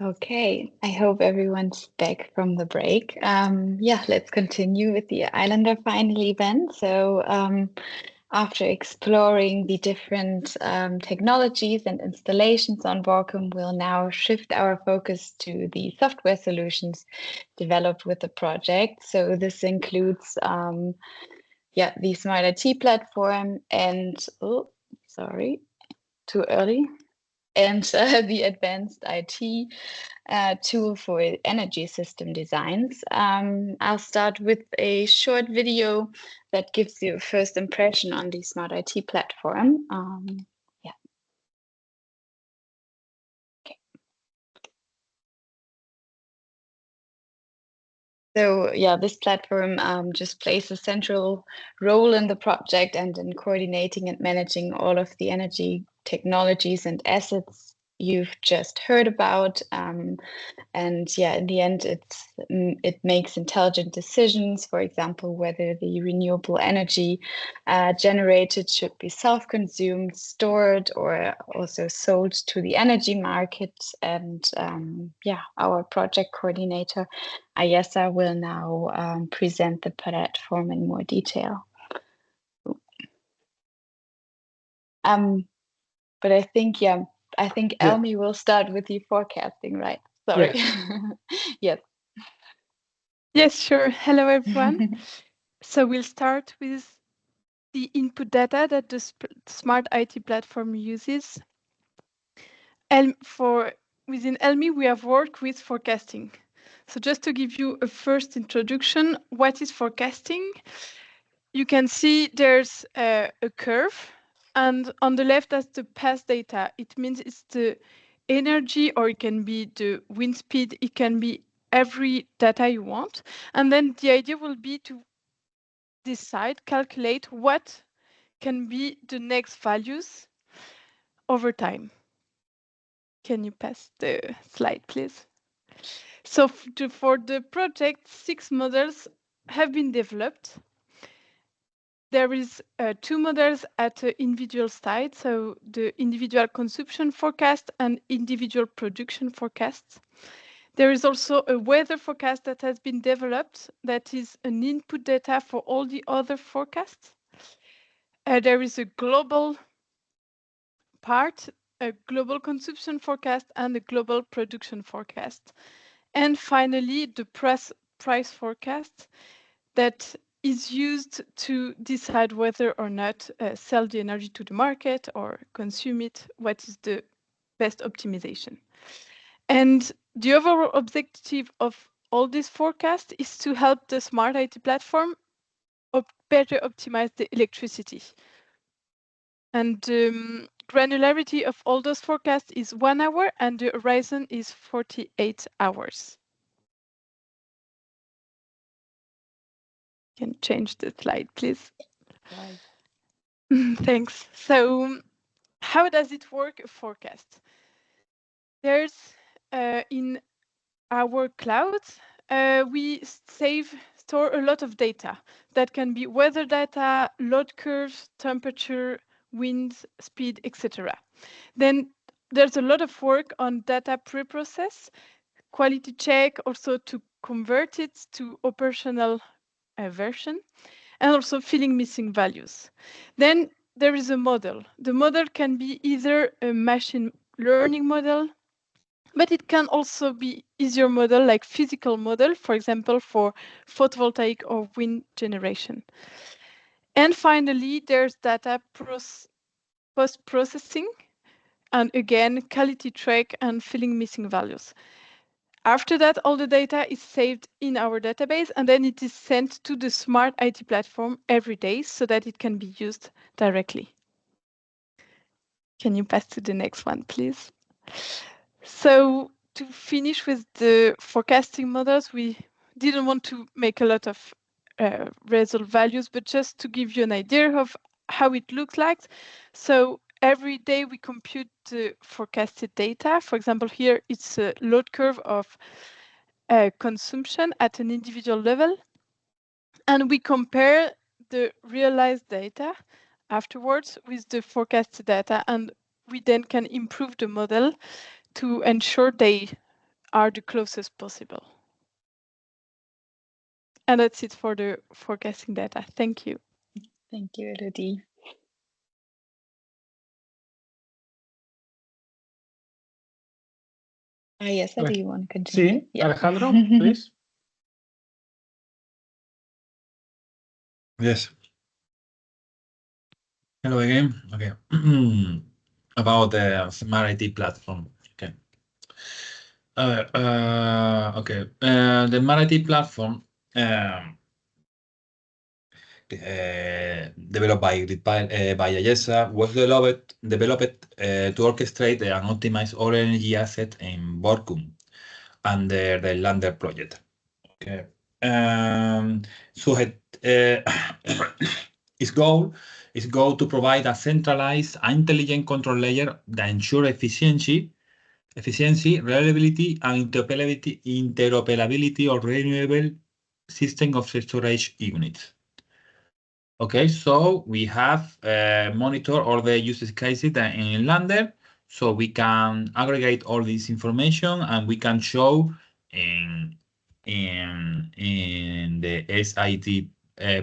Okay, I hope everyone's back from the break. Yeah, let's continue with the Islander Final event. So after exploring the different technologies and installations on Borkum, we'll now shift our focus to the software solutions developed with the project. So this includes the Smart IT platform and, oh, sorry, too early. And the advanced IT tool for energy system designs. I'll start with a short video that gives you a first impression on the Smart IT platform. Yeah. Okay. So yeah, this platform just plays a central role in the project and in coordinating and managing all of the energy technologies and assets you've just heard about. And yeah, in the end, it makes intelligent decisions. For example, whether the renewable energy generated should be self-consumed, stored, or also sold to the energy market. And our project coordinator, Ayesa, will now present the platform in more detail. But I think Elmi will start with the forecasting, right? Sorry. Yes. Yes, sure. Hello, everyone. So we'll start with the input data that the Smart IT platform uses. Within ELMI, we have worked with forecasting. So just to give you a first introduction, what is forecasting? You can see there's a curve, and on the left, that's the past data. It means it's the energy, or it can be the wind speed, it can be every data you want. And then the idea will be to decide, calculate what can be the next values over time. Can you pass the slide, please? So for the project, 6 models have been developed. There is 2 models at individual site, so the individual consumption forecast and individual production forecasts. There is also a weather forecast that has been developed that is an input data for all the other forecasts. There is a global part, a global consumption forecast, and a global production forecast. And finally, the price forecast that is used to decide whether or not sell the energy to the market or consume it, what is the best optimization. And the overall objective of all this forecast is to help the Smart IT platform better optimize the electricity. And granularity of all those forecasts is 1 hour, and the horizon is 48 hours. Can change the slide, please. Right. Thanks. So how does it work, a forecast? There's in our cloud, we store a lot of data that can be weather data, load curves, temperature, wind, speed, etc. Then there's a lot of work on data pre-process, quality check, also to convert it to operational version, and also filling missing values. Then there is a model. The model can be either a machine learning model, but it can also be easier model like physical model, for example, for photovoltaic or wind generation. And finally, there's data post-processing, and again, quality track and filling missing values. After that, all the data is saved in our database, and then it is sent to the Smart IT platform every day so that it can be used directly. Can you pass to the next one, please? So to finish with the forecasting models, we didn't want to make a lot of result values, but just to give you an idea of how it looks like. So every day we compute the forecasted data. For example, here it's a load curve of consumption at an individual level. And we compare the realized data afterwards with the forecasted data, and we then can improve the model to ensure they are the closest possible. And that's it for the forecasting data. Thank you. Thank you, Elodie. Yes, do you want to continue? Sí, yeah. Alejandro, please. Yes. Hello again. Okay. About the Smart IT platform. Okay. Okay. The Smart IT platform developed by IESA was developed to orchestrate and optimize all energy assets in Borkum under the Lander project. Okay. So its goal to provide a centralized, intelligent control layer that ensure efficiency, reliability, and interoperability of renewable system of storage units. Okay, so we have monitor all the use cases in Lander, so we can aggregate all this information and we can show in the SIT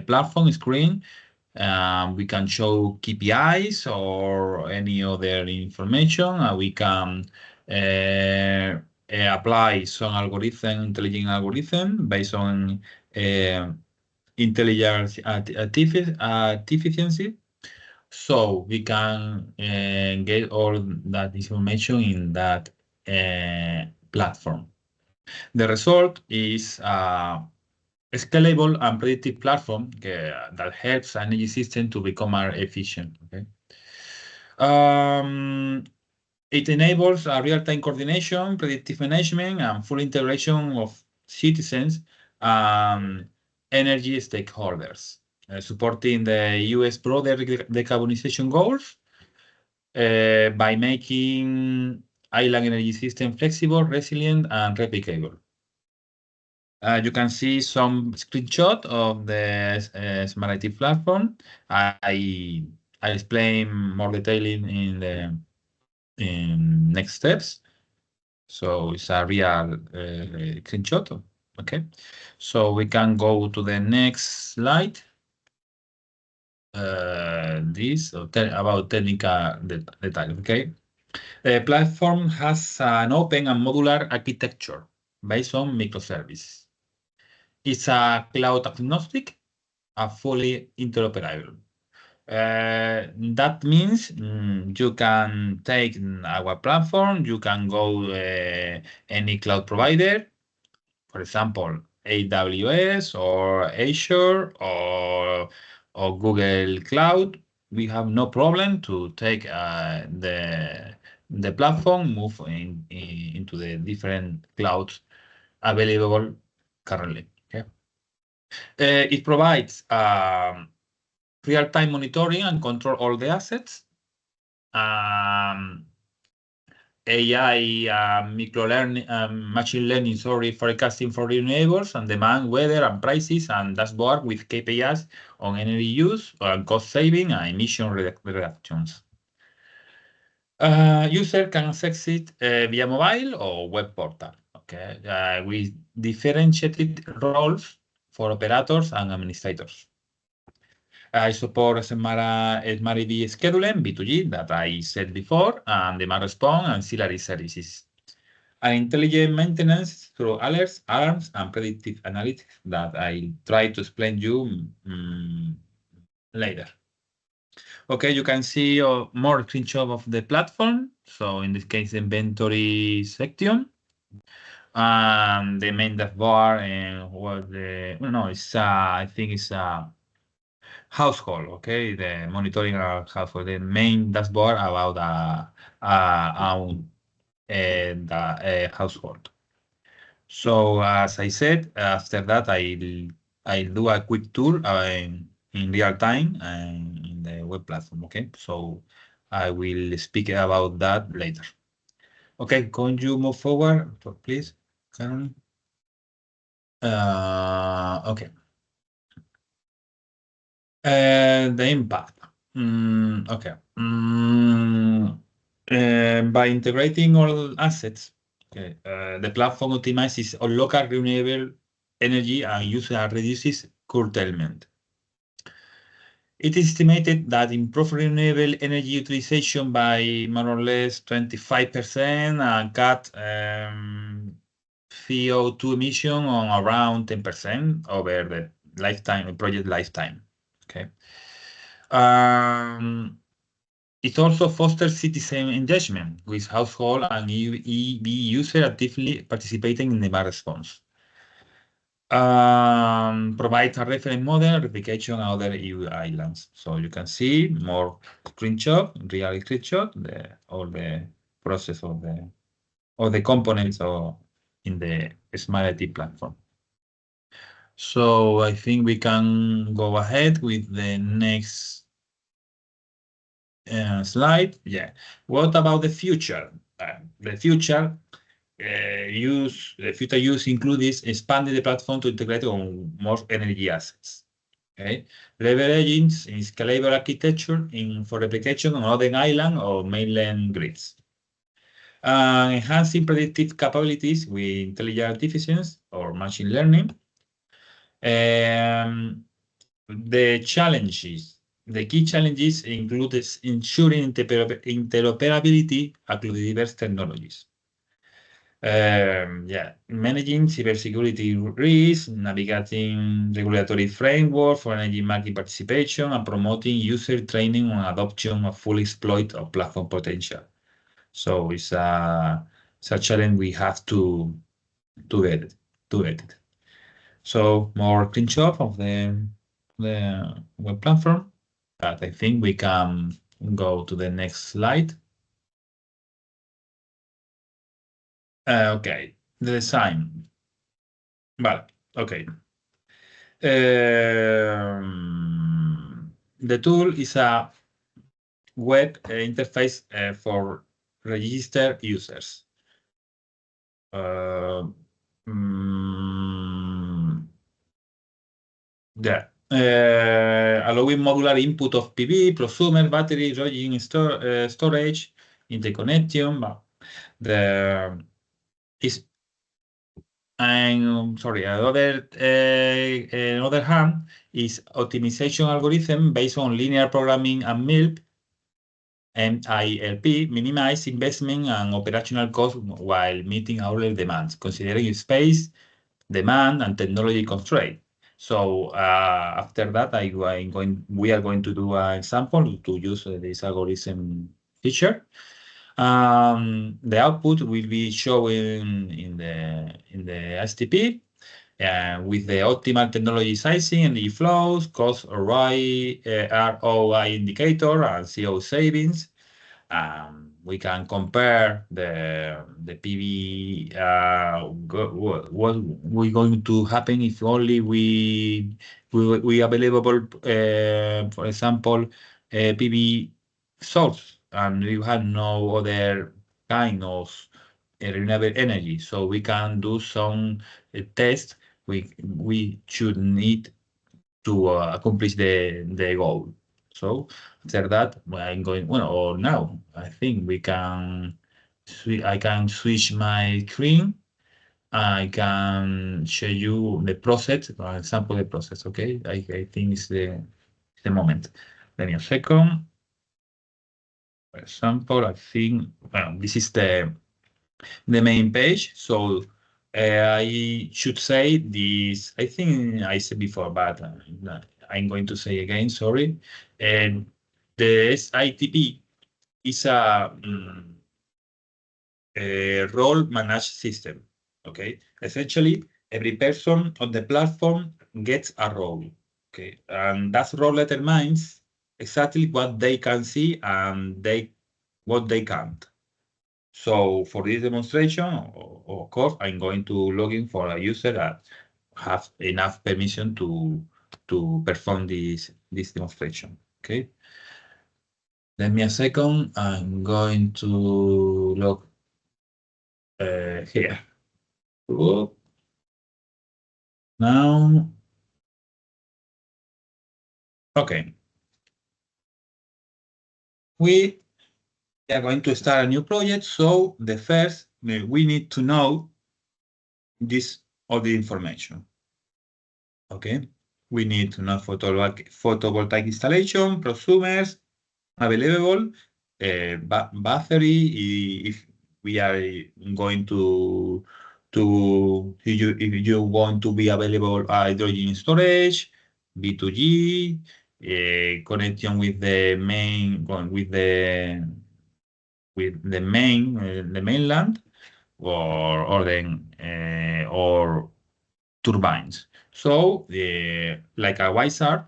platform screen. We can show KPIs or any other information. We can apply some intelligent algorithm based on intelligence efficiency. So we can get all that information in that platform. The result is a scalable and predictive platform that helps energy system to become more efficient. Okay. It enables a real-time coordination, predictive management, and full integration of citizens energy stakeholders, supporting the US broader decarbonization goals by making island energy system flexible, resilient, and replicable. You can see some screenshot of the Smart IT platform. I explain more detailing in next steps. So it's a real screenshot. Okay, so we can go to the next slide. This about technical detail. Okay, the platform has an open and modular architecture based on microservices. It's a cloud agnostic, a fully interoperable. That means you can take our platform, you can go any cloud provider, for example, AWS or Azure or Google Cloud. We have no problem to take the platform, move into the different clouds available currently. Okay. It provides real-time monitoring and control all the assets. AI, microlearning, machine learning, forecasting for renewables and demand, weather and prices, and dashboard with KPIs on energy use, cost saving, and emission reductions. User can access it via mobile or web portal. Okay, with differentiated roles for operators and administrators. I support Smart EV scheduling, B2G, that I said before, and the response and ancillary services. And intelligent maintenance through alerts, alarms, and predictive analytics that I try to explain you later. Okay, you can see more screenshot of the platform. So in this case, inventory section. The main dashboard and what the I think it's a household. Okay, the monitoring our household, the main dashboard about the household. So as I said, after that I'll do a quick tour in real time in the web platform. Okay, so I will speak about that later. Okay, can you move forward, please, Caroline? Okay. The impact. Okay. By integrating all assets, Okay. The platform optimizes on local renewable energy and uses and reduces curtailment. It is estimated that improve renewable energy utilization by more or less 25% and cut CO2 emission on around 10% over the project lifetime. Okay. It also fosters citizen engagement with household and EV users actively participating in demand response. Provides a reference model, replication, and other EU islands. So you can see more screenshot, real screenshot, all the process of the components in the Smart IT platform. So I think we can go ahead with the next slide. Yeah. What about the future? The future use includes expanding the platform to integrate on more energy assets. Okay, leveraging scalable architecture for replication on other island or mainland grids. Enhancing predictive capabilities with intelligent artificial or machine learning. The key challenges include ensuring interoperability across diverse technologies. Managing cybersecurity risks, navigating regulatory framework for energy market participation, and promoting user training on adoption of full exploit of platform potential. So it's a challenge we have to get it. So more screenshot of the web platform. But I think we can go to the next slide. Okay, the design. Well, okay. The tool is a web interface for registered users. Allowing modular input of PV, prosumer, battery, lodging, storage, interconnection. Another hand is optimization algorithm based on linear programming and MILP, minimize investment and operational costs while meeting our demands, considering space, demand, and technology constraint. So after that, we are going to do an example to use this algorithm feature. The output will be shown in the STP with the optimal technology sizing, energy flows, cost ROI indicator, and CO savings. We can compare the PV. What we're going to happen if only we available, for example, PV source, and we have no other kind of renewable energy. So we can do some tests. We should need to accomplish the goal. So after that, I'm going. Well, or now I think we can. I can switch my screen. I can show you the process, for example, the process. Okay, I think it's the moment. Let me a second. For example, I think this is the main page. So I should say this. I think I said before, but I'm going to say again. Sorry. And the SITP is a role managed system. Okay. Essentially, every person on the platform gets a role. Okay, and that role determines exactly what they can see and what they can't. So for this demonstration, of course, I'm going to log in for a user that have enough permission to perform this demonstration. Okay. Let me a second. I'm going to log here. Now. Okay. We are going to start a new project. So the first we need to know all the information. Okay, we need to know photovoltaic installation, prosumers, available, battery, if we are going to if you want to be available hydrogen storage, B2G, connection with the mainland, or turbines. So, like a YSAR,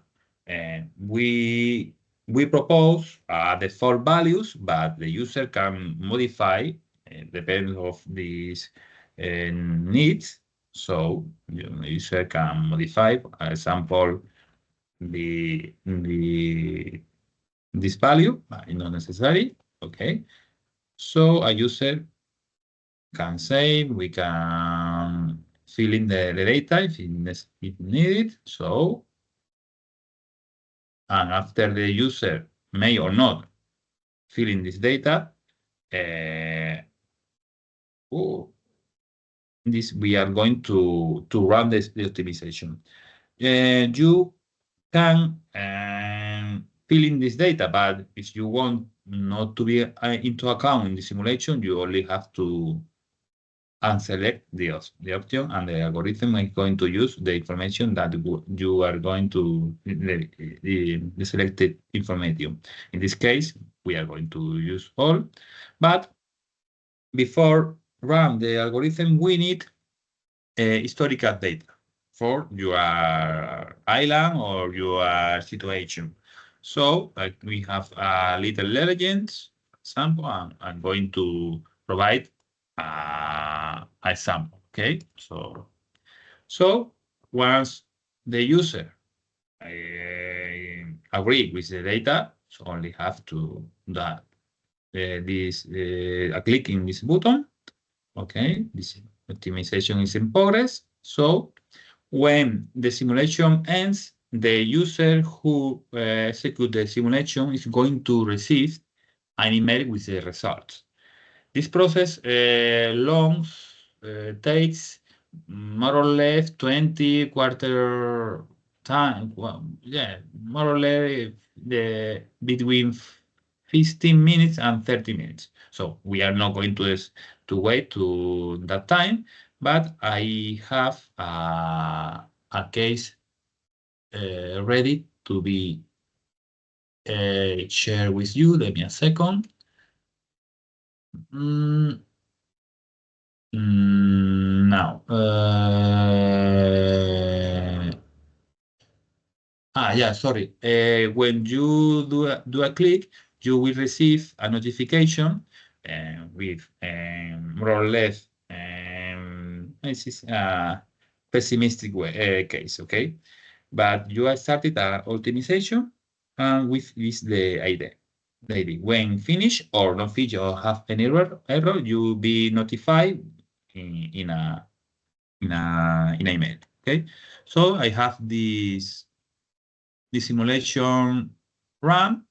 we propose the default values, but the user can modify depending of these needs. So the user can modify, for example, this value, but not necessary. Okay, so a user can save. We can fill in the data if it needed. So, and after the user may or not fill in this data, this we are going to run the optimization. You can fill in this data, but if you want not to be into account in the simulation, you only have to unselect the option, and the algorithm is going to use the information that you are going to the selected information. In this case, we are going to use all, but before run the algorithm, we need historical data for your island or your situation. So we have a little legend sample. I'm going to provide a sample. Okay, so once the user agree with the data, so only have to that clicking this button. Okay, this optimization is in progress. So when the simulation ends, the user who execute the simulation is going to receive an email with the results. This process takes more or less 20 quarter time. Well, yeah, more or less between 15 minutes and 30 minutes. So we are not going to wait to that time, but I have a case ready to be shared with you. Give me a second. Now, yeah, sorry. When you do a click, you will receive a notification with more or less this is a pessimistic case, okay? But you have started an optimization, and with this the idea. When finish or not finish or have any error, you will be notified in a email. Okay, so I have this simulation run.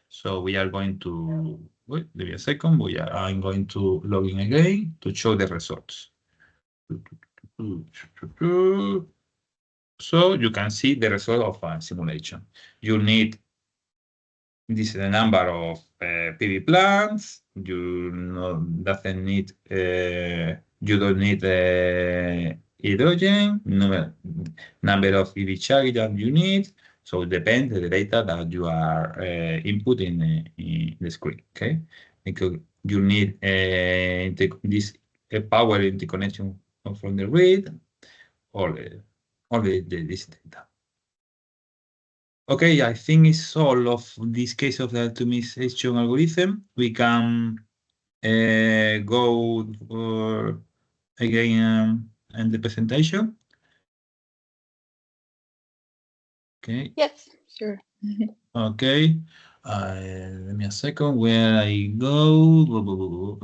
So we are going to wait. Give me a second. I'm going to log in again to show the results. So you can see the result of a simulation. You need this is the number of PV plants. You don't need hydrogen. Number of EV charge that you need. So it depends on the data that you are inputting in the screen. Okay, because you need this power interconnection from the grid, all this data. Okay, I think it's all of this case of the optimization algorithm. We can go again in the presentation. Okay. Yes, sure. Okay. Let me a second. Where I go?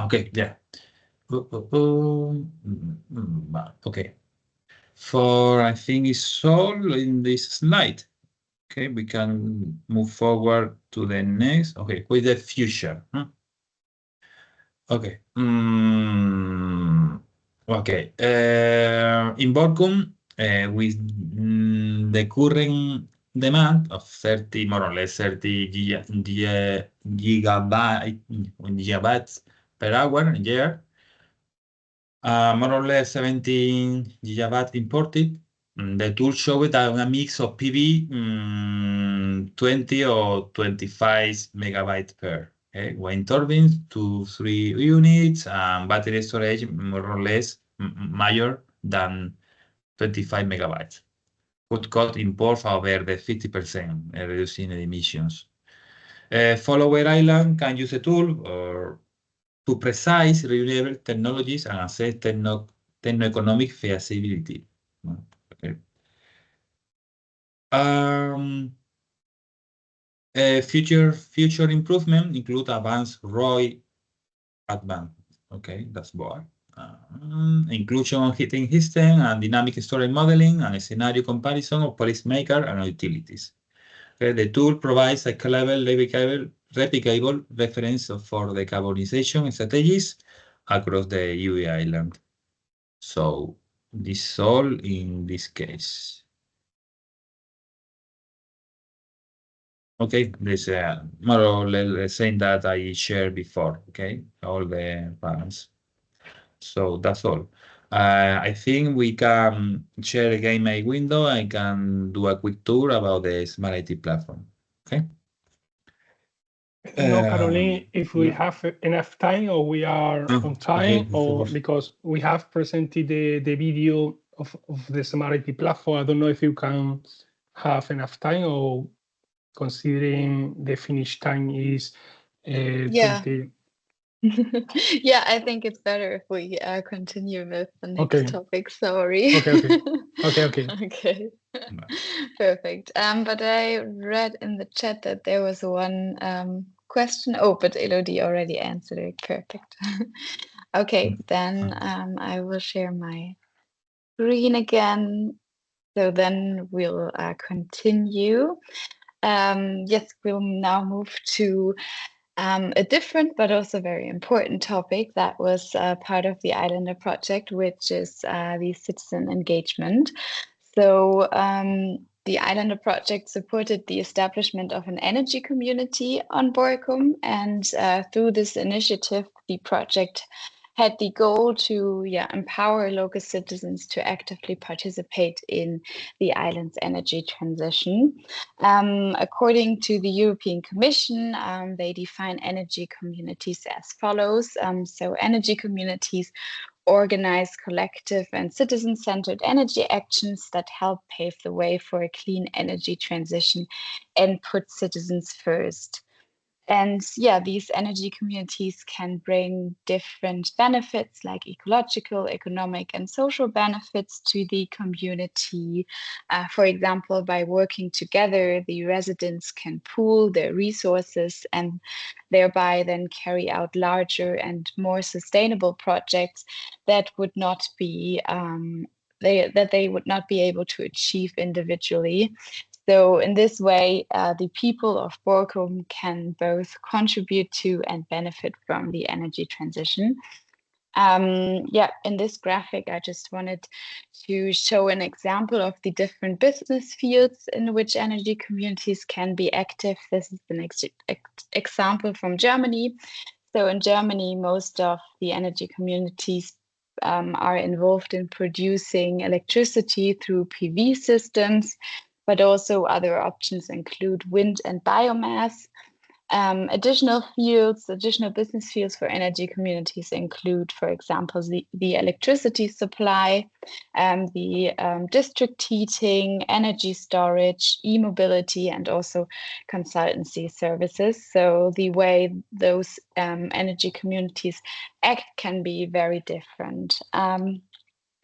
Okay. Yeah. Okay. I think it's all in this slide. Okay, we can move forward to the next. Okay, with the future. Okay. Okay. In Borkum, with the current demand of 30, more or less 30 gigabytes per hour a year, more or less 17 gigabytes imported. The tool showed a mix of PV 20 or 25 megabytes per. Okay? Wind turbines, 2-3 units, and battery storage more or less major than 25 megabytes. Could cut import over the 50%, reducing emissions. Follower Island can use a tool or to precise renewable technologies and assess techno-economic feasibility. Okay. Future improvement include advanced ROI advanced. Okay, that's board. Inclusion of heating system and dynamic storage modeling and a scenario comparison of policymaker and utilities. Okay, the tool provides a scalable, replicable reference for decarbonization strategies across the UE island. So this is all in this case. Okay, there's more or less the same that I shared before. Okay, all the plans. So that's all. I think we can share again my window. I can do a quick tour about the Smart IT platform. Okay. No, Caroline, if we have enough time or we are on time, okay, or because we have presented the video of the Smart IT platform. I don't know if you can have enough time or considering the finish time is 20. Yeah, I think it's better if we continue with the next Okay. topic. Sorry. Okay. Okay. Perfect. But I read in the chat that there was one question. Oh, but Elodie already answered it. Perfect. Okay, then I will share my screen again. So then we'll continue. Yes, we'll now move to a different but also very important topic that was part of the Islander project, which is the citizen engagement. So the Islander project supported the establishment of an energy community on Borkum, and through this initiative, the project had the goal to empower local citizens to actively participate in the island's energy transition. According to the European Commission, they define energy communities as follows. So energy communities organize collective and citizen-centered energy actions that help pave the way for a clean energy transition and put citizens first. And yeah, these energy communities can bring different benefits like ecological, economic, and social benefits to the community. For example, by working together, the residents can pool their resources and thereby then carry out larger and more sustainable projects that would not be they would not be able to achieve individually. So in this way, the people of Borkum can both contribute to and benefit from the energy transition. In this graphic, I just wanted to show an example of the different business fields in which energy communities can be active. This is an example from Germany. So in Germany, most of the energy communities are involved in producing electricity through PV systems, but also other options include wind and biomass. Additional business fields for energy communities include, for example, the electricity supply, the district heating, energy storage, e-mobility, and also consultancy services. So the way those energy communities act can be very different.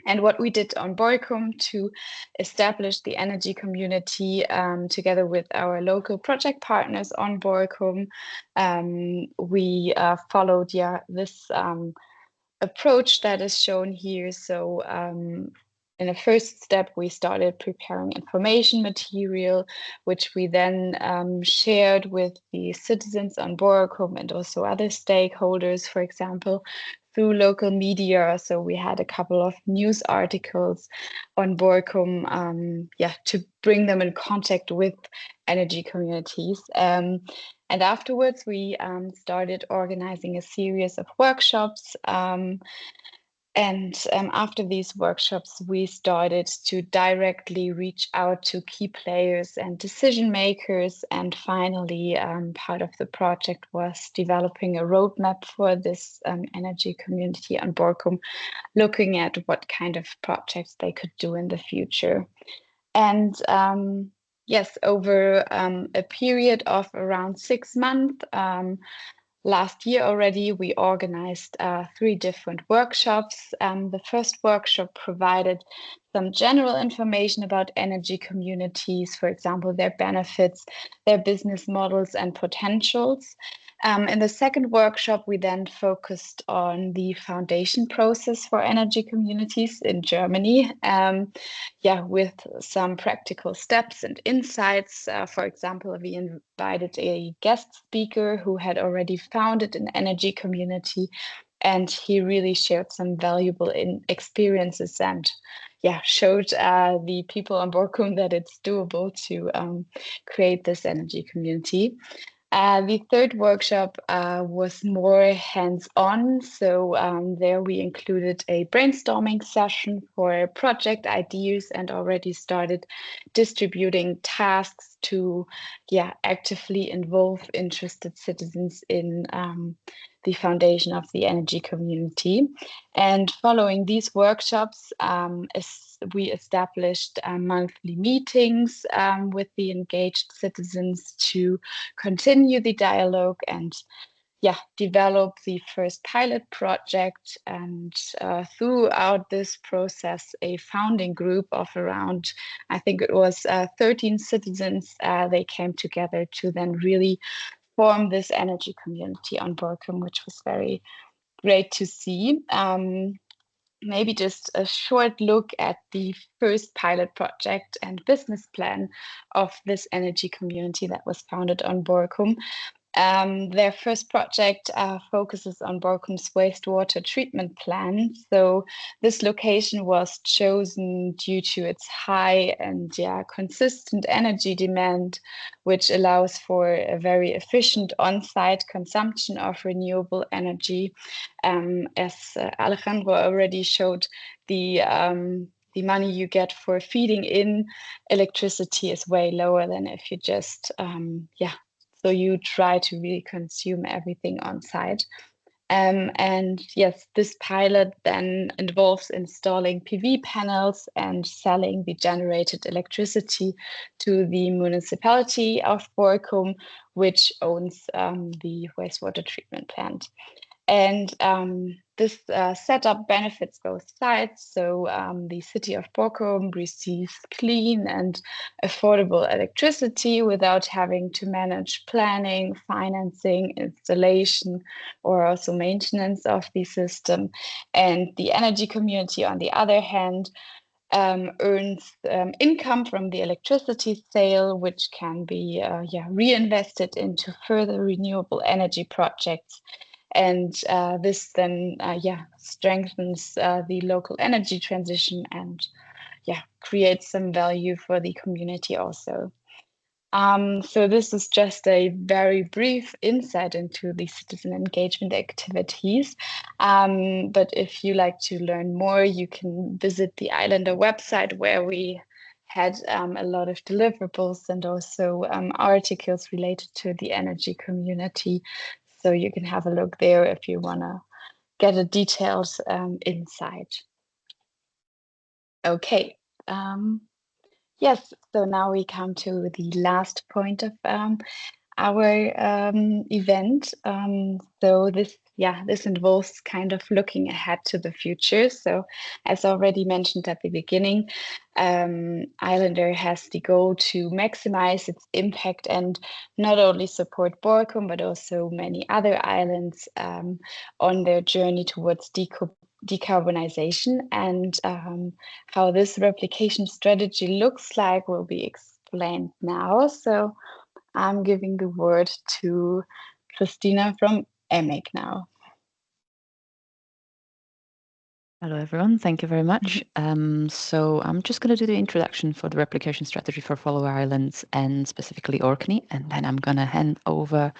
And what we did on Borkum to establish the energy community together with our local project partners on Borkum, we followed this approach that is shown here. So in a first step, we started preparing information material, which we then shared with the citizens on Borkum and also other stakeholders, for example, through local media. So we had a couple of news articles on Borkum, to bring them in contact with energy communities. And afterwards, we started organizing a series of workshops. After these workshops, we started to directly reach out to key players and decision makers. And finally, part of the project was developing a roadmap for this energy community on Borkum, looking at what kind of projects they could do in the future. And yes, over a period of around 6 months, last year already, we organized 3 different workshops. The first workshop provided some general information about energy communities, for example, their benefits, their business models and potentials. In the second workshop, we then focused on the foundation process for energy communities in Germany, with some practical steps and insights. For example, we invited a guest speaker who had already founded an energy community, and he really shared some valuable experiences and showed the people on Borkum that it's doable to create this energy community. The third workshop was more hands-on, so there we included a brainstorming session for project ideas and already started distributing tasks to actively involve interested citizens in the foundation of the energy community. And following these workshops, we established monthly meetings with the engaged citizens to continue the dialogue and develop the first pilot project. And throughout this process, a founding group of around, I think it was 13 citizens, they came together to then really form this energy community on Borkum, which was very great to see. Maybe just a short look at the first pilot project and business plan of this energy community that was founded on Borkum. Their first project focuses on Borkum's wastewater treatment plant. So this location was chosen due to its high and consistent energy demand, which allows for a very efficient on-site consumption of renewable energy. As Alejandro already showed, the money you get for feeding in electricity is way lower than if you just so you try to really consume everything on site. And yes, this pilot then involves installing PV panels and selling the generated electricity to the municipality of Borkum, which owns the wastewater treatment plant. And this setup benefits both sides. So the city of Borkum receives clean and affordable electricity without having to manage planning, financing, installation, or also maintenance of the system. And the energy community, on the other hand, earns income from the electricity sale, which can be reinvested into further renewable energy projects. And this then, strengthens the local energy transition and, creates some value for the community also. So this is just a very brief insight into the citizen engagement activities. But if you like to learn more, you can visit the Islander website, where we had a lot of deliverables and also articles related to the energy community. So you can have a look there if you want to get a detailed insight. Okay. Yes, so now we come to the last point of our event. So this involves kind of looking ahead to the future. So as already mentioned at the beginning, Islander has the goal to maximize its impact and not only support Borkum, but also many other islands on their journey towards decarbonization, and how this replication strategy looks like will be explained now. So I'm giving the word to Christina from EMIC now. Hello, everyone. Thank you very much. So I'm just going to do the introduction for the replication strategy for Follower Islands and specifically Orkney, and then I'm going to hand over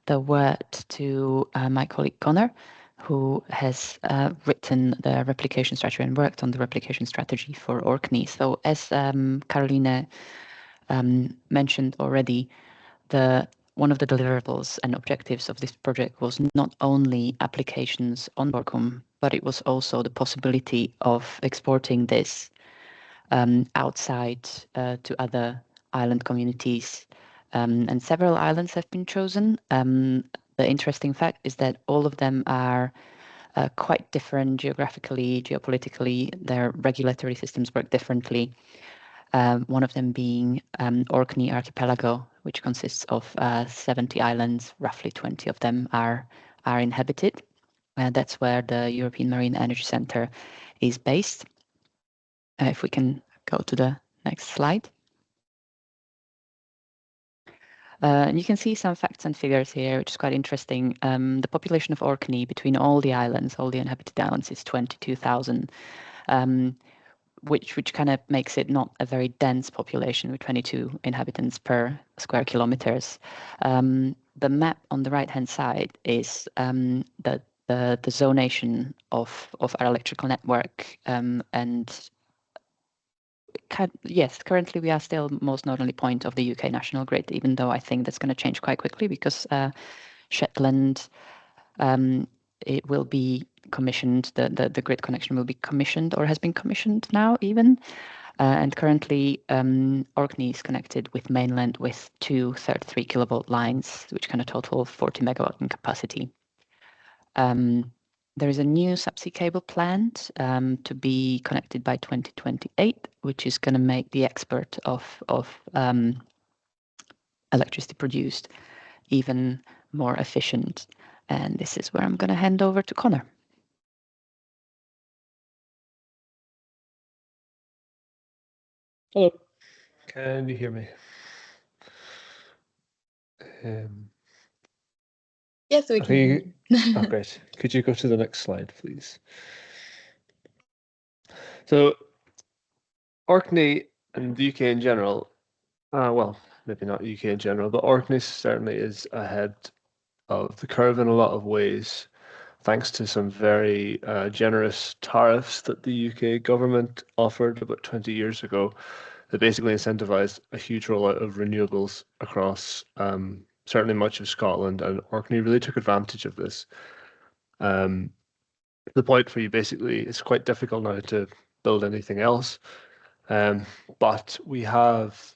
the word to my colleague Connor, who has written the replication strategy and worked on the replication strategy for Orkney. So as Caroline mentioned already, one of the deliverables and objectives of this project was not only applications on Borkum, but it was also the possibility of exporting this outside to other island communities. And several islands have been chosen. The interesting fact is that all of them are quite different geographically, geopolitically. Their regulatory systems work differently. One of them being Orkney Archipelago, which consists of 70 islands. Roughly 20 of them are inhabited. That's where the European Marine Energy Centre is based. If we can go to the next slide. And you can see some facts and figures here, which is quite interesting. The population of Orkney between all the islands, all the inhabited islands, is 22,000. Which kind of makes it not a very dense population with 22 inhabitants per square kilometers. The map on the right-hand side is the zonation of our electrical network, and yes, currently we are still most northerly point of the UK national grid, even though I think that's going to change quite quickly because Shetland, it will be commissioned, the grid connection will be commissioned or has been commissioned now even. And currently Orkney is connected with mainland with two 33 kilovolt lines, which kind of total 40 megawatt in capacity. There is a new subsea cable planned to be connected by 2028, which is going to make the export of electricity produced even more efficient. And this is where I'm going to hand over to Connor. Hello. Can you hear me? Yes, we can. Oh, great. Could you go to the next slide, please? So, Orkney and the UK in general, well, maybe not UK in general, but Orkney certainly is ahead of the curve in a lot of ways, thanks to some very generous tariffs that the UK government offered about 20 years ago that basically incentivized a huge rollout of renewables across certainly much of Scotland, and Orkney really took advantage of this. The point where you basically, it's quite difficult now to build anything else, but we have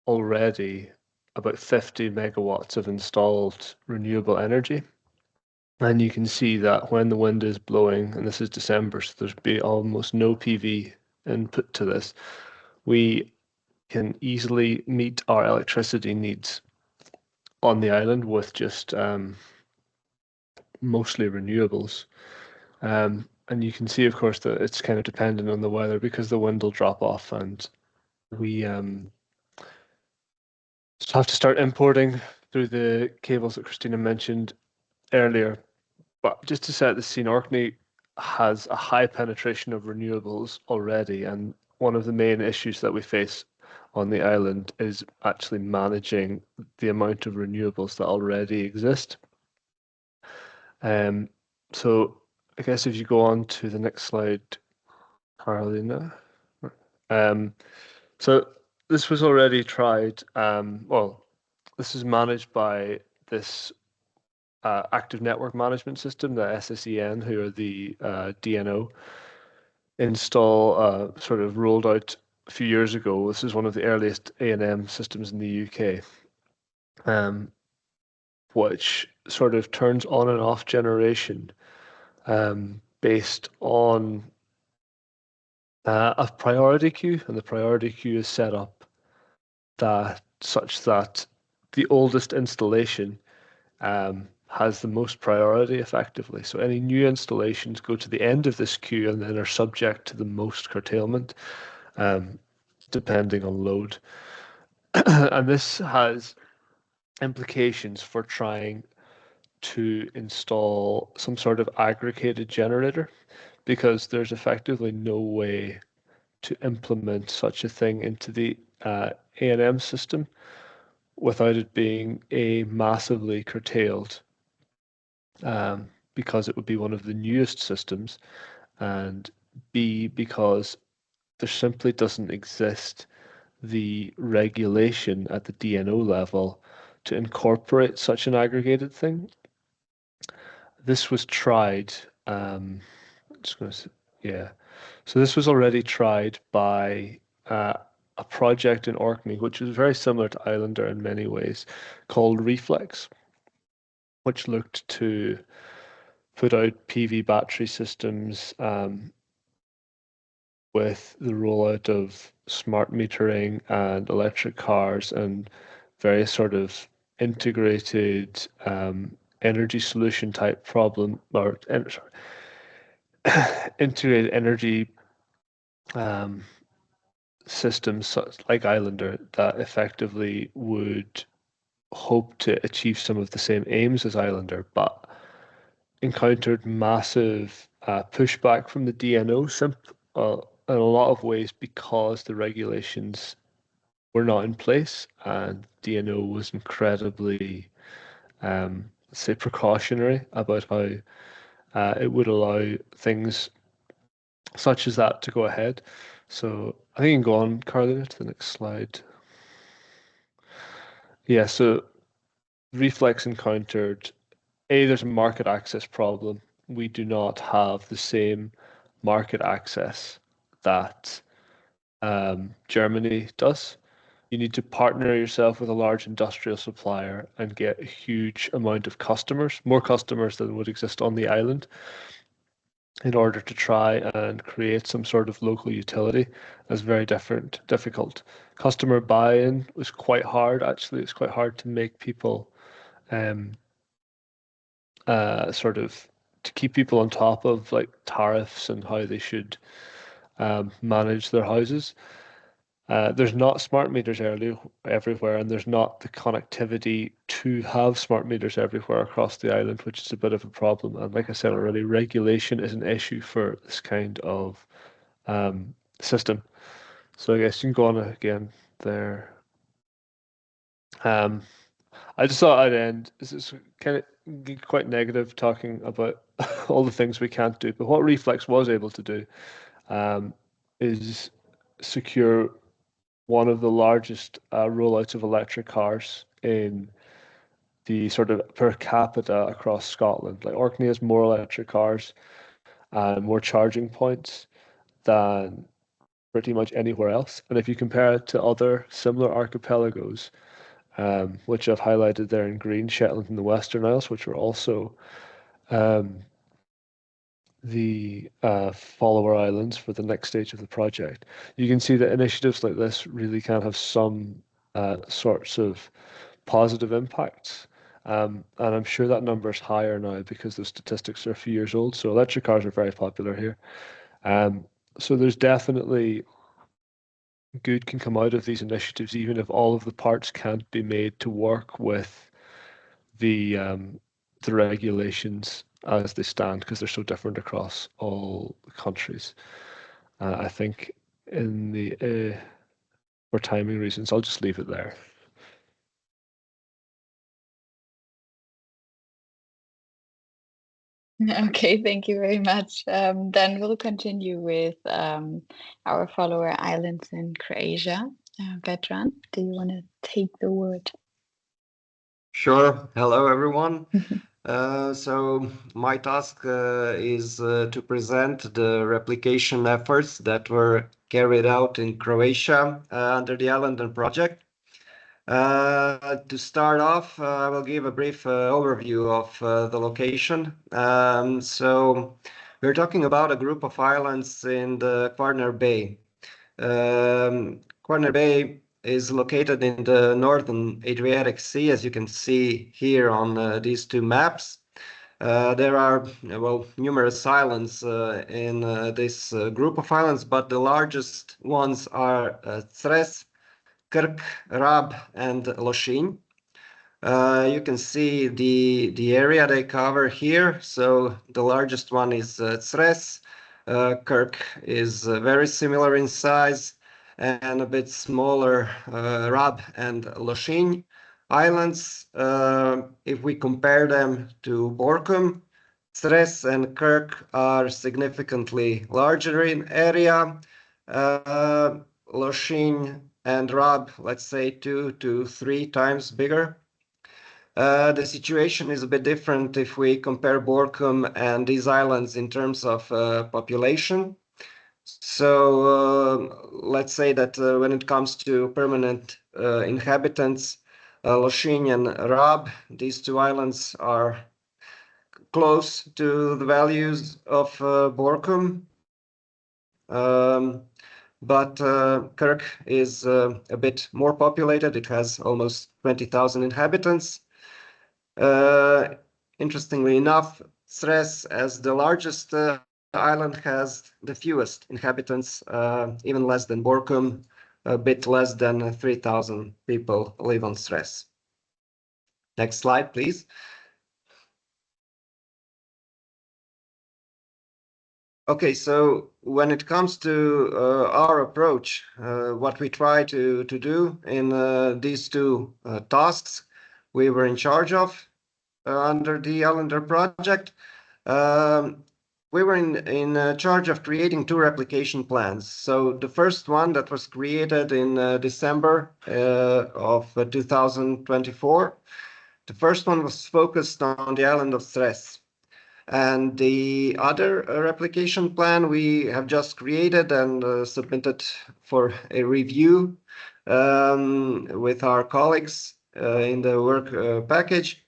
already about 50 megawatts of installed renewable energy. And you can see that when the wind is blowing, and this is December, so there's be almost no PV input to this, we can easily meet our electricity needs on the island with just mostly renewables. And you can see, of course, that it's kind of dependent on the weather because the wind will drop off, and we have to start importing through the cables that Christina mentioned earlier. But just to set the scene, Orkney has a high penetration of renewables already, and one of the main issues that we face on the island is actually managing the amount of renewables that already exist. So I guess if you go on to the next slide, Carolina. So this was already tried. Well, this is managed by this active network management system, the SSEN, who are the DNO install, sort of rolled out a few years ago. This is one of the earliest A&M systems in the UK, which sort of turns on and off generation based on a priority queue, and the priority queue is set up such that the oldest installation has the most priority effectively. So any new installations go to the end of this queue and then are subject to the most curtailment, depending on load. And this has implications for trying to install some sort of aggregated generator, because there's effectively no way to implement such a thing into the A&M system without it being A, massively curtailed, because it would be one of the newest systems, and B, because there simply doesn't exist the regulation at the DNO level to incorporate such an aggregated thing. This was tried, just going to, yeah. So this was already tried by a project in Orkney, which was very similar to Islander in many ways, called Reflex, which looked to put out PV battery systems with the rollout of smart metering and electric cars and various sort of integrated energy solution type problem, or integrated energy systems such like Islander that effectively would hope to achieve some of the same aims as Islander, but encountered massive pushback from the DNO in a lot of ways because the regulations were not in place, and DNO was incredibly, let's say, precautionary about how it would allow things such as that to go ahead. So I think you can go on, Carolina, to the next slide. Yeah, so Reflex encountered, there's a market access problem. We do not have the same market access that Germany does. You need to partner yourself with a large industrial supplier and get a huge amount of customers, more customers than would exist on the island, in order to try and create some sort of local utility. That's very difficult. Customer buy-in was quite hard, actually. It's quite hard to make people sort of to keep people on top of like tariffs and how they should manage their houses. There's not smart meters everywhere, and there's not the connectivity to have smart meters everywhere across the island, which is a bit of a problem. And like I said already, regulation is an issue for this kind of system. So I guess you can go on again there. I just thought I'd end. This is kind of quite negative talking about all the things we can't do, but what Reflex was able to do is secure one of the largest rollouts of electric cars in the sort of per capita across Scotland. Like Orkney has more electric cars and more charging points than pretty much anywhere else. And if you compare it to other similar archipelagos, which I've highlighted there in green, Shetland and the Western Isles, which are also the follower islands for the next stage of the project, you can see that initiatives like this really can have some sorts of positive impacts. And I'm sure that number is higher now because those statistics are a few years old. So electric cars are very popular here. So there's definitely good can come out of these initiatives, even if all of the parts can't be made to work with the regulations as they stand, because they're so different across all countries. I think in the for timing reasons, I'll just leave it there. Okay, thank you very much. Then we'll continue with our follower islands in Croatia. Bertrand, do you want to take the word? Sure. Hello, everyone. So my task is to present the replication efforts that were carried out in Croatia under the Island project. To start off, I will give a brief overview of the location. So we're talking about a group of islands in the Quarner Bay. Quarner Bay is located in the northern Adriatic Sea, as you can see here on these two maps. There are, well, numerous islands in this group of islands, but the largest ones are Cres, Krk, Rab, and Lošinj. You can see the area they cover here. So the largest one is Cres. Krk is very similar in size, and a bit smaller Rab and Lošinj islands. If we compare them to Borkum, Cres and Krk are significantly larger in area. Lošinj and Rab, let's say 2 to 3 times bigger. The situation is a bit different if we compare Borkum and these islands in terms of population. So let's say that when it comes to permanent inhabitants, Lošinj and Rab, these two islands are close to the values of Borkum. But Krk is a bit more populated. It has almost 20,000 inhabitants. Interestingly enough, Cres, as the largest island, has the fewest inhabitants, even less than Borkum. A bit less than 3,000 people live on Cres. Next slide, please. Okay, so when it comes to our approach, what we try to do in these two tasks we were in charge of under the Islander project, we were in charge of creating 2 replication plans. So the first one that was created in December of 2024, the first one was focused on the island of Cres. And the other replication plan we have just created and submitted for a review with our colleagues in the work package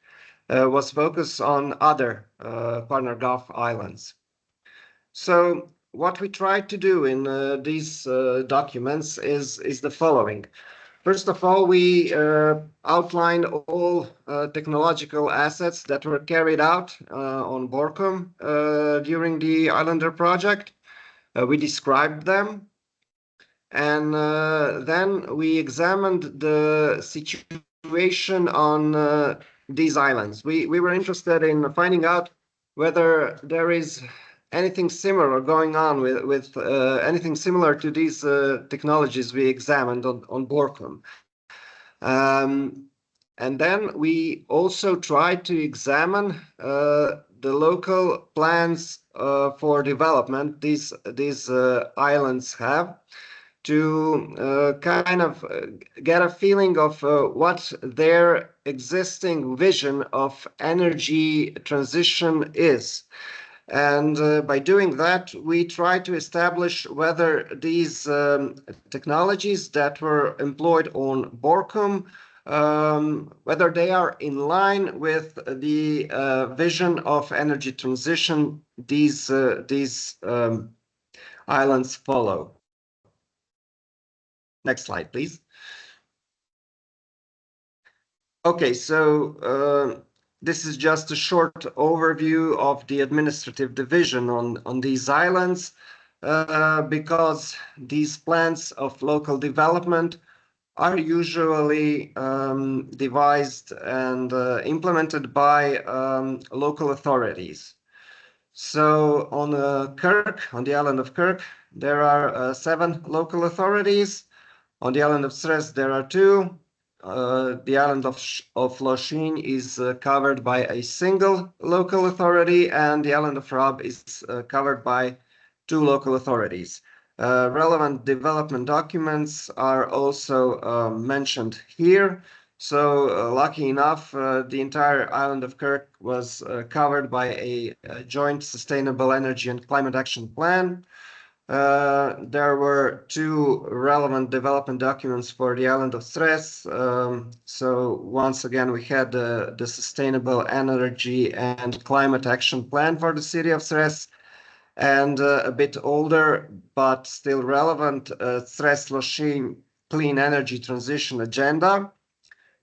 was focused on other partner Gulf islands. So what we tried to do in these documents is the following. First of all, we outlined all technological assets that were carried out on Borkum during the Islander project. We described them, and then we examined the situation on these islands. We were interested in finding out whether there is anything similar going on with anything similar to these technologies we examined on Borkum. And then we also tried to examine the local plans for development these islands have, to kind of get a feeling of what their existing vision of energy transition is. And by doing that, we try to establish whether these technologies that were employed on Borkum, whether they are in line with the vision of energy transition these islands follow. Next slide, please. Okay, so this is just a short overview of the administrative division on these islands, because these plans of local development are usually devised and implemented by local authorities. So on Krk, on the island of Krk, there are 7 local authorities. On the island of Cres, there are 2. The island of Lošinj is covered by a single local authority, and the island of Rab is covered by 2 local authorities. Relevant development documents are also mentioned here. So lucky enough, the entire island of Krk was covered by a joint sustainable energy and climate action plan. There were 2 relevant development documents for the island of Cres. So once again, we had the sustainable energy and climate action plan for the city of Cres, and a bit older but still relevant Cres Lošinj clean energy transition agenda.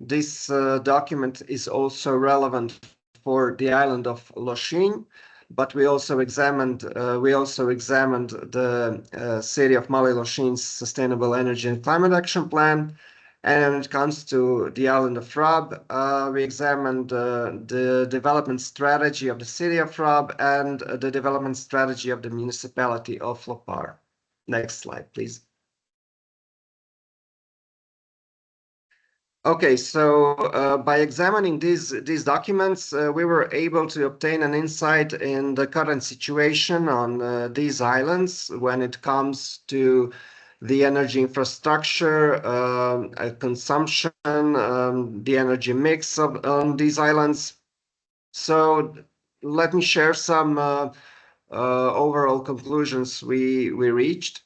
This document is also relevant for the island of Lochin, but we also examined the city of Mali Lochin's Sustainable Energy and Climate Action Plan. And when it comes to the island of Rab, we examined the development strategy of the city of Rab and the development strategy of the municipality of Lopar. Next slide, please. Okay, so by examining these documents, we were able to obtain an insight in the current situation on these islands when it comes to the energy infrastructure, consumption, the energy mix on these islands. So let me share some overall conclusions we reached.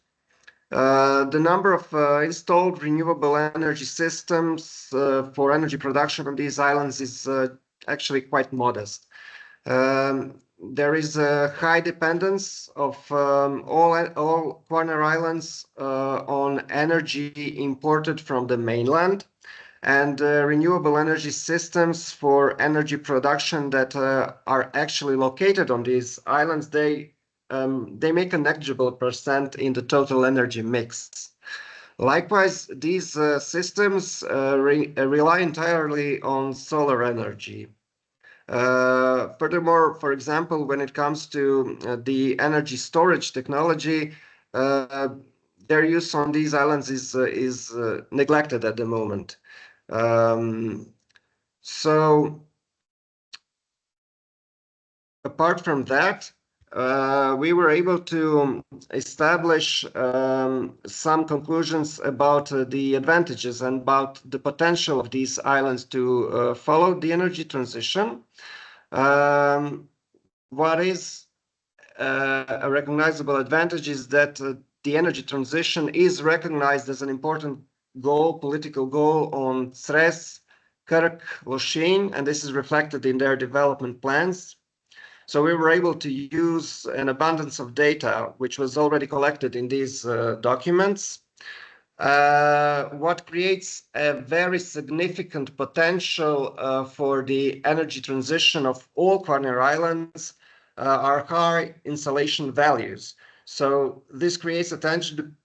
The number of installed renewable energy systems for energy production on these islands is actually quite modest. There is a high dependence of all corner islands on energy imported from the mainland, and renewable energy systems for energy production that are actually located on these islands, they make a negligible percent in the total energy mix. Likewise, these systems rely entirely on solar energy. Furthermore, for example, when it comes to the energy storage technology, their use on these islands is neglected at the moment. So apart from that, we were able to establish some conclusions about the advantages and about the potential of these islands to follow the energy transition. What is a recognizable advantage is that the energy transition is recognized as an important goal, political goal on Cres, Kirk, Lochin, and this is reflected in their development plans. So we were able to use an abundance of data, which was already collected in these documents. What creates a very significant potential for the energy transition of all corner islands are high installation values. So this creates a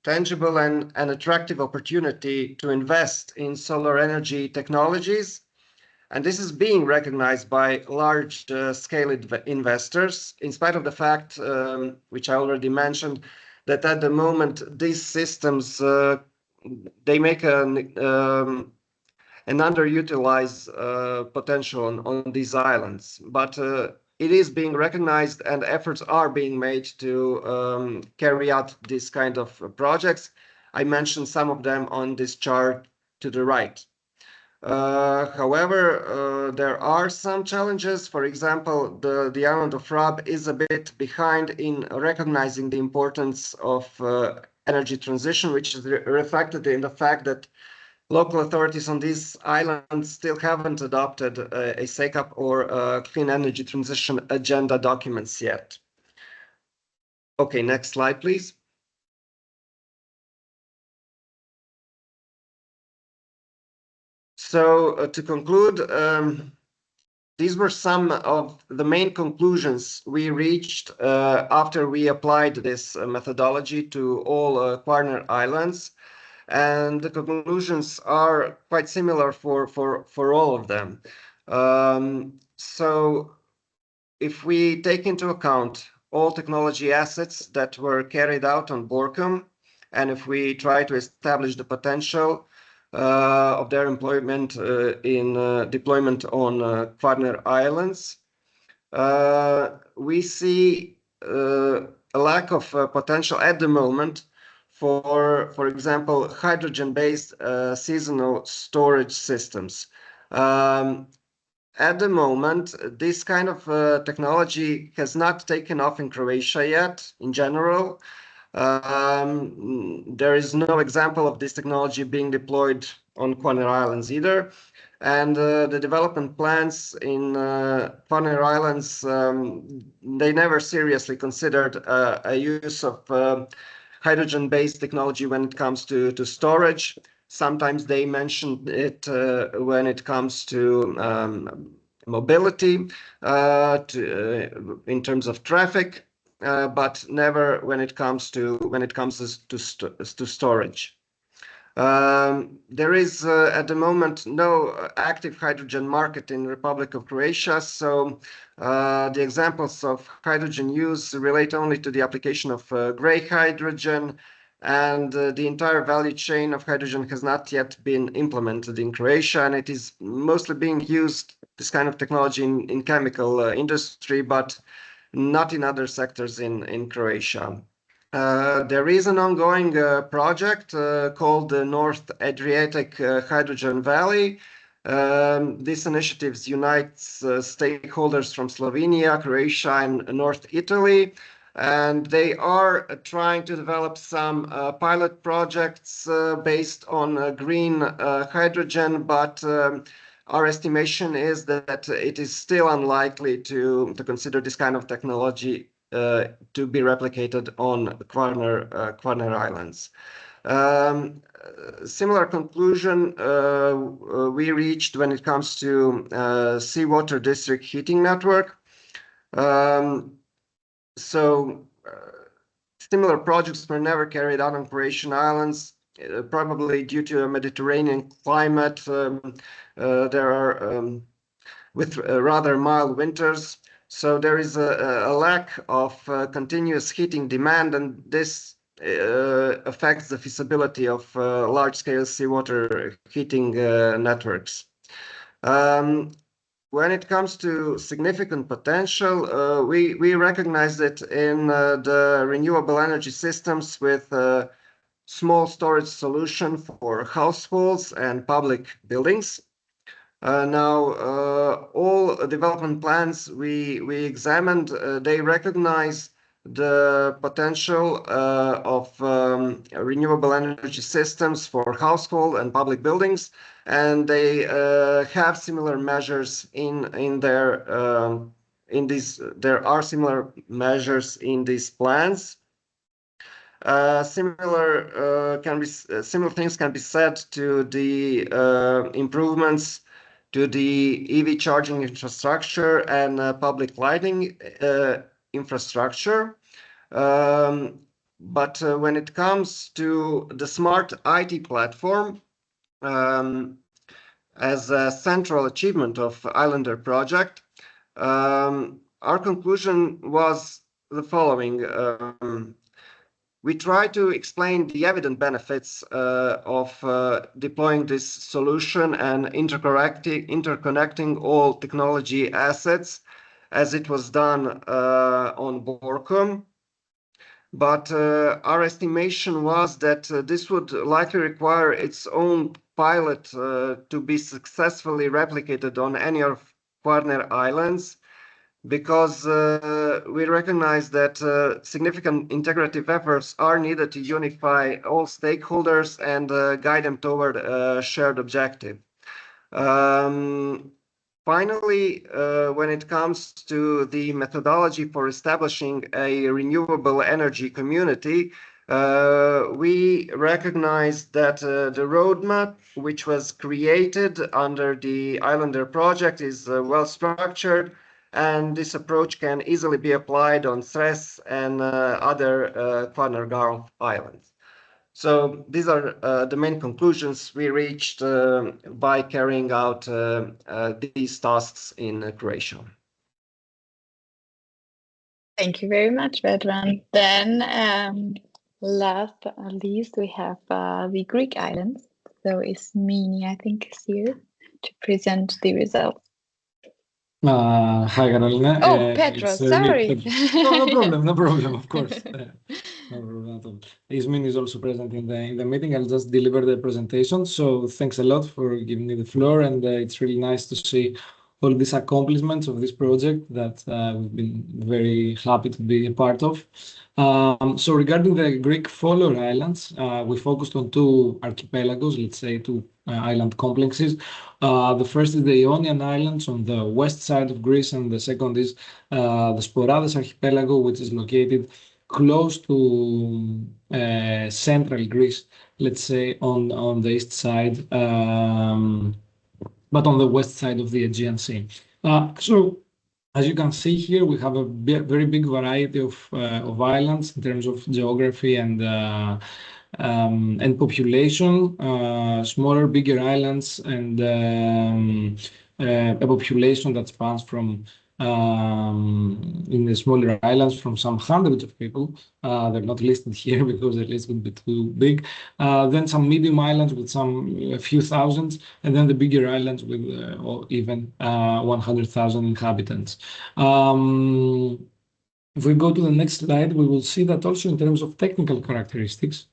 tangible and an attractive opportunity to invest in solar energy technologies. And this is being recognized by large-scale investors, in spite of the fact, which I already mentioned, that at the moment these systems they make an underutilized potential on these islands. But it is being recognized, and efforts are being made to carry out this kind of projects. I mentioned some of them on this chart to the right. However, there are some challenges. For example, the island of Rab is a bit behind in recognizing the importance of energy transition, which is reflected in the fact that local authorities on these islands still haven't adopted a SECAP or clean energy transition agenda documents yet. Okay, next slide, please. So to conclude, these were some of the main conclusions we reached after we applied this methodology to all corner islands. And the conclusions are quite similar for all of them. So if we take into account all technology assets that were carried out on Borkum, and if we try to establish the potential of their employment in deployment on partner islands, we see a lack of potential at the moment for example, hydrogen-based seasonal storage systems. At the moment, this kind of technology has not taken off in Croatia yet, in general. There is no example of this technology being deployed on corner islands either. And the development plans in corner islands, they never seriously considered a use of hydrogen-based technology when it comes to storage. Sometimes they mention it when it comes to mobility, in terms of traffic, but never when it comes to storage. There is at the moment no active hydrogen market in Republic of Croatia, so the examples of hydrogen use relate only to the application of gray hydrogen, and the entire value chain of hydrogen has not yet been implemented in Croatia, and it is mostly being used, this kind of technology, in chemical industry, but not in other sectors in Croatia. There is an ongoing project called the North Adriatic Hydrogen Valley. This initiative unites stakeholders from Slovenia, Croatia, and North Italy, and they are trying to develop some pilot projects based on green hydrogen, but our estimation is that it is still unlikely to consider this kind of technology to be replicated on Kvarner Islands. Similar conclusion we reached when it comes to seawater district heating network. Similar projects were never carried out on Croatian islands, probably due to a Mediterranean climate. There are with rather mild winters, so there is a lack of continuous heating demand, and this affects the feasibility of large-scale seawater heating networks. When it comes to significant potential, we recognize it in the renewable energy systems with small storage solution for households and public buildings. Now, all development plans we examined, they recognize the potential of renewable energy systems for household and public buildings, and they have similar measures in their there are similar measures in these plans. Similar things can be said to the improvements to the EV charging infrastructure and public lighting infrastructure. But when it comes to the smart IT platform, as a central achievement of Islander project, our conclusion was the following. We try to explain the evident benefits of deploying this solution and interconnecting all technology assets, as it was done on Borkum. But our estimation was that this would likely require its own pilot to be successfully replicated on any of Kvarner Islands, because we recognize that significant integrative efforts are needed to unify all stakeholders and guide them toward a shared objective. Finally, when it comes to the methodology for establishing a renewable energy community, we recognize that the roadmap which was created under the Islander project is well structured, and this approach can easily be applied on Sres and other Kvarner Islands. So these are the main conclusions we reached by carrying out these tasks in Croatia. Thank you very much, Vedran. Then last but not least, we have the Greek islands. So Ismini, I think, is here to present the results. Hi, Carolina. Oh, Petros, sorry. No problem, of course. No problem at all. Ismin is also present in the meeting. I'll just deliver the presentation. So thanks a lot for giving me the floor, and it's really nice to see all these accomplishments of this project that we've been very happy to be a part of. So regarding the Greek follower islands, we focused on two archipelagos, let's say two island complexes. The first is the Ionian Islands on the west side of Greece, and the second is the Sporades Archipelago, which is located close to central Greece, let's say on the east side, but on the west side of the Aegean Sea. So as you can see here, we have a very big variety of islands in terms of geography and population. Smaller, bigger islands, and a population that spans from in the smaller islands from some hundreds of people. They're not listed here because the list would be too big. Then some medium islands with a few thousands, and then the bigger islands with or even 100,000 inhabitants. If we go to the next slide, we will see that also in terms of technical characteristics.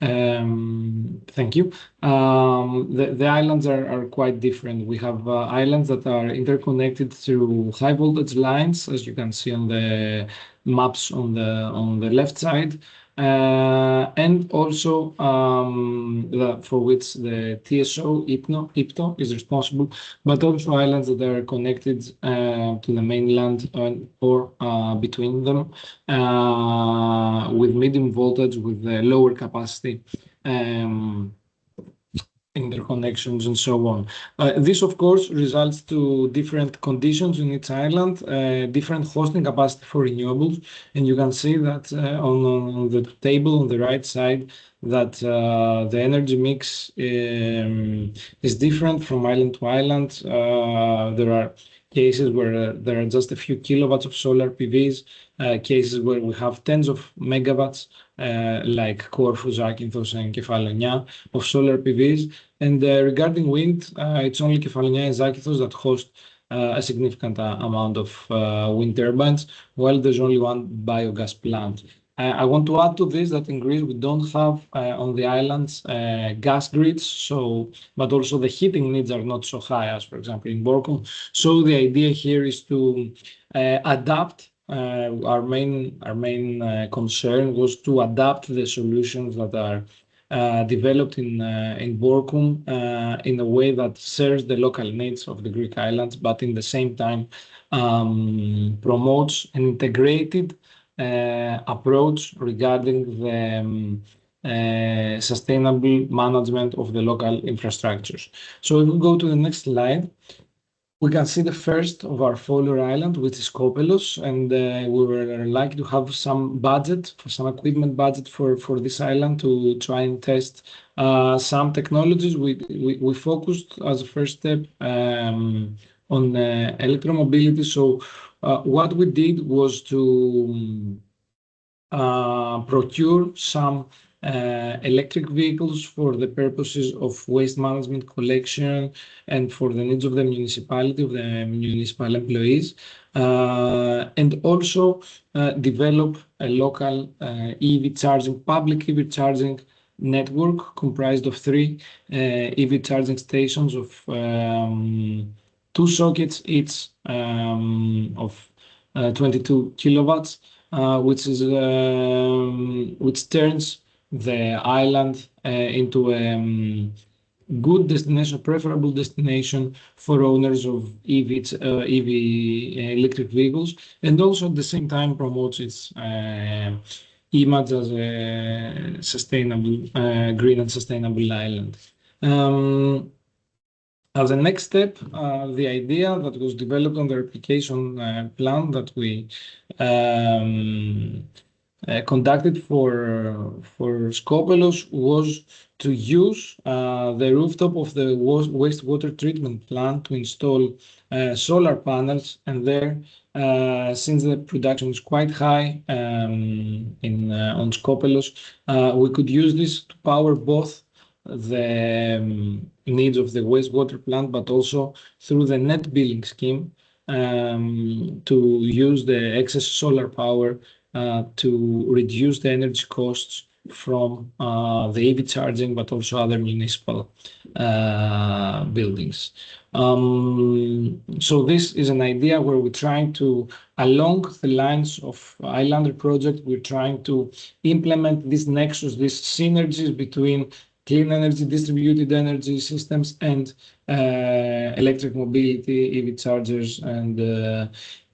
Thank you. The islands are quite different. We have islands that are interconnected through high voltage lines, as you can see on the maps on the left side, and also for which the TSO IPTO is responsible, but also islands that are connected to the mainland or between them with medium voltage with lower capacity interconnections and so on. This, of course, results to different conditions in each island, different hosting capacity for renewables. And you can see that on the table on the right side, that the energy mix is different from island to island. There are cases where there are just a few kilowatts of solar PVs, cases where we have tens of megawatts, like Corfu, Zakynthos, and Kefalonia of solar PVs. And regarding wind, it's only Kefalonia and Zakynthos that host a significant amount of wind turbines, while there's only one biogas plant. I want to add to this that in Greece we don't have on the islands gas grids, but also the heating needs are not so high as, for example, in Borkum. So the idea here is to adapt. Our main concern was to adapt the solutions that are developed in Borkum in a way that serves the local needs of the Greek islands, but in the same time promotes an integrated approach regarding the sustainable management of the local infrastructures. So if we go to the next slide, we can see the first of our follower island, which is Kopelos, and we were like to have some budget, some equipment budget for this island to try and test some technologies. We focused as a first step on electromobility. So what we did was to procure some electric vehicles for the purposes of waste management collection and for the needs of the municipality, of the municipal employees, and also develop a local public EV charging network comprised of 3 EV charging stations of 2 sockets each of 22 kilowatts, which turns the island into a good destination, preferable destination for owners of EV electric vehicles, and also at the same time promotes its image as a sustainable, green and sustainable island. As a next step, the idea that was developed on the replication plan that we conducted for Skopelos was to use the rooftop of the wastewater treatment plant to install solar panels, and there, since the production is quite high on Skopelos, we could use this to power both the needs of the wastewater plant, but also through the net billing scheme to use the excess solar power to reduce the energy costs from the EV charging, but also other municipal buildings. So this is an idea where we're trying to, along the lines of Islander project, we're trying to implement this nexus, these synergies between clean energy, distributed energy systems, and electric mobility, EV chargers, and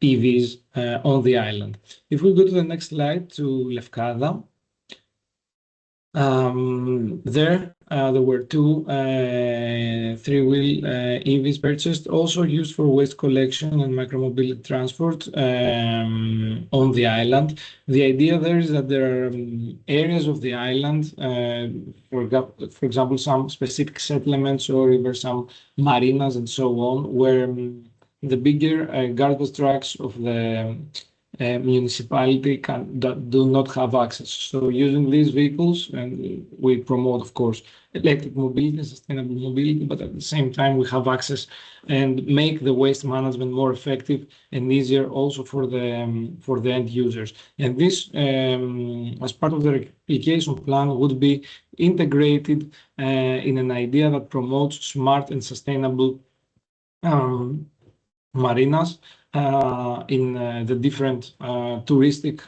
EVs on the island. If we go to the next slide, to Lefkada, there were two three-wheel EVs purchased, also used for waste collection and micromobility transport on the island. The idea there is that there are areas of the island, for example, some specific settlements or even some marinas and so on, where the bigger garbage trucks of the municipality do not have access. So using these vehicles, and we promote, of course, electric mobility, sustainable mobility, but at the same time we have access and make the waste management more effective and easier also for the end users. And this, as part of the replication plan, would be integrated in an idea that promotes smart and sustainable marinas in the different touristic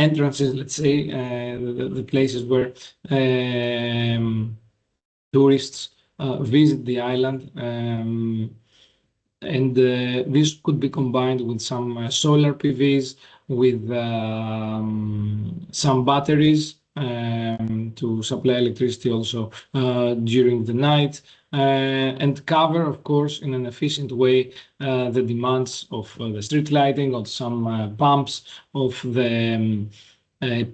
entrances, let's say, the places where tourists visit the island. And this could be combined with some solar PVs, with some batteries to supply electricity also during the night, and cover, of course, in an efficient way the demands of the street lighting, of some pumps, of the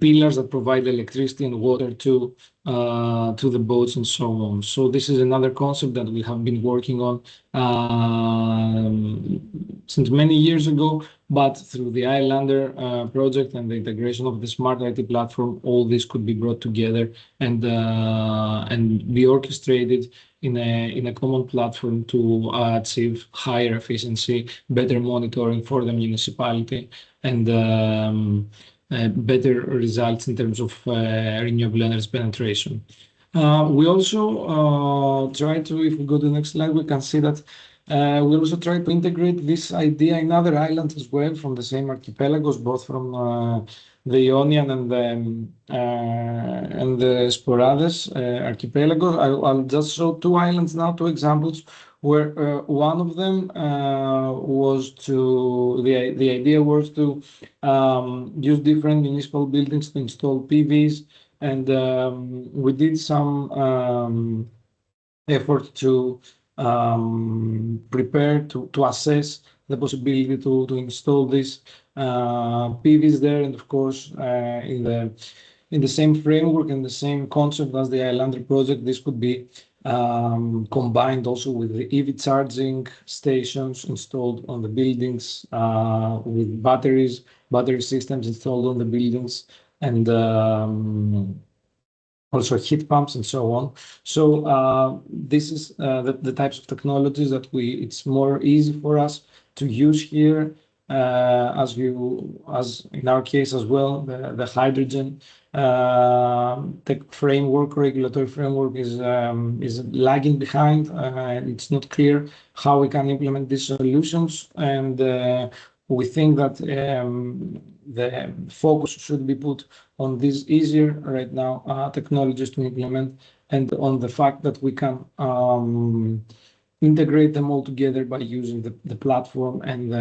pillars that provide electricity and water to the boats and so on. So this is another concept that we have been working on since many years ago, but through the Islander project and the integration of the smart IT platform, all this could be brought together and be orchestrated in a common platform to achieve higher efficiency, better monitoring for the municipality, and better results in terms of renewable energy penetration. We also try to, if we go to the next slide, we can see that we also try to integrate this idea in other islands as well from the same archipelagos, both from the Ionian and the Sporades archipelago. I'll just show two islands now, two examples, where one of them was the idea was to use different municipal buildings to install PVs, and we did some effort to prepare to assess the possibility to install these PVs there, and of course in the same framework and the same concept as the Islander project, this could be combined also with the EV charging stations installed on the buildings, with battery systems installed on the buildings, and also heat pumps and so on. So this is the types of technologies that it's more easy for us to use here, as in our case as well. The hydrogen tech framework, regulatory framework is lagging behind. It's not clear how we can implement these solutions, and we think that the focus should be put on these easier right now technologies to implement, and on the fact that we can integrate them all together by using the platform and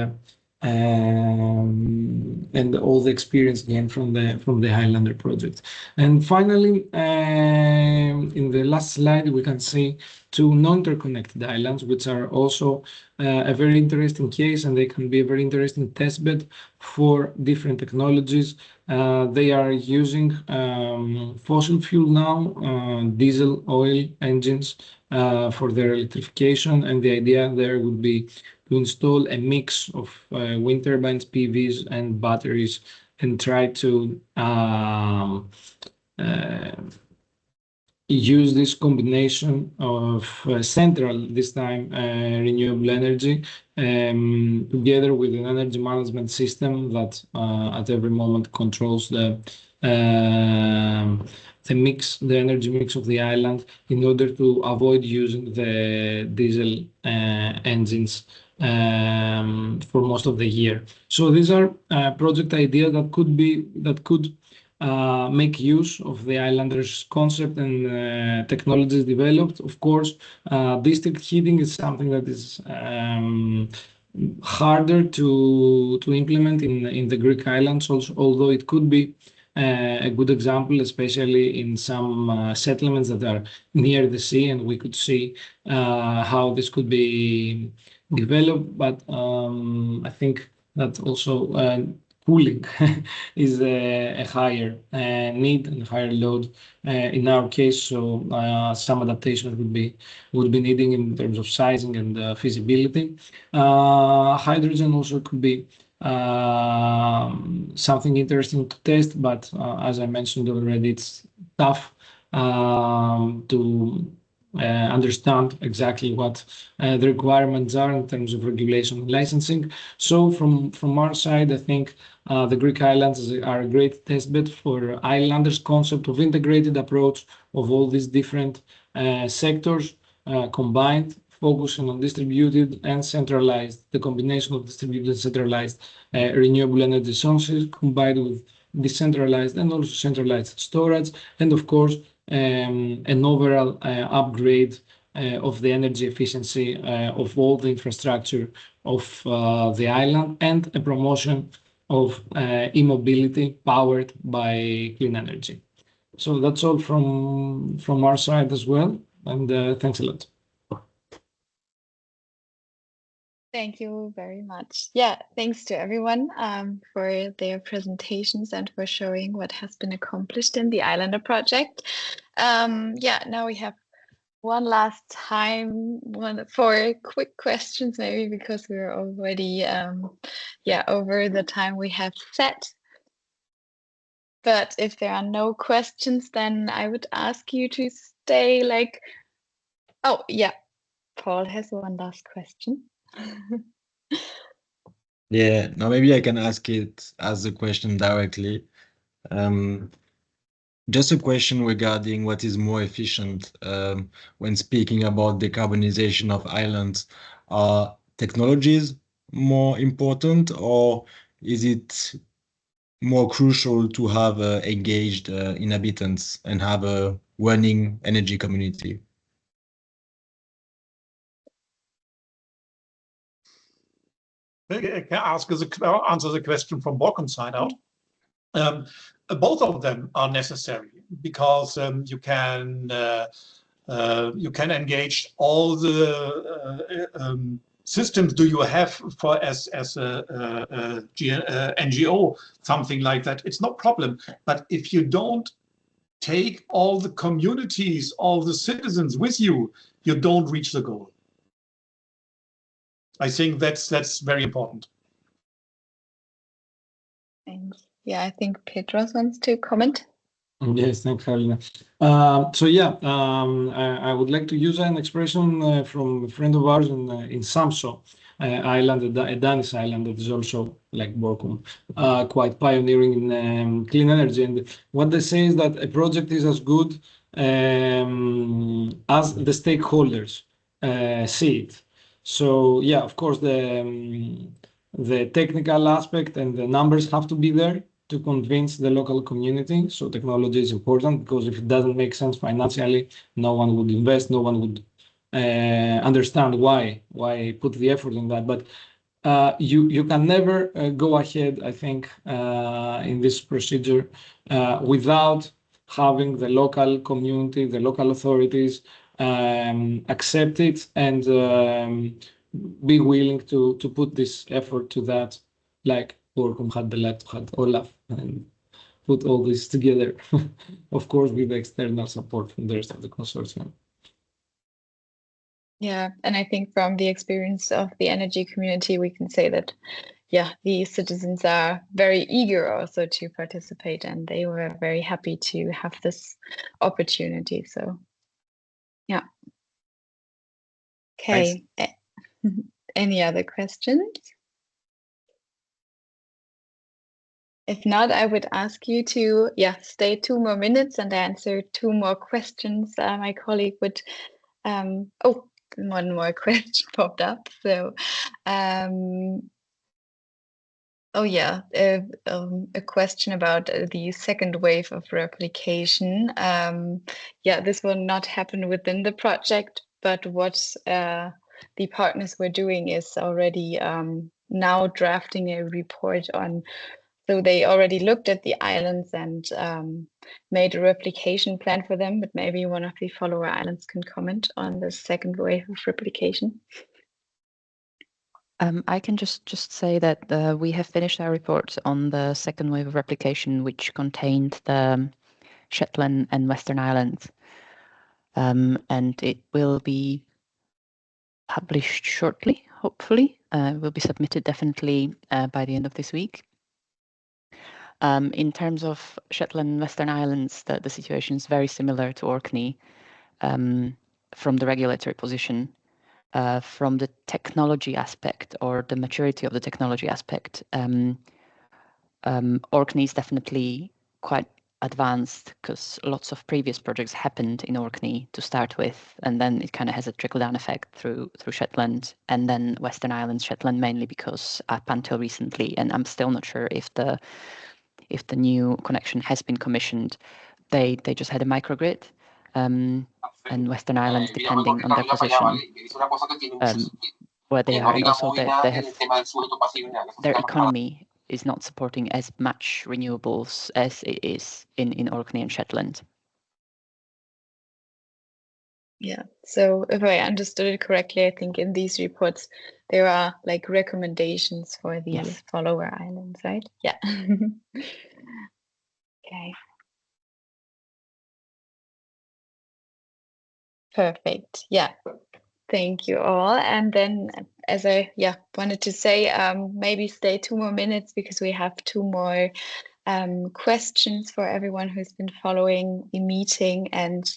all the experience gained from the Highlander project. And finally, in the last slide, we can see two non-interconnected islands, which are also a very interesting case, and they can be a very interesting testbed for different technologies. They are using fossil fuel now, diesel, oil engines for their electrification, and the idea there would be to install a mix of wind turbines, PVs, and batteries, and try to use this combination of central, this time renewable energy, together with an energy management system that at every moment controls the energy mix of the island, in order to avoid using the diesel engines for most of the year. So these are project ideas that could make use of the islanders concept and technologies developed. Of course, district heating is something that is harder to implement in the Greek islands, also, although it could be a good example, especially in some settlements that are near the sea, and we could see how this could be developed. But I think that also cooling is a higher need and higher load in our case. So some adaptation would be needing in terms of sizing and feasibility. Hydrogen also could be something interesting to test, but as I mentioned already, it's tough to understand exactly what the requirements are in terms of regulation and licensing. So from our side, I think the Greek islands are a great testbed for islanders concept of integrated approach of all these different sectors combined, focusing on distributed and centralized, the combination of distributed and centralized renewable energy sources combined with decentralized and also centralized storage, and of course an overall upgrade of the energy efficiency of all the infrastructure of the island, and a promotion of e-mobility powered by clean energy. So that's all from our side as well, and thanks a lot. Thank you very much. Yeah, thanks to everyone for their presentations and for showing what has been accomplished in the Islander project. Yeah, now we have one last time for quick questions, maybe because we're already over the time we have set. But if there are no questions, then I would ask you to stay like, oh yeah, Paul has one last question. Yeah, now maybe I can ask it as a question directly. Just a question regarding what is more efficient when speaking about decarbonization of islands. Are technologies more important, or is it more crucial to have engaged inhabitants and have a running energy community? I can answer the question from Borkum side out. Both of them are necessary because you can engage all the systems do you have for as a NGO, something like that. It's no problem. But if you don't take all the communities, all the citizens with you, you don't reach the goal. I think that's very important. Thanks. Yeah, I think Petros wants to comment. Yes, thanks, Carolina. So yeah, I would like to use an expression from a friend of ours in Samso island, a Danish island that is also like Borkum, quite pioneering in clean energy. And what they say is that a project is as good as the stakeholders see it. So yeah, of course, the technical aspect and the numbers have to be there to convince the local community. So technology is important, because if it doesn't make sense financially, no one would invest, no one would understand why put the effort in that. But you can never go ahead, I think, in this procedure without having the local community, the local authorities accept it and be willing to put this effort to that, like Borkum had the luck to have Olaf and put all this together, of course, with the external support from the rest of the consortium. Yeah, and I think from the experience of the energy community, we can say that, yeah, the citizens are very eager also to participate, and they were very happy to have this opportunity. So, yeah. Okay. Any other questions? If not, I would ask you to, stay 2 more minutes and answer 2 more questions. My colleague would, one more question popped up. So Oh yeah, a question about the second wave of replication. Yeah, this will not happen within the project, but what the partners were doing is already now drafting a report on. So they already looked at the islands and made a replication plan for them, but maybe one of the follower islands can comment on the second wave of replication. I can just say that we have finished our report on the second wave of replication, which contained the Shetland and Western Islands, and it will be published shortly, hopefully. It will be submitted definitely by the end of this week. In terms of Shetland and Western Islands, the situation is very similar to Orkney from the regulatory position. From the technology aspect or the maturity of the technology aspect, Orkney is definitely quite advanced because lots of previous projects happened in Orkney to start with, and then it kind of has a trickle-down effect through Shetland, and then Western Islands, Shetland mainly because up until recently, and I'm still not sure if the new connection has been commissioned, they just had a microgrid. And Western Islands, depending on their position, where they are, and also they have their economy is not supporting as much renewables as it is in Orkney and Shetland. Yeah, so if I understood it correctly, I think in these reports there are like recommendations for the follower islands, right? Yeah. Okay. Perfect. Yeah. Thank you all. And then as I wanted to say, maybe stay 2 more minutes because we have 2 more questions for everyone who's been following the meeting. And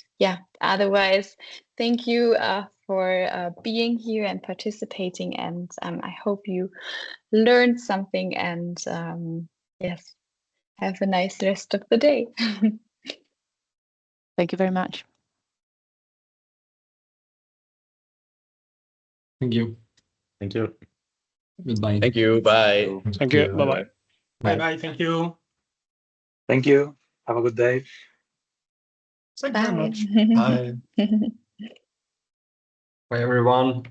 otherwise, thank you for being here and participating. And I hope you learned something, and yes, have a nice rest of the day. Thank you very much. Thank you. Thank you. Goodbye. Thank you. Bye. Thank you. Bye-bye. Bye-bye. Thank you. Thank you. Have a good day. Thank you very much. Bye. Bye. Bye, everyone.